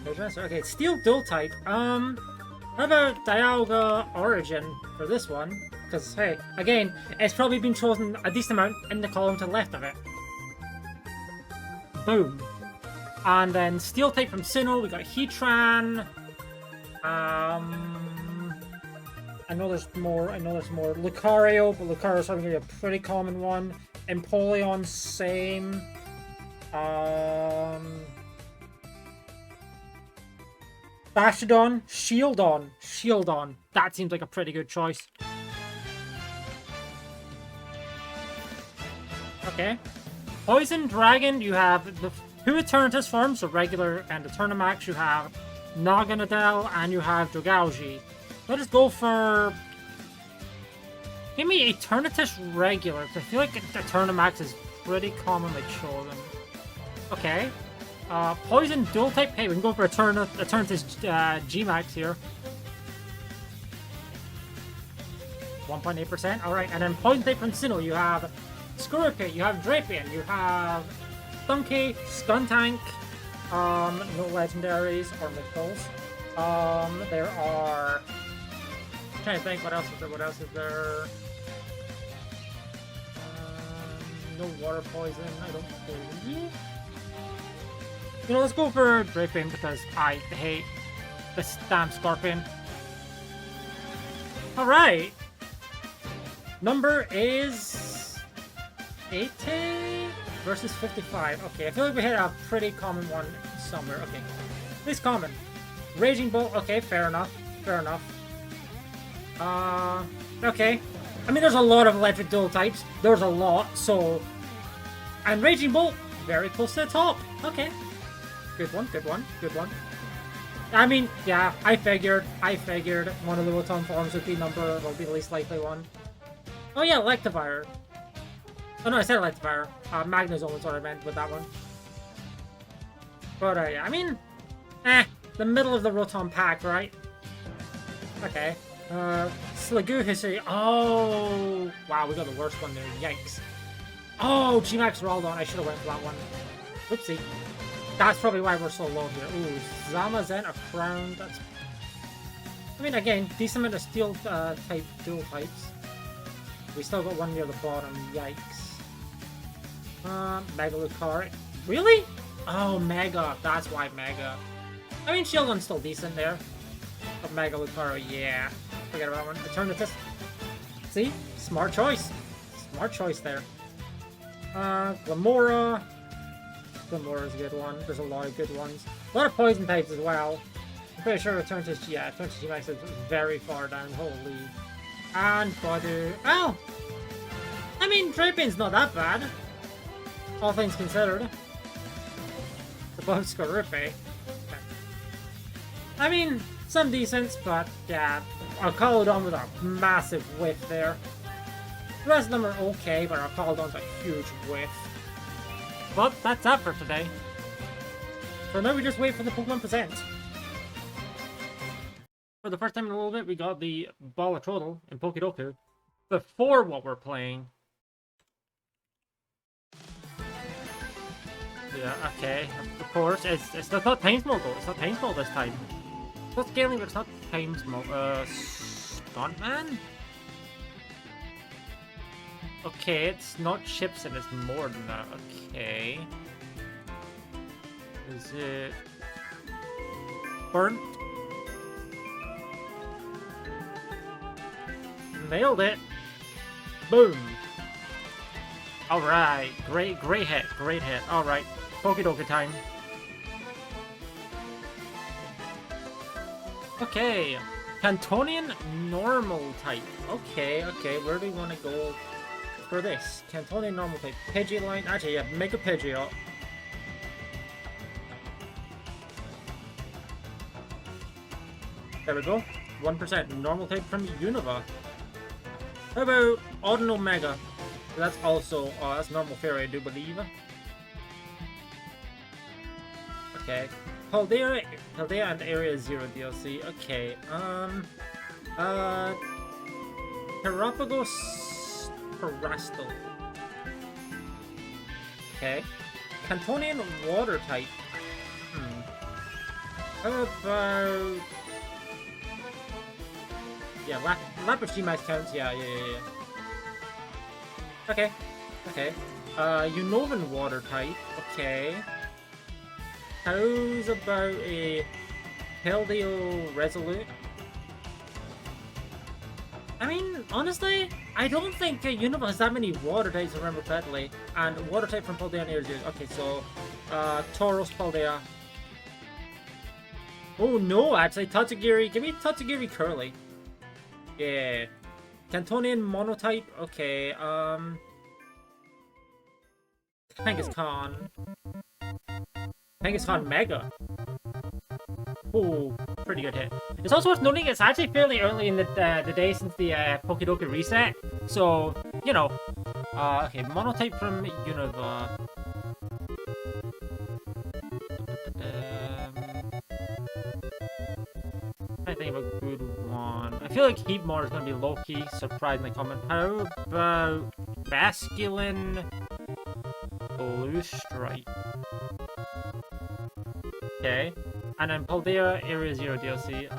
Okay, Steel Dual Type. How about Dialga Origin for this one? Because, hey, again, it's probably been chosen a decent amount in the column to the left of it. Boom. And then Steel Type from Sinnoh, we got Heatran. I know there's more. Lucario, but Lucario's probably gonna be a pretty common one. Empoleon, same. Bastiodon, Shieldon. That seems like a pretty good choice. Okay. Poison Dragon, you have the two Eternatus forms, so regular and Eternamax. You have Naganadel and you have Dogauji. Let us go for... Give me Eternatus regular, because I feel like Eternamax is pretty commonly chosen. Okay. Poison dual type. Hey, we can go for Eternatus G-Max here. 1.8%. Alright, and then Poison type from Sinnoh, you have Scorpion, you have Drapion, you have Stunky, Skuntank, no legendaries or mythicals. There are... I'm trying to think, what else is there? No water poison, I don't believe. You know, let's go for Drapion because I hate this damn Scorpion. Alright! Number is... 80 versus 55. Okay, I feel like we hit a pretty common one somewhere. Okay, this common. Raging Bolt. Okay, fair enough. Okay. I mean, there's a lot of electric dual types. There's a lot, so... And Raging Bolt, very close to the top. Okay. Good one. I mean, yeah, I figured one of the Rotom forms would be the least likely one. Oh yeah, Electivire. Oh no, I said Electivire. Magnezone is what I meant with that one. But I mean, the middle of the Rotom pack, right? Okay. Sliggoo History. Oh, wow, we got the worst one there. Yikes. Oh, G-Max Raldon. I should have went for that one. Whoopsie. That's probably why we're so low here. Ooh, Zamazen, a Crown. That's... I mean, again, decent amount of Steel type dual types. We still got one near the bottom. Yikes. Mega Lucario. Really? Oh, Mega. That's why Mega. I mean, Shieldon's still decent there. But Mega Lucario, yeah. Forget about that one. Eternatus. See? Smart choice. Smart choice there. Glamora. Glamora's a good one. There's a lot of good ones. A lot of poison types as well. I'm pretty sure Eternatus, yeah, Eternatus G-Max is very far down. Holy. And Badu. Oh! I mean, Drapion's not that bad. All things considered. It's above Scorpion. I mean, some decents, but yeah. Arcaladon with a massive whiff there. The rest of them are okay, but Arcaladon's a huge whiff. But that's that for today. So now we just wait for the Pokemon Present. For the first time in a little bit, we got the Balatrodle in PokéDoku before what we're playing. Yeah, okay, of course. It's not Times Mode though. It's not Times Mode this time. It's not scaling, but it's not Times Mode. Stuntman? Okay, it's not chips and it's more than that. Okay. Is it... Burnt? Nailed it! Boom! Alright, great hit. Alright, PokéDoku time. Okay, Cantonian normal type. Okay, where do we want to go for this? Cantonian normal type. Pidgeline, actually, yeah, make a Pidgeot. There we go. 1% normal type from Unova. How about Audino Mega? That's also, that's normal fairy, I do believe. Okay. Paldea and Area Zero DLC. Okay. Terapagos Terastal. Okay. Cantonian water type. How about... Yeah, Lapras G-Max counts. Yeah. Okay. Unovan water type. Okay. How's about a Keldeo Resolute? I mean, honestly, I don't think Unova has that many water types, remember correctly. And water type from Paldea near you. Okay, so, Tauros Paldea. Oh no, actually, Tatsugiri. Give me Tatsugiri Curly. Yeah. Cantonian Monotype. Okay, Kangaskhan. Kangaskhan Mega. Oh, pretty good hit. It's also worth noting it's actually fairly early in the day since the PokéDoku reset. So, you know. Okay, Monotype from Unova. I think of a good one. I feel like Heatmore is going to be low-key, surprisingly common. How about Basculin Blue Stripe? Okay. And then Paldea Area Zero DLC.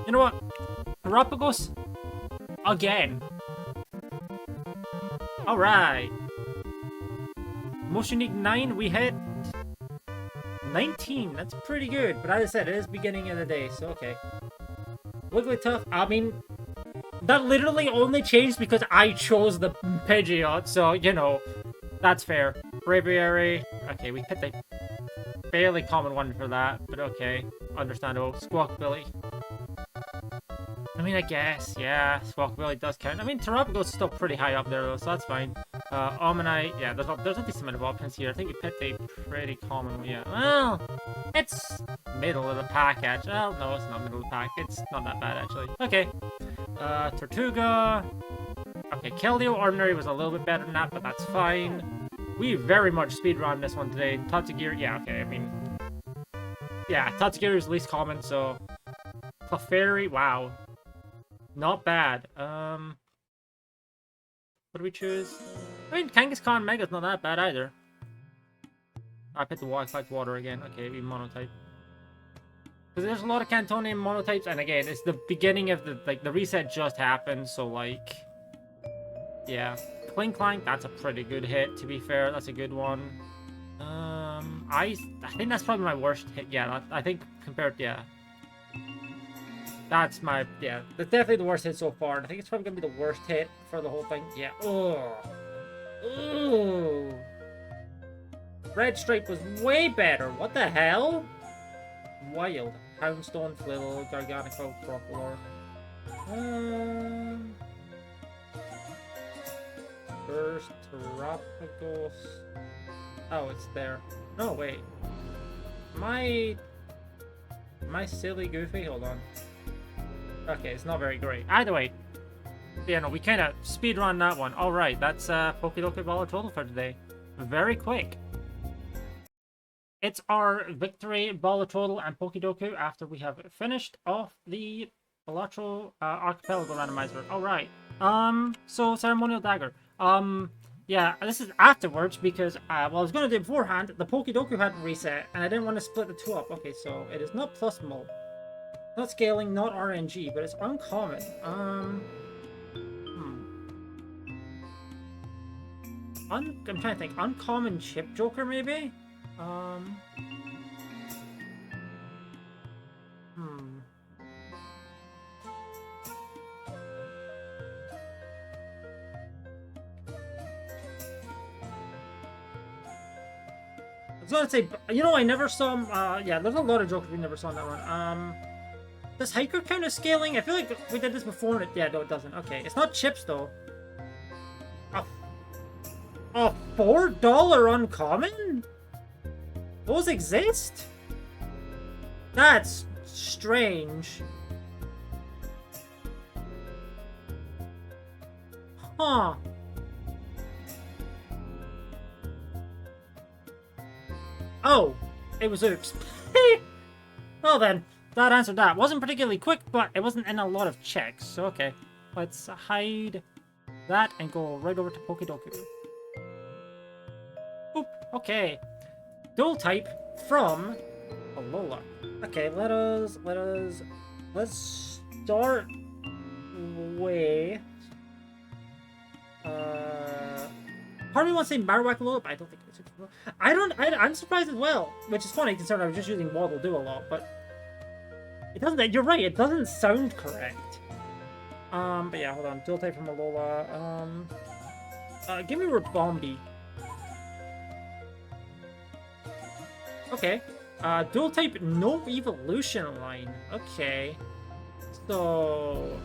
You know what? Galapagos again. Alright. Most unique 9, we hit 19. That's pretty good. But as I said, it is beginning of the day, so okay. Wigglytuff, I mean, that literally only changed because I chose the Pidgeot, so, you know, that's fair. Braviary, okay, we picked a fairly common one for that, but okay, understandable. Squawkabilly. I mean, I guess, yeah, Squawkabilly does count. I mean, Terrapago's still pretty high up there, though, so that's fine. Omanyte, yeah, there's a decent amount of options here. I think we picked a pretty common one, yeah. Well, it's middle of the pack, actually. Well, no, it's not middle of the pack. It's not that bad, actually. Okay. Tortuga. Okay, Keldeo Ordinary was a little bit better than that, but that's fine. We very much speedrun this one today. Tatsugiri, yeah, okay, I mean... Yeah, Tatsugiri is least common, so... Clefairy, wow. Not bad. What do we choose? I mean, Kangaskhan Mega's not that bad either. I picked the water again. Okay, we monotype. Because there's a lot of Cantonian monotypes, and again, it's the beginning of the reset just happened, so like... Yeah. Clank, that's a pretty good hit, to be fair. That's a good one. I think that's probably my worst hit. Yeah, I think compared, yeah. That's my, yeah, that's definitely the worst hit so far. And I think it's probably going to be the worst hit for the whole thing. Yeah. Oh. Ooh. Red Stripe was way better. What the hell? Wild. Poundstone, Flittle, Garganico, Crocolor. Burst, Terrapagos. Oh, it's there. No, wait. My silly goofy, hold on. Okay, it's not very great. Either way, yeah, no, we kind of speedrun that one. Alright, that's PokéDoku Balatrodle for today. Very quick. It's our victory Balatrodle and PokéDoku after we have finished off the Balatro Archipelago Randomizer. Alright. So Ceremonial Dagger. Yeah, this is afterwards because, well, I was going to do it beforehand. The PokéDoku had reset, and I didn't want to split the two up. Okay, so it is not plus mul. Not scaling, not RNG, but it's uncommon. I'm trying to think. Uncommon Chip Joker, maybe? I was gonna say, you know, I never saw him, yeah, there's a lot of Jokers we never saw in that one. Does Hiker count as scaling? I feel like we did this before and it, yeah, no, it doesn't. Okay, it's not chips, though. A $4 uncommon? Those exist? That's strange. Huh. Oh, it was oops. Well then, that answered that. Wasn't particularly quick, but it wasn't in a lot of checks. So okay, let's hide that and go right over to PokéDoku. Oop, okay. Dual type from Alola. Okay, let's start with part of me wants to say Marowak Alola, but I don't think it's I'm surprised as well, which is funny considering I was just using Waddle Do a lot, but It doesn't. You're right. It doesn't sound correct. But yeah, hold on. Dual type from Alola. Give me Rabombi. Okay. Dual type, no evolution line. Okay. So,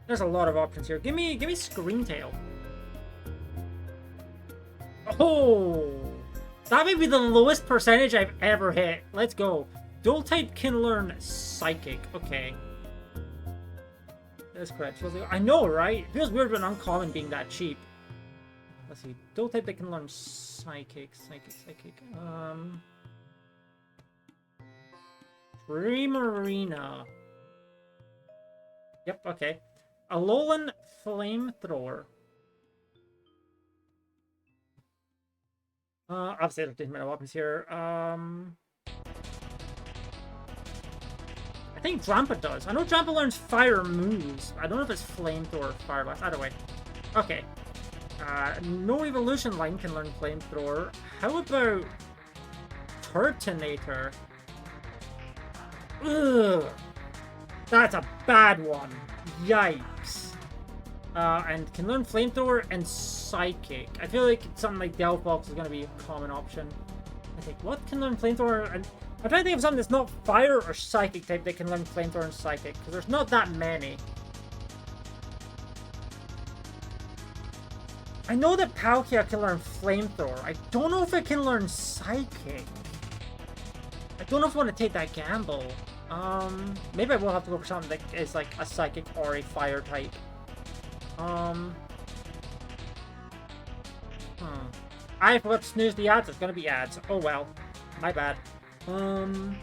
there's a lot of options here. Give me Screamtail. Oh, that may be the lowest percentage I've ever hit. Let's go. Dual type can learn Psychic. Okay. That's correct. I know, right? It feels weird when uncommon being that cheap. Let's see. Dual type that can learn Psychic. Primarina. Yep, okay. Alolan Flamethrower. Obviously, there's different weapons here. I think Drampa does. I know Drampa learns fire moves. I don't know if it's Flamethrower or Fire Blast. Either way. Okay. No evolution line can learn Flamethrower. How about Turtonator? Ugh. That's a bad one. Yikes. And can learn Flamethrower and Psychic. I feel like something like Delphox is going to be a common option. I think, what can learn Flamethrower? And I'm trying to think of something that's not Fire or Psychic type that can learn Flamethrower and Psychic, because there's not that many. I know that Palkia can learn Flamethrower. I don't know if it can learn Psychic. I don't know if I want to take that gamble. Maybe I will have to go for something that is like a Psychic or a Fire type. I forgot to snooze the ads. It's gonna be ads. Oh well. My bad. We can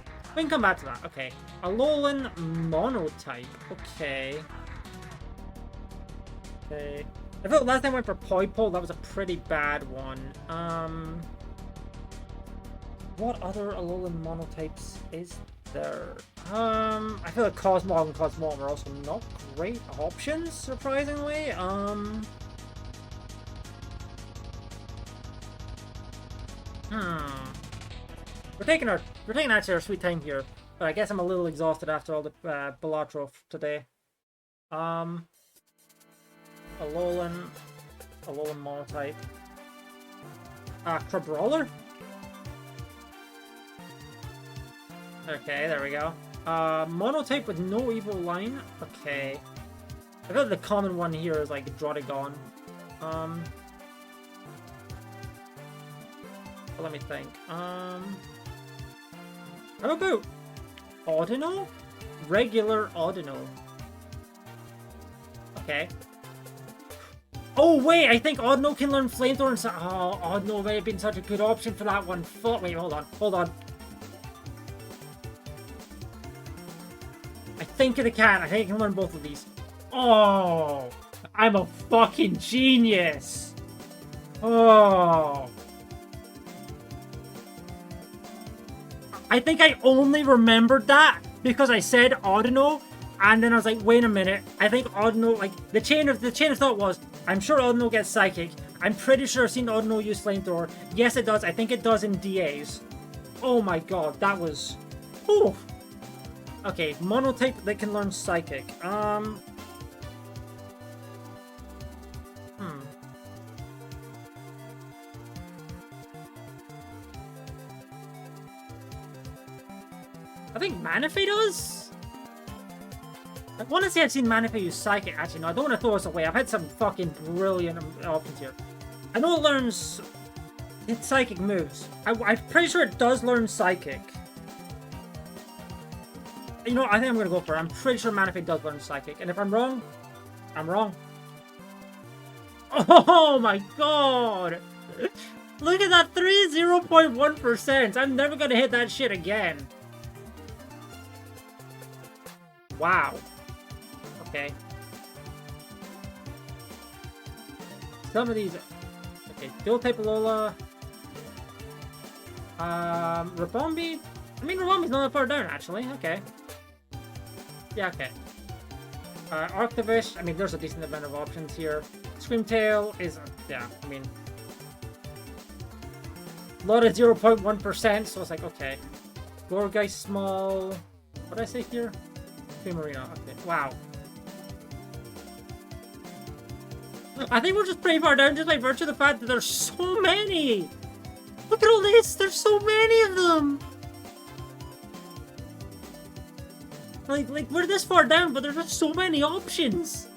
come back to that. Okay. Alolan Monotype. Okay. Okay. I felt last time I went for Poipole, that was a pretty bad one. What other Alolan Monotypes is there? I feel like Cosmog and Cosmog are also not great options, surprisingly. We're taking actually our sweet time here, but I guess I'm a little exhausted after all the Balatrodle today. Alolan Monotype. Crabrawler? Okay, there we go. Monotype with no evil line. Okay. I feel like the common one here is like Drotagon. Let me think. How about Audino? Regular Audino. Okay. Oh wait, I think Audino can learn Flamethrower and oh, Audino may have been such a good option for that one. Wait, hold on. I think it can. I think it can learn both of these. Oh, I'm a fucking genius. Oh. I think I only remembered that because I said Audino, and then I was like, wait a minute. I think Audino, like the chain of thought was, I'm sure Audino gets Psychic. I'm pretty sure I've seen Audino use Flamethrower. Yes, it does. I think it does in DAs. Oh my god, that was. Ooh. Okay, Monotype that can learn Psychic. I think Manaphy does? I want to say I've seen Manaphy use Psychic. Actually, no, I don't want to throw this away. I've had some fucking brilliant options here. I know it learns its Psychic moves. I'm pretty sure it does learn Psychic. You know, I think I'm going to go for it. I'm pretty sure Manaphy does learn Psychic. And if I'm wrong, I'm wrong. Oh my god! Look at that 0.1%! I'm never going to hit that shit again. Wow. Okay. Some of these... Okay, Dual type Alola. Rabombi? I mean, Rabombi's not that far down, actually. Okay. Yeah, okay. Arctovish, I mean, there's a decent amount of options here. Screamtail is... yeah, I mean... a lot of 0.1%, so it's like, okay. Gorgai small. What did I say here? Primarina. Okay. Wow. I think we're just pretty far down just by virtue of the fact that there's so many. Look at all this. There's so many of them. Like we're this far down, but there's just so many options.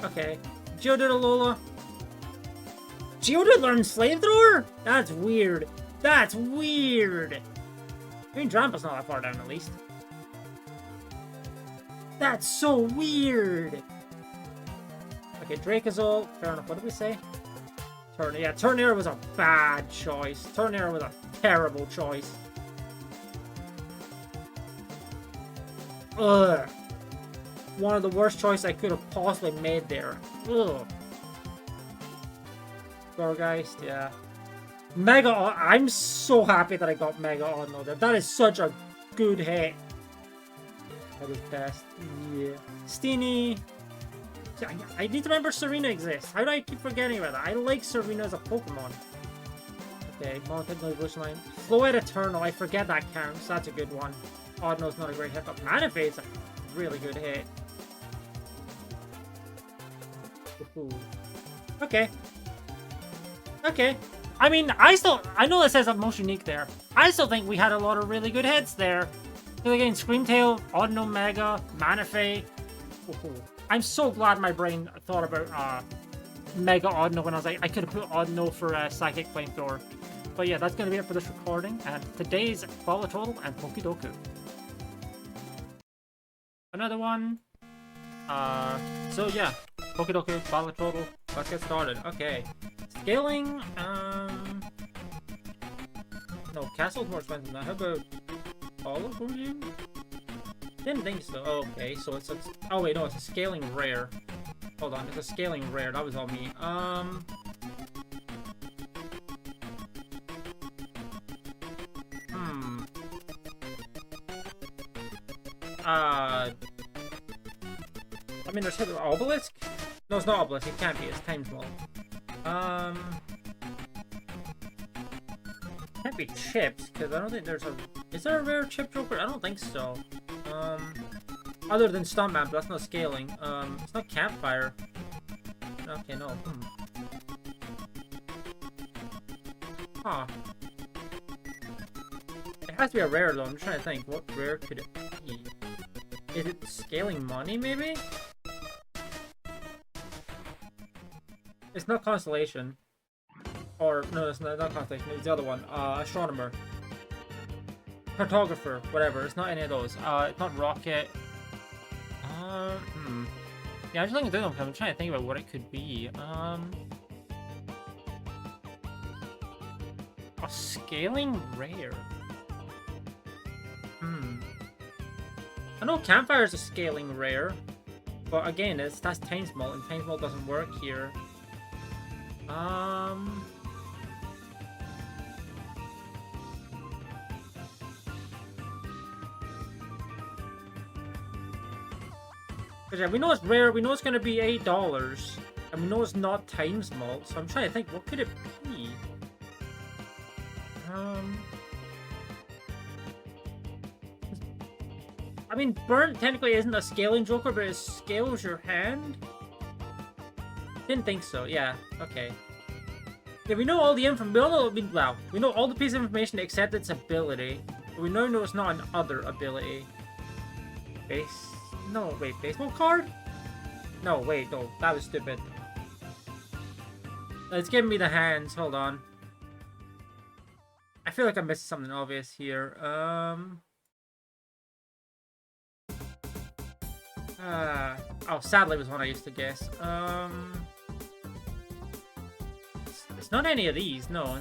Okay. Geodude Alola. Geodude learned Slave Thrower? That's weird. That's weird. I mean, Drampa's not that far down, at least. That's so weird. Okay, Drakazole. Fair enough. What did we say? Yeah, Turnier was a bad choice. Turnier was a terrible choice. Ugh. One of the worst choices I could have possibly made there. Ugh. Gorgeist, yeah. Mega, I'm so happy that I got Mega Odno there. That is such a good hit. That is best. Yeah. Steenie. I need to remember Serena exists. How do I keep forgetting about that? I like Serena as a Pokemon. Okay, Molotov no Evolution Line. Floette Eternal, I forget that counts. That's a good one. Odno's not a great hit, but Manifade's a really good hit. Ooh. Okay. Okay. I mean, I know it says I'm most unique there. I still think we had a lot of really good hits there. Again, Screamtail, Odno Mega, Manaphy. I'm so glad my brain thought about Mega Odno when I was like, I could have put Odno for Psychic Flamethrower. But yeah, that's going to be it for this recording. And today's Balatrodle and PokéDoku. Another one. So yeah, PokéDoku, Balatrodle. Let's get started. Okay. Scaling, no, Castle's more expensive than that. How about all of them? Didn't think so. Oh, okay, so it's a... Oh, wait, no, it's a scaling rare. Hold on, it's a scaling rare. That was all me. I mean, there's Obelisk? No, it's not Obelisk. It can't be. It's Time Small. Can't be Chips, because I don't think there's a... Is there a rare Chip Joker? I don't think so. Other than Stuntman, but that's not scaling. It's not Campfire. Okay, no. Huh. It has to be a rare, though. I'm trying to think. What rare could it be? Is it Scaling Money, maybe? It's not Constellation. Or, no, it's not Constellation. It's the other one. Astronomer. Cartographer. Whatever. It's not any of those. It's not Rocket. Yeah, I'm just looking through them because I'm trying to think about what it could be. A Scaling Rare. I know Campfire is a Scaling Rare. But again, that's Time Small, and Time Small doesn't work here. Yeah, we know it's rare, we know it's gonna be $8, and we know it's not Time Small, so I'm trying to think, what could it be? I mean, Burnt technically isn't a scaling joker, but it scales your hand? Didn't think so, yeah, okay. Yeah, we know all the information, we know all the pieces of information except its ability. But we know it's not an other ability. No, wait, baseball card? No, wait, no, that was stupid. It's giving me the hands, hold on. I feel like I'm missing something obvious here. Oh, sadly was one I used to guess. It's not any of these, no.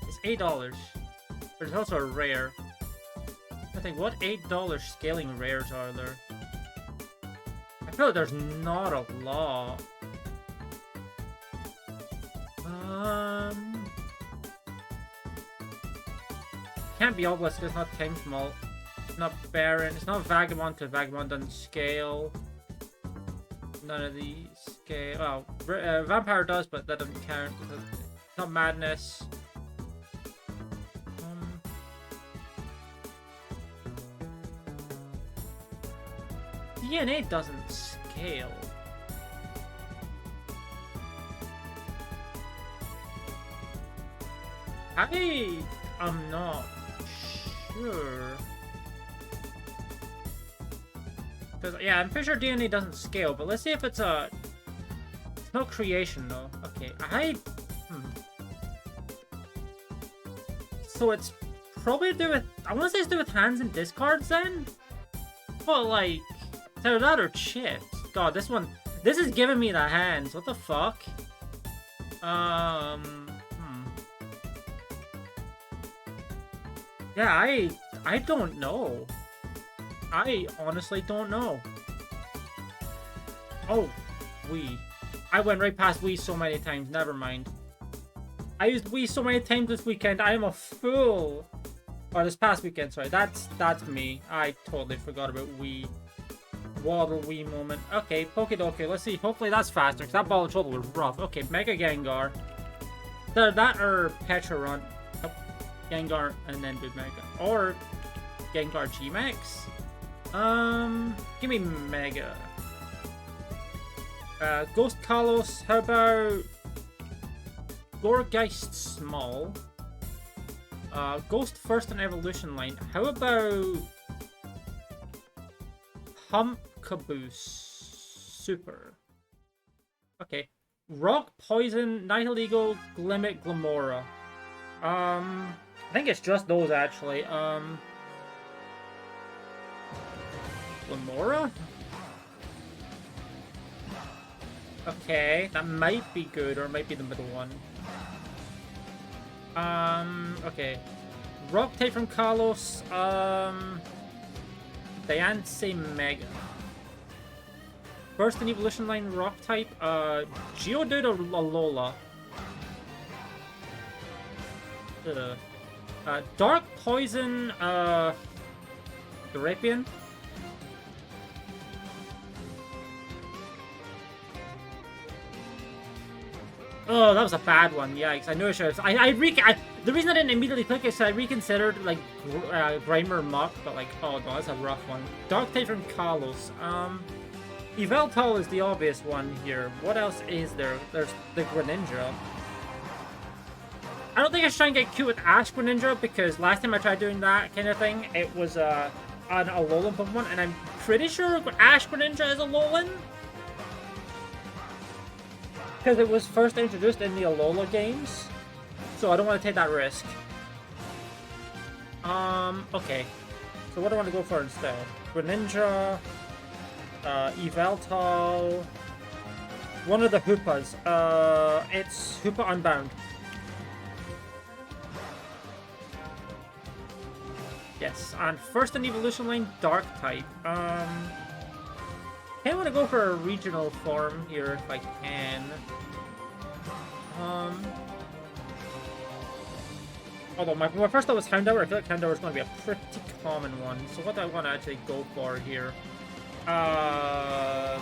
It's $8. But it's also a rare. I think, what $8 scaling rares are there? I feel like there's not a lot. Can't be Obelisk, it's not Time Small. It's not Baron, it's not Vagabond, because Vagabond doesn't scale. None of these scale. Well, Vampire does, but that doesn't count. Not madness. DNA doesn't scale. I'm not sure. Yeah, I'm pretty sure DNA doesn't scale, but let's see if it's a... It's not creation, though. Okay, So it's probably to do with... I want to say it's to do with hands and discards, then? But, like... It's either that or chips. God, this one... This is giving me the hands. What the fuck? Yeah, I don't know. I honestly don't know. Oh, Wii. I went right past Wii so many times. Never mind. I used Wii so many times this weekend. I am a fool. Or this past weekend, sorry. That's me. I totally forgot about Wii. Waddle Wii moment. Okay, PokéDoku. Let's see. Hopefully that's faster, because that Balatrodle was rough. Okay, Mega Gengar. Either that or Pecharunt. Oh, Gengar and then do Mega. Or Gengar G-Max. Give me Mega. Ghost Kalos. How about Gourgeist Small? Ghost first in evolution line. How about Pumpkaboo Super? Okay. Rock, Poison, Nihilego, Glimmet, Glamora. I think it's just those actually. Glamora? Okay, that might be good, or it might be the middle one. Okay. Rock type from Kalos, Diancie Mega. First in evolution line rock type, Geodude or Alola? Dark Poison, Drapion? Oh, that was a bad one. Yikes! I knew I should have. The reason I didn't immediately click is I reconsidered like Grimer Muck, but like, oh no, that's a rough one. Dark type from Kalos. Yveltal is the obvious one here. What else is there? There's the Greninja. I don't think I should try and get cute with Ash Greninja, because last time I tried doing that kind of thing, it was an Alolan Pokemon, and I'm pretty sure Ash Greninja is Alolan. Because it was first introduced in the Alola games. So I don't want to take that risk. Okay. So what do I want to go for instead? Greninja, Yveltal, one of the Hoopas. It's Hoopa Unbound. Yes, and first in evolution line, Dark type. I want to go for a regional form here if I can. Although my first thought was Houndour. I feel like Houndour is going to be a pretty common one. So what do I want to actually go for here? How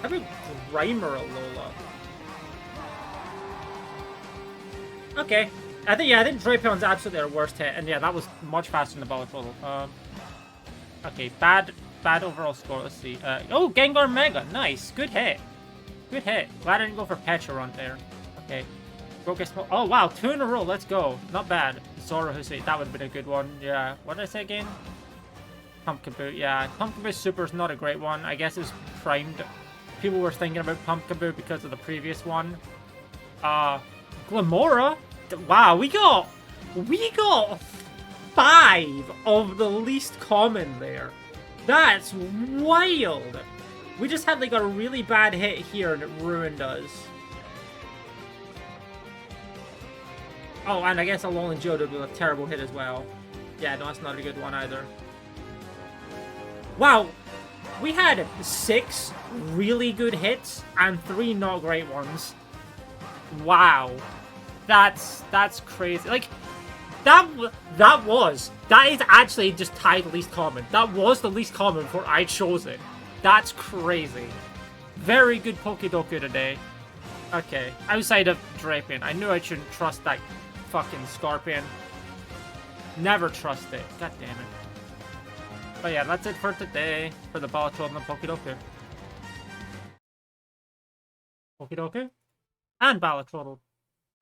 about Grimer Alola? Okay. I think Drapion's absolutely our worst hit. And yeah, that was much faster than the Balatrodle. Okay, bad overall score. Let's see. Oh, Gengar Mega. Nice. Good hit. Good hit. Glad I didn't go for Pecharunt there. Okay. Oh, wow. 2 in a row. Let's go. Not bad. Zora Husei. That would have been a good one. Yeah. What did I say again? Pumpkaboo. Yeah. Pumpkaboo Super is not a great one. I guess it was primed. People were thinking about Pumpkaboo because of the previous one. Glamora. Wow. We got 5 of the least common there. That's wild. We just had like a really bad hit here and it ruined us. Oh, and I guess Alolan Geodude was a terrible hit as well. Yeah, no, that's not a good one either. Wow, we had 6 really good hits and 3 not great ones. Wow, that's crazy. Like, that is actually just tied least common. That was the least common before I chose it. That's crazy. Very good PokéDoku today. Okay, outside of Drapion. I knew I shouldn't trust that fucking Scorpion. Never trust it. God damn it. But yeah, that's it for today for the Balatrodle and the PokéDoku. PokéDoku and Balatrodle,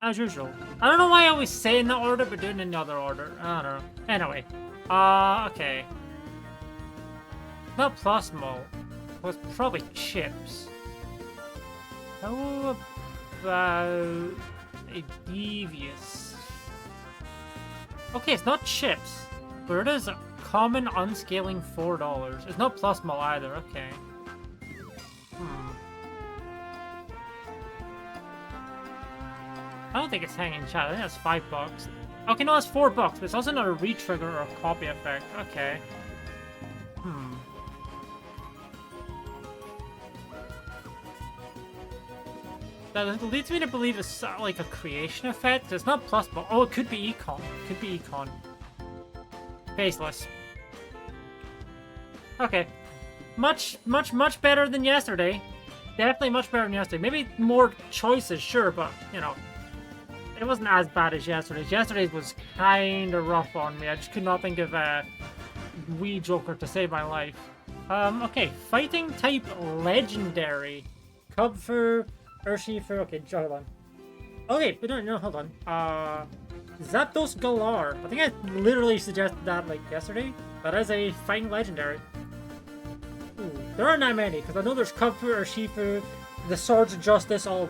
as usual. I don't know why I always say in that order, but doing it in the other order. I don't know. Anyway, okay. Not Plasmo. It was probably Chips. How about a Devious? Okay, it's not Chips, but it is a common unscaling $4. It's not Plasmo either. Okay. I don't think it's hanging chat. I think that's $5. Okay, no, it's $4, but it's also not a re-trigger or a copy effect. Okay. That leads me to believe it's like a creation effect. It's not plus, but oh, it could be Econ. It could be Econ. Faceless. Okay. Much better than yesterday. Definitely much better than yesterday. Maybe more choices, sure, but, you know, it wasn't as bad as yesterday's. Yesterday's was kind of rough on me. I just could not think of a Wii Joker to save my life. Okay. Fighting type Legendary. Kubfu, Urshifu. Okay, hold on. Okay, but no, hold on. Zapdos Galar. I think I literally suggested that, like, yesterday. That is a fighting Legendary. Ooh, there aren't that many, because I know there's Kubfu, Urshifu, the Swords of Justice, all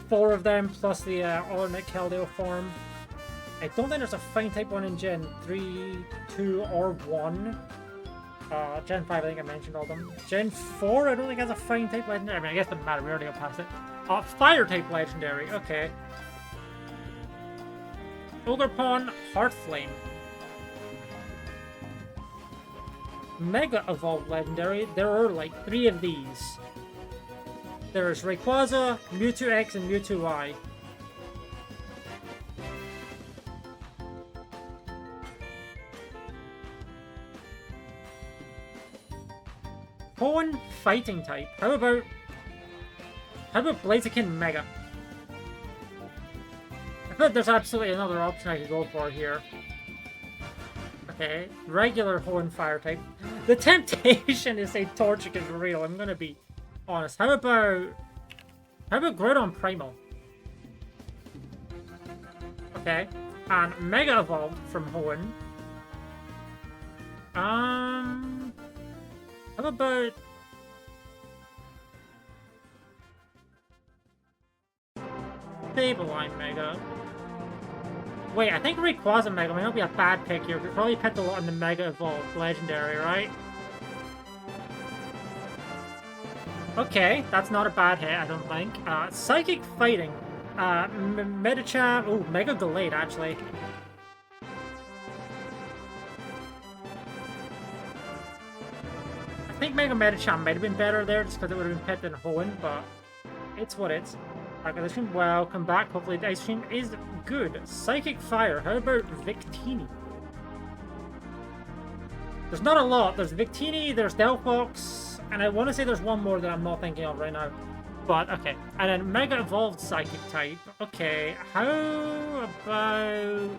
4 of them, plus the alternate Keldeo form. I don't think there's a fighting type one in Gen 3, 2, or 1. Gen 5, I think I mentioned all of them. Gen 4, I don't think has a fighting type legendary. I mean, I guess it doesn't matter, we already got past it. Fire type legendary, okay. Ogerpon, Heartflame. Mega Evolved legendary, there are like 3 of these. There's Rayquaza, Mewtwo X, and Mewtwo Y. Hoenn fighting type. How about Blaziken Mega? I feel like there's absolutely another option I could go for here. Okay, regular Hoenn fire type. The temptation is say Torchic is real. I'm gonna be honest. How about Groudon Primal? Okay, and Mega Evolved from Hoenn. How about Sableye Mega? Wait, I think Rayquaza Mega might not be a bad pick here. We probably picked a lot in the Mega Evolved Legendary, right? Okay, that's not a bad hit, I don't think. Psychic Fighting. Medicham. Oh, Mega Gallade, actually. I think Mega Medicham might have been better there just because it would have been picked in Hoenn, but it's what it's. Okay, this can welcome back. Hopefully the ice cream is good. Psychic Fire. How about Victini? There's not a lot. There's Victini, there's Delphox, and I want to say there's one more that I'm not thinking of right now. But, okay. And then Mega Evolved Psychic type. Okay, how about...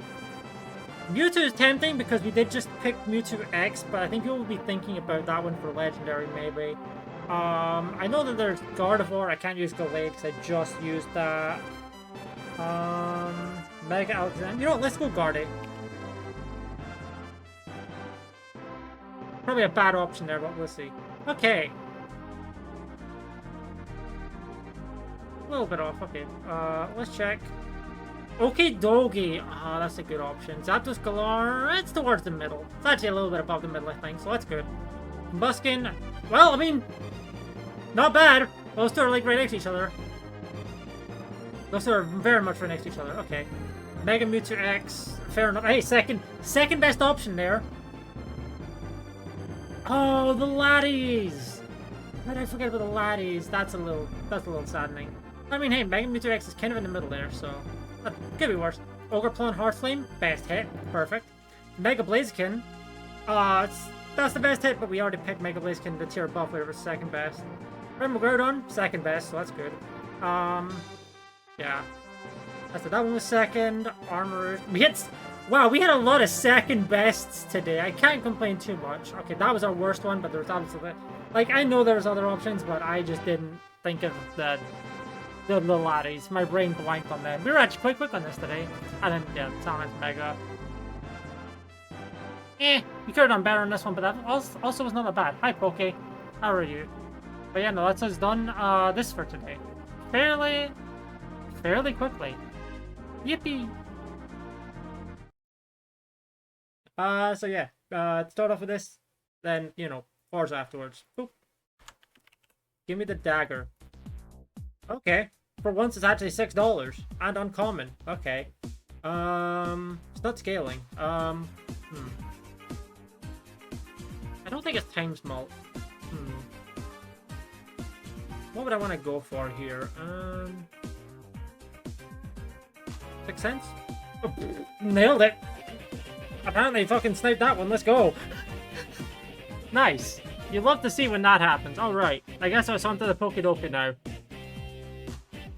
Mewtwo is tempting because we did just pick Mewtwo X, but I think people will be thinking about that one for Legendary, maybe. I know that there's Gardevoir. I can't use Gallade because I just used that. Mega Alexander. You know what? Let's go Garde. Probably a bad option there, but we'll see. Okay. A little bit off. Okay. Let's check. PokéDoku. Ah, that's a good option. Zapdos Galar. It's towards the middle. It's actually a little bit above the middle, I think. So that's good. Buskin. Well, I mean, not bad. Those two are like right next to each other. Those two are very much right next to each other. Okay. Mega Mewtwo X. Fair enough. Hey, second best option there. Oh, the laddies. How did I forget about the laddies? That's a little saddening. I mean, hey, Mega Mewtwo X is kind of in the middle there, so that could be worse. Ogerpon Heartflame, best hit, perfect. Mega Blaziken. That's the best hit, but we already picked Mega Blaziken, the tier above, whatever, second best. Primal Groudon, second best, so that's good. Yeah. So that one was second. Armor. Wow, we had a lot of second bests today. I can't complain too much. Okay, that was our worst one, but there's obviously... Like, I know there was other options, but I just didn't think of the laddies. My brain blanked on them. We were actually quite quick on this today. And then, yeah, Talon's Mega. We could have done better on this one, but that also was not that bad. Hi, Poke. How are you? But yeah, no, that's us done this for today. Fairly quickly. Yippee! So yeah, to start off with this, then, you know, Forza afterwards. Boop. Give me the dagger. Okay. For once, it's actually $6. And uncommon. Okay. It's not scaling. I don't think it's time smalt. What would I want to go for here? 6 cents? Oh, nailed it! Apparently fucking sniped that one, let's go! Nice! You love to see when that happens. Alright, I guess I was onto the PokéDoku now.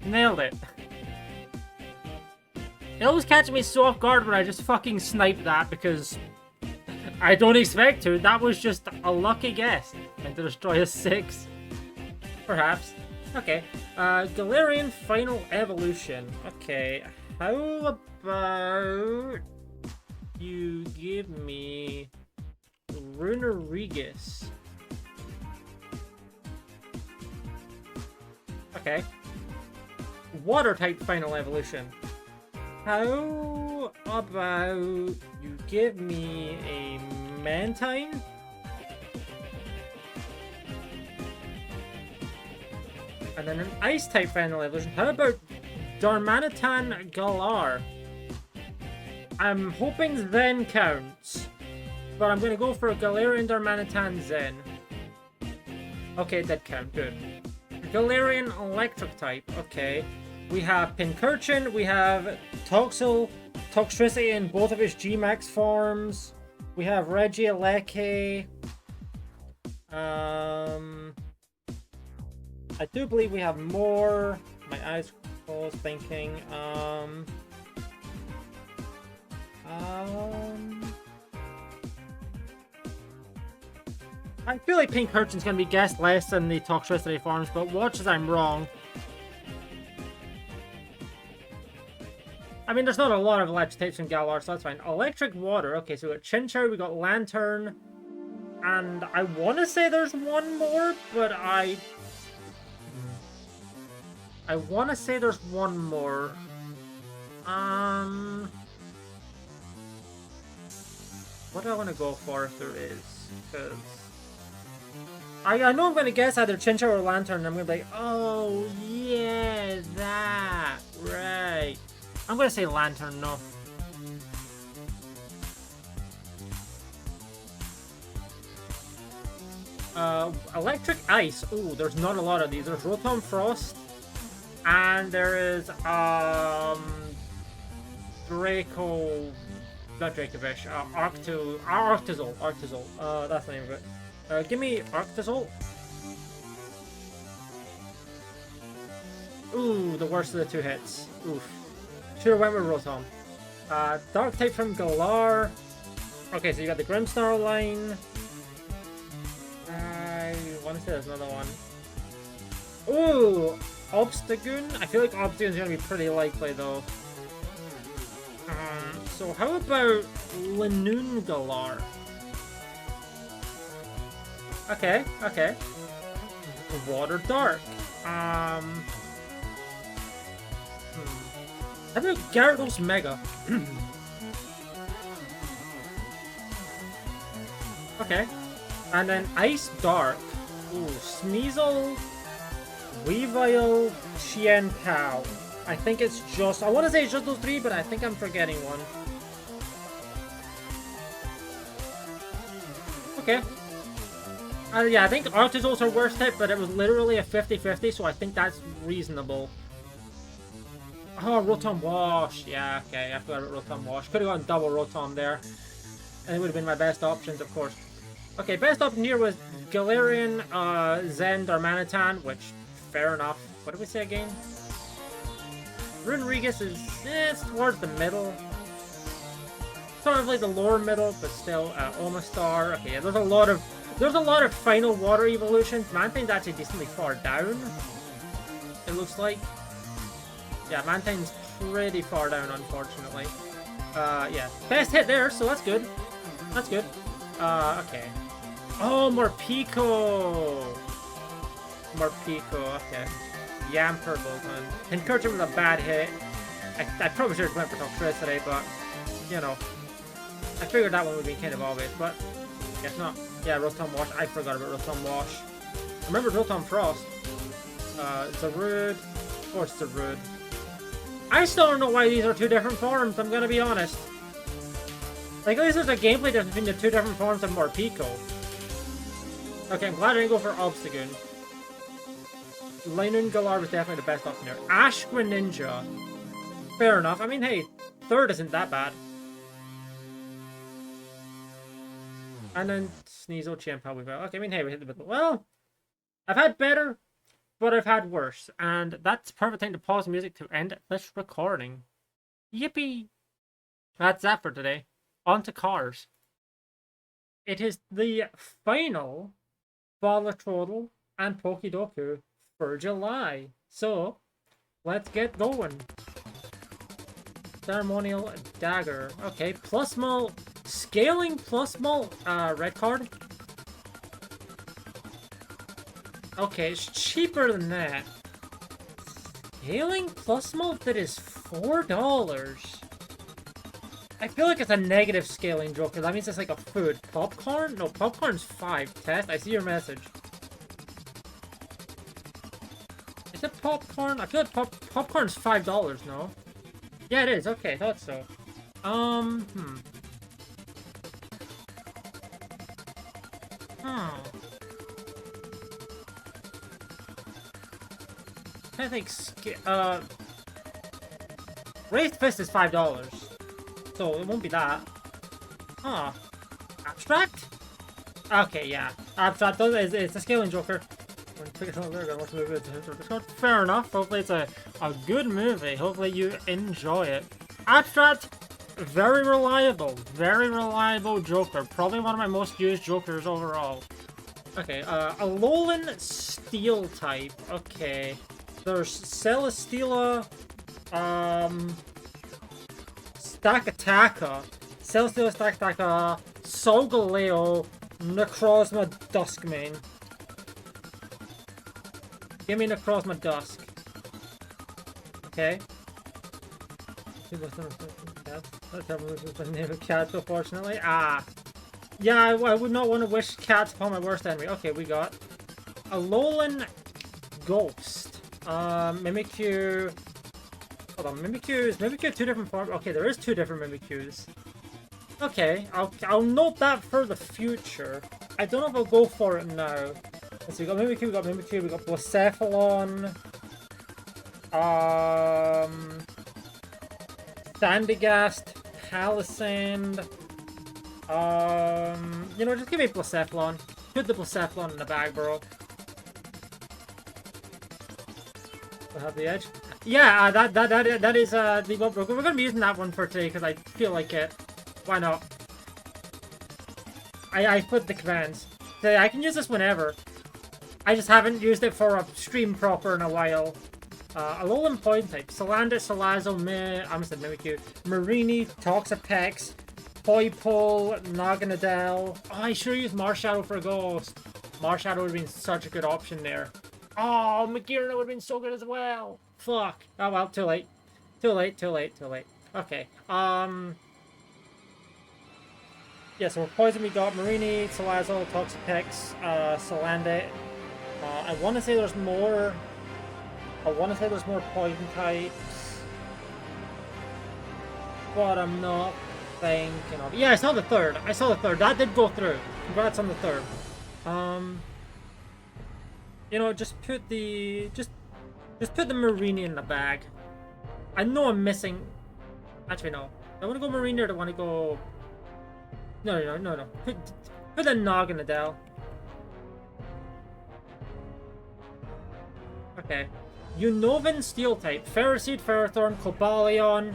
Nailed it. It always catches me so off guard when I just fucking snipe that because I don't expect to. That was just a lucky guess. And to destroy a 6. Perhaps. Okay. Galarian Final Evolution. Okay. How about you give me Runerigus? Okay. Water type Final Evolution. How about you give me a Mantine? And then an Ice type Final Evolution. How about Darmanitan Galar? I'm hoping Zen counts, but I'm gonna go for a Galarian Darmanitan Zen. Okay, that count, good. Galarian Electric type, okay. We have Pincurchin, we have Toxtricity in both of its G-Max forms. We have Regieleki. I do believe we have more. My eyes closed thinking. I feel like Pincurchin's gonna be guessed less than the Toxtricity forms, but watch as I'm wrong. I mean, there's not a lot of electric types in Galar, so that's fine. Electric Water. Okay, so we got Chinchou, we got Lantern, and I want to say there's one more, but I want to say there's one more. What do I want to go for if there is? Because I know I'm going to guess either Chinchou or Lantern, and I'm going to be like, oh, yeah, that, right. I'm going to say Lantern, no. Electric Ice. Ooh, there's not a lot of these. There's Rotom Frost. And there is, Draco... Not Dracovish. Arctazol. That's the name of it. Give me Arctazol. Ooh, the worst of the two hits. Oof. Should've went with Rotom. Dark type from Galar. Okay, so you got the Grimmsnarl line. I want to say there's another one. Ooh! Obstagoon? I feel like Obstagoon's gonna be pretty likely though. So how about Lanoon Galar? Okay. Water Dark. How about Gyarados Mega? Okay. And then Ice Dark. Ooh, Sneasel, Weavile, Xian Tao. I think it's just... I want to say it's just those three, but I think I'm forgetting one. Okay. Yeah, I think Arctazol's our worst hit, but it was literally a 50-50, so I think that's reasonable. Oh, Rotom Wash. Yeah, okay, I forgot about Rotom Wash. Could have gotten double Rotom there. And it would have been my best options, of course. Okay, best option here was Galarian, Zen, Darmanitan, which, fair enough. What did we say again? Runerigus is it's towards the middle. Sort of like the lower middle, but still Omastar. Okay, yeah, there's a lot of final water evolutions. Mantine's actually decently far down. It looks like. Yeah, Mantine's pretty far down, unfortunately. Yeah. Best hit there, so that's good. That's good. Okay. Oh, Morpeko! Morpeko, okay. Yamper Voltman. Encourage him with a bad hit. I probably should have went for Toxtricity, but, you know. I figured that one would be kind of obvious, but guess not. Yeah, Rotom Wash. I forgot about Rotom Wash. I remember Rotom Frost. It's a Rude. Of course it's a Rude. I still don't know why these are two different forms, I'm gonna be honest. Like, at least there's a gameplay difference between the two different forms of Morpeko. Okay, I'm glad I didn't go for Obstagoon. Linoon Galar was definitely the best option there. Ash Greninja. Fair enough. I mean, hey, third isn't that bad. And then Sneasel, Champ, probably well. Okay, I mean, hey, we hit the middle. Well, I've had better, but I've had worse. And that's the perfect time to pause the music to end this recording. Yippee! That's that for today. On to cars. It is the final Balatrodle and PokéDoku for July. So, let's get going. Ceremonial Dagger. Okay, Plusmal. Scaling Plusmal red card. Okay, it's cheaper than that. Scaling Plusmal that is $4. I feel like it's a negative scaling joker. That means it's like a food. Popcorn? No, popcorn's 5. Test, I see your message. Is it popcorn? I feel like popcorn's $5, no? Yeah, it is. Okay, thought so. I think Raised Fist is $5. So it won't be that. Huh. Abstract? Okay, yeah. Abstract it's a scaling joker. Fair enough. Hopefully it's a good movie. Hopefully you enjoy it. Abstract, very reliable. Very reliable joker. Probably one of my most used jokers overall. Okay, Alolan Steel type. Okay. There's Celesteela, Stakataka, Celesteela, Stakataka, Solgaleo, Necrozma, Duskmane. Give me Necrozma Dusk. Okay. That's the name of cats, unfortunately. Ah. Yeah, I would not want to wish cats upon my worst enemy. Okay, we got Alolan Ghost. Mimikyu. Hold on, Mimikyu two different forms. Okay, there is two different Mimikyus. Okay, I'll note that for the future. I don't know if I'll go for it now. Let's see, we got Mimikyu, we got Blacephalon. Sandygast, Palisand. You know, just give me Blacephalon. Put the Blacephalon in the bag, bro. Have the edge. Yeah, that is we're gonna be using that one for today because I feel like it. Why not? I put the commands. So I can use this whenever. I just haven't used it for a stream proper in a while. Alolan Poison type. Salandit, Salazzle, I'm gonna say Mimikyu, Marini, Toxapex, Poipole, Naganadel. Oh, I should use Marshadow for a ghost. Marshadow would have been such a good option there. Oh, Magearna would have been so good as well. Fuck. Oh well, too late. Too late. Okay. Yeah, so for Poison we got Marini, Salazzle, Toxapex, Salandit. I want to say there's more. Poison types. But I'm not thinking of. Yeah, I saw the third. That did go through. Congrats on the third. You know, just put the Marini in the bag. I know I'm missing. Actually, no. Do I want to go Marini or do I want to go? No. Put the Naganadel. Okay. Unnovan Steel type. Ferroseed, Ferrothorn, Cobalion,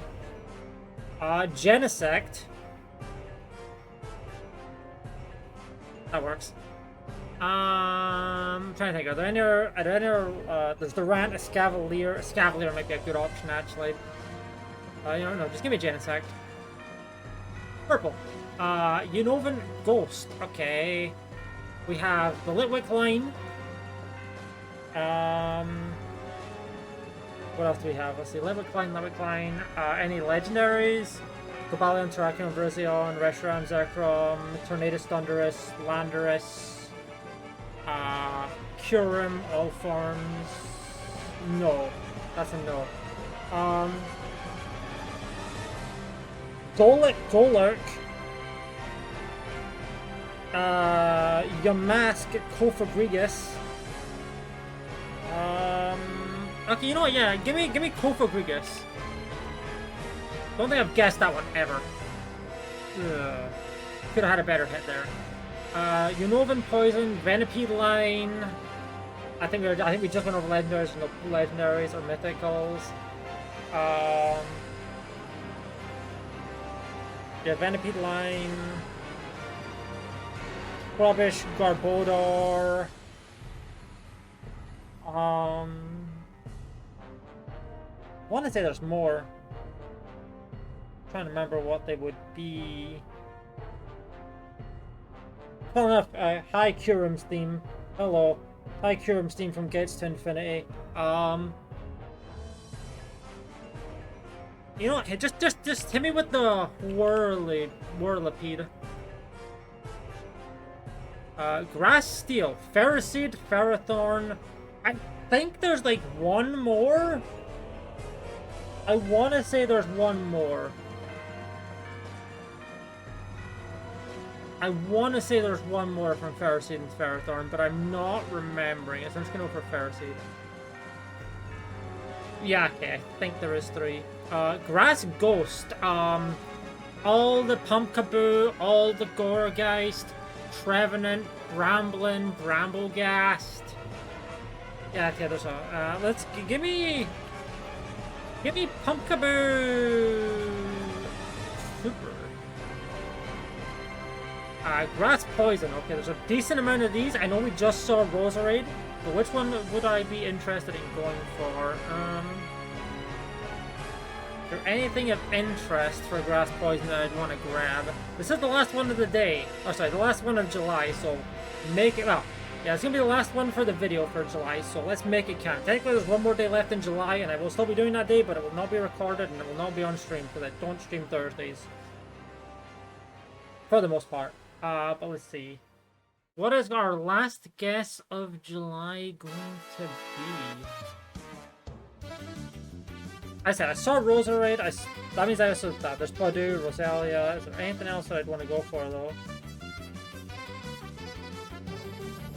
Genesect. That works. I'm trying to think. Are there any there's the Rant, Escavalier. Escavalier might be a good option, actually. No, just give me Genesect. Purple. Unnovan Ghost. Okay. We have the Litwick line. What else do we have? Let's see. Litwick line. Any legendaries? Cobalion, Terrakion, Virizion, Reshiram, Zekrom, Tornadus, Thundurus, Landorus, Kyurem, all forms. No. That's a no. Golurk, Yamask, Kofagrigus. Okay, you know what? Yeah, give me Kofagrigus. Don't think I've guessed that one ever. Could have had a better hit there. Unnovan Poison, Venipede line. I think we just went over legendaries, no legendaries or mythicals. Yeah, Venipede line. Rubbish, Garbodor. I want to say there's more. I'm trying to remember what they would be. Well enough, hi Curum's theme. Hello. Hi Curum's theme from Gates to Infinity. You know what, just hit me with the Whirlipede. Grass Steel, Ferroseed, Ferrothorn. I think there's like one more. I want to say there's one more. I want to say there's one more from Ferroseed and Ferrothorn, but I'm not remembering it, so I'm just going to go for Ferroseed. Yeah, okay, I think there is 3. Grass Ghost. All the Pumpkaboo, all the Gorageist, Trevenant, Bramblin, Bramblegast. Yeah, okay, there's a... let's... Give me Pumpkaboo Super. Grass Poison. Okay, there's a decent amount of these. I know we just saw Roserade, but which one would I be interested in going for? Is there anything of interest for Grass Poison that I'd want to grab? This is the last one of the day. Oh, sorry, the last one of July, so make it... Well, yeah, it's going to be the last one for the video for July, so let's make it count. Technically, there's one more day left in July, and I will still be doing that day, but it will not be recorded, and it will not be on stream, because I don't stream Thursdays. For the most part. But let's see. What is our last guess of July going to be? I said I saw Roserade. That means I also thought there's Purdue, Rosalia. Is there anything else that I'd want to go for though?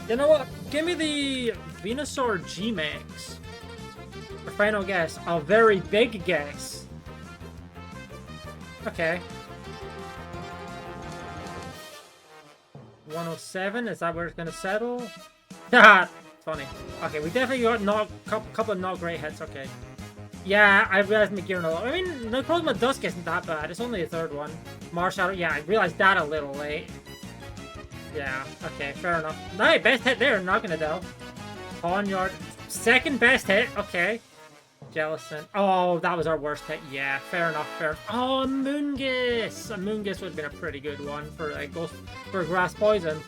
You know what? Give me the Venusaur G-Max. For final guess. A very big guess. Okay. 107, is that where it's gonna settle? Haha, funny. Okay, we definitely got a couple of not great hits, okay. Yeah, I realized McGearn. I mean, Necrozma Dusk isn't that bad, it's only the 3rd one. Marshadow, yeah, I realized that a little late. Yeah, okay, fair enough. Nice, best hit there, not gonna tell. Pawnyard, 2nd best hit, okay. Jellicent. Oh, that was our worst hit. Yeah, fair enough, Oh, a Moongus! A Moongus would have been a pretty good one for for Grass Poison.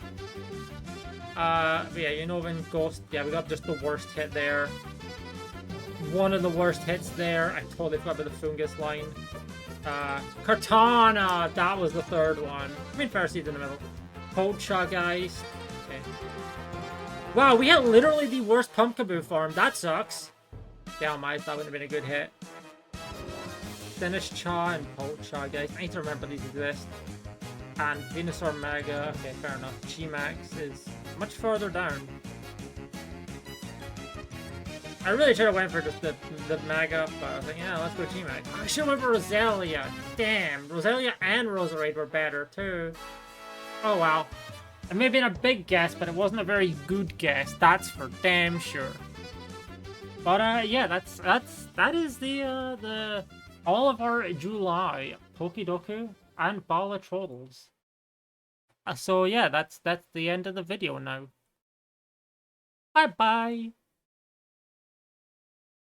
But yeah, Unnovan Ghost. Yeah, we got just the worst hit there. One of the worst hits there. I totally forgot about the Fungus line. Kartana! That was the 3rd one. I mean, Ferroseed in the middle. Poltergeist. Okay. Wow, we had literally the worst Pumpkaboo form. That sucks. Down mice, that would have been a good hit. Finish Chaw and Poltergeist. I need to remember these exist. And Venusaur Mega. Okay, fair enough. G-Max is much further down. I really should have went for just the Mega, but I was like, yeah, let's go G-Max. I should have went for Rosalia. Damn, Rosalia and Roserade were better too. Oh wow. It may have been a big guess, but it wasn't a very good guess. That's for damn sure. But yeah, that is the all of our July PokéDoku and Balatrodles. So yeah, that's the end of the video now. Bye bye.